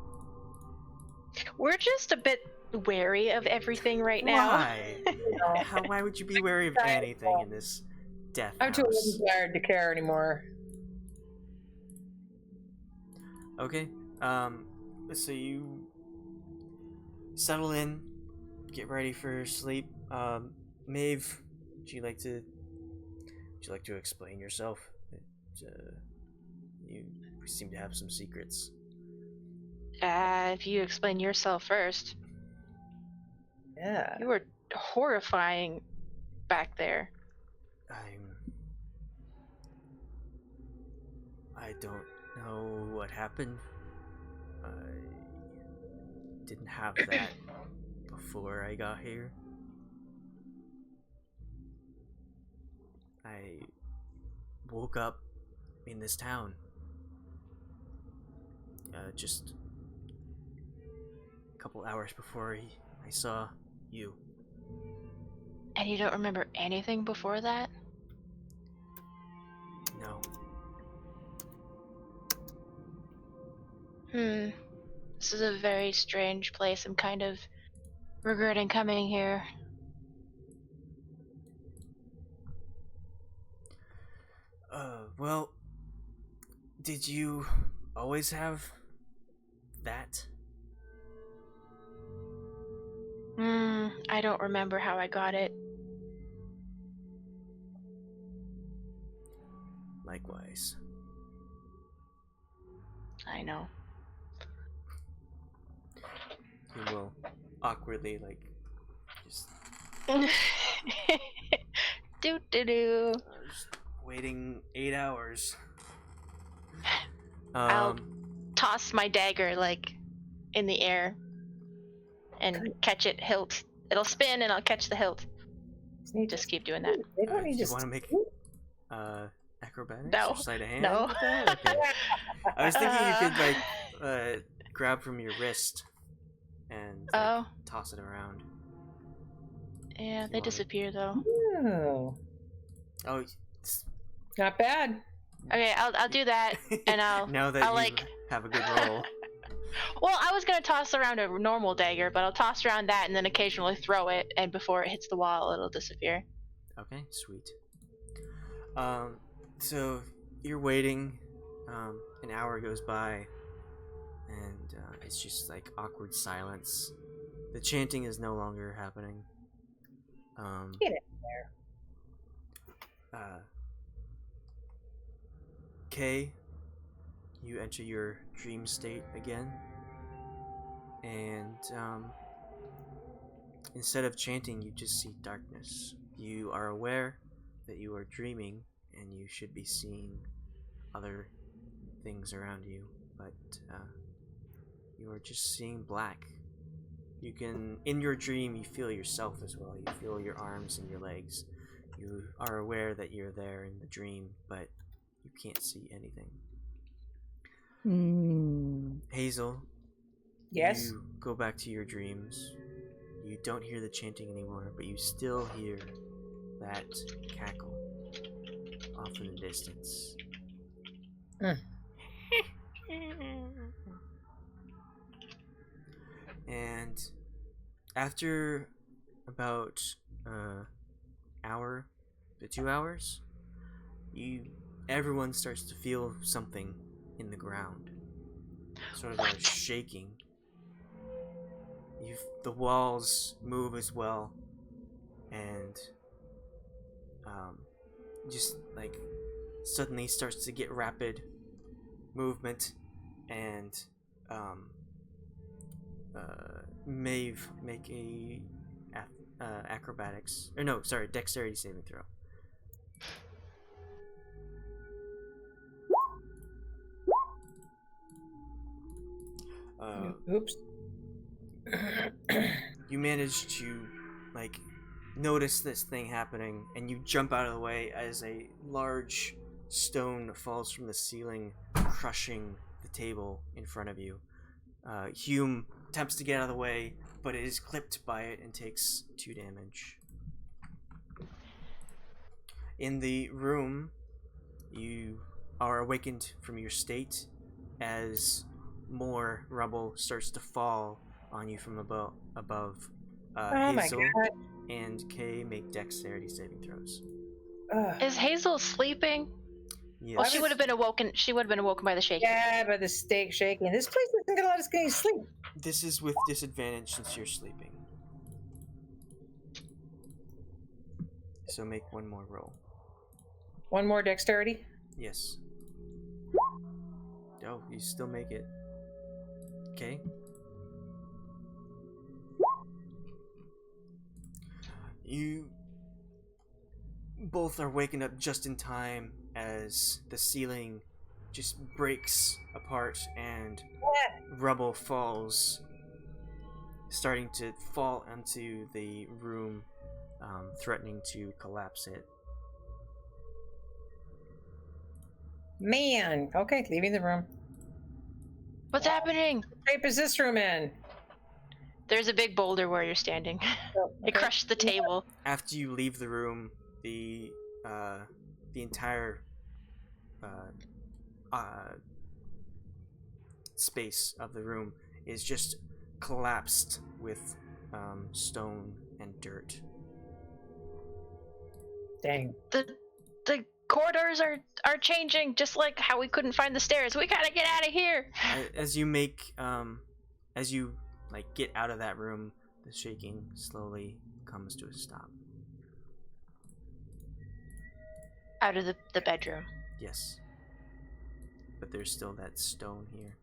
We're just a bit wary of everything right now. Why? Why would you be wary of anything in this death I'm too house? tired to care anymore. Okay. So you settle in, get ready for sleep. Maeve, would you like to explain yourself? You seem to have some secrets. If you explain yourself first. Yeah. You were horrifying back there. I don't know what happened. I didn't have that before I got here. I woke up in this town. Just a couple hours before I saw you. And you don't remember anything before that? No. This is a very strange place. I'm kind of regretting coming here. Well, did you always have that? I don't remember how I got it. Likewise. I know. He will awkwardly, just Do. just waiting 8 hours. I'll toss my dagger, in the air and catch it hilt. It'll spin and I'll catch the hilt. Just keep doing that. They don't Do need you to want to make acrobatics No. or sleight of hand? No. with that? Okay. I was thinking you could grab from your wrist and Oh. toss it around. Yeah, If they you wanted. disappear though. Oh, Oh, not bad. Okay, I'll do that, and now that I'll you have a good roll. Well, I was gonna toss around a normal dagger, but I'll toss around that and then occasionally throw it, and before it hits the wall, it'll disappear. Okay, sweet. So you're waiting. An hour goes by, and it's just like awkward silence. The chanting is no longer happening. Get it Kay, you enter your dream state again, and instead of chanting, you just see darkness. You are aware that you are dreaming, and you should be seeing other things around you, but you are just seeing black. You can, in your dream, you feel yourself as well. You feel your arms and your legs. You are aware that you're there in the dream, but you can't see anything. Hazel, Yes. you go back to your dreams. You don't hear the chanting anymore, but you still hear that cackle off in the distance. And after about hour to 2 hours, everyone starts to feel something in the ground, sort of a shaking. The walls move as well, and just like suddenly starts to get rapid movement, and Maeve, make a acrobatics, or no, sorry, dexterity saving throw. Oops. You manage to like notice this thing happening, and you jump out of the way as a large stone falls from the ceiling, crushing the table in front of you. Hume attempts to get out of the way, but it is clipped by it and takes 2 damage. In the room, you are awakened from your state as more rubble starts to fall on you from above. Oh my Hazel god. and Kay make dexterity saving throws. Is Hazel sleeping? Yes. Well, she would have been awoken. She would have been awoken by the shaking. Yeah, by the stake shaking. This place isn't gonna let us get any sleep. This is with disadvantage since you're sleeping. So make one more roll. One more dexterity. Yes. Oh, you still make it. Okay. You both are waking up just in time as the ceiling just breaks apart and rubble falls, starting to fall onto the room, threatening to collapse it. Man. Okay, leaving the room. What's happening? What shape is this room in? There's a big boulder where you're standing. Oh, It crushed the table. After you leave the room, the entire space of the room is just collapsed with stone and dirt. Dang. The corridors are changing, just like how we couldn't find the stairs. We gotta get out of here. As you get out of that room, the shaking slowly comes to a stop. Out of the bedroom. Yes. But there's still that stone here.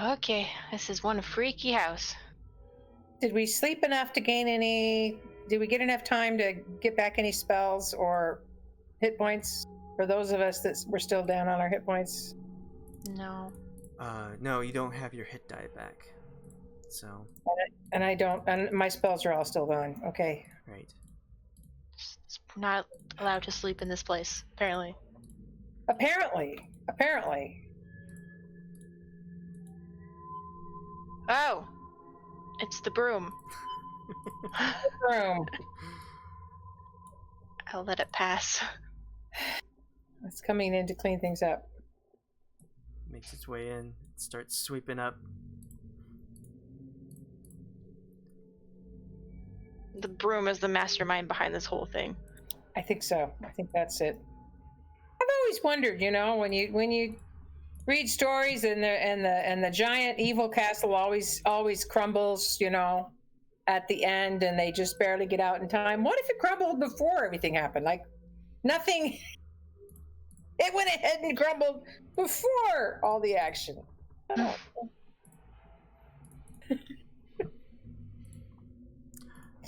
Okay, this is one freaky house. Did we sleep enough to gain any? Did we get enough time to get back any spells or hit points for those of us that were still down on our hit points? No. No, you don't have your hit die back. So. And I don't. And my spells are all still gone. Okay. Right. It's not allowed to sleep in this place, apparently. Apparently. Oh! It's the broom. Room. I'll let it pass. It's coming in to clean things up. Makes its way in, starts sweeping up. The broom is the mastermind behind this whole thing. I think so. I think that's it. I've always wondered, when you read stories and the giant evil castle always crumbles, at the end, and they just barely get out in time. What if it crumbled before everything happened? Like nothing. It went ahead and crumbled before all the action.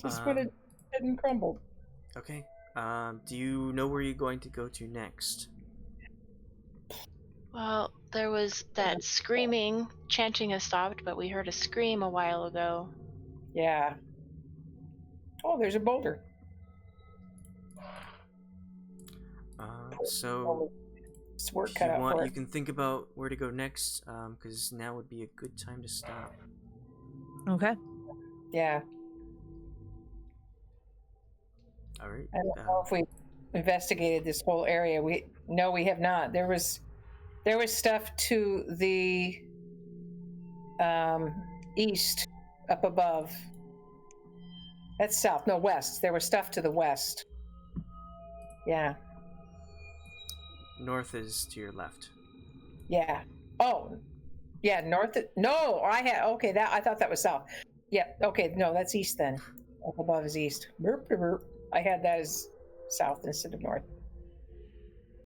Just went ahead and crumbled. Okay. Do you know where you're going to go to next? Well, there was that screaming. Chanting has stopped, but we heard a scream a while ago. Yeah. Oh, there's a boulder. So It's work if cut you out want, for you it. can think about where to go next, because now would be a good time to stop. Okay. Yeah. All right. I don't know if we investigated this whole area. We have not. There was stuff to the east up above. That's south. No, west. There was stuff to the west. Yeah. North is to your left. Yeah. Oh. Yeah, north. No, okay, I thought that was south. Yeah, okay, no, that's east then. Up above is east. Burp, burp, burp. I had that as south instead of north.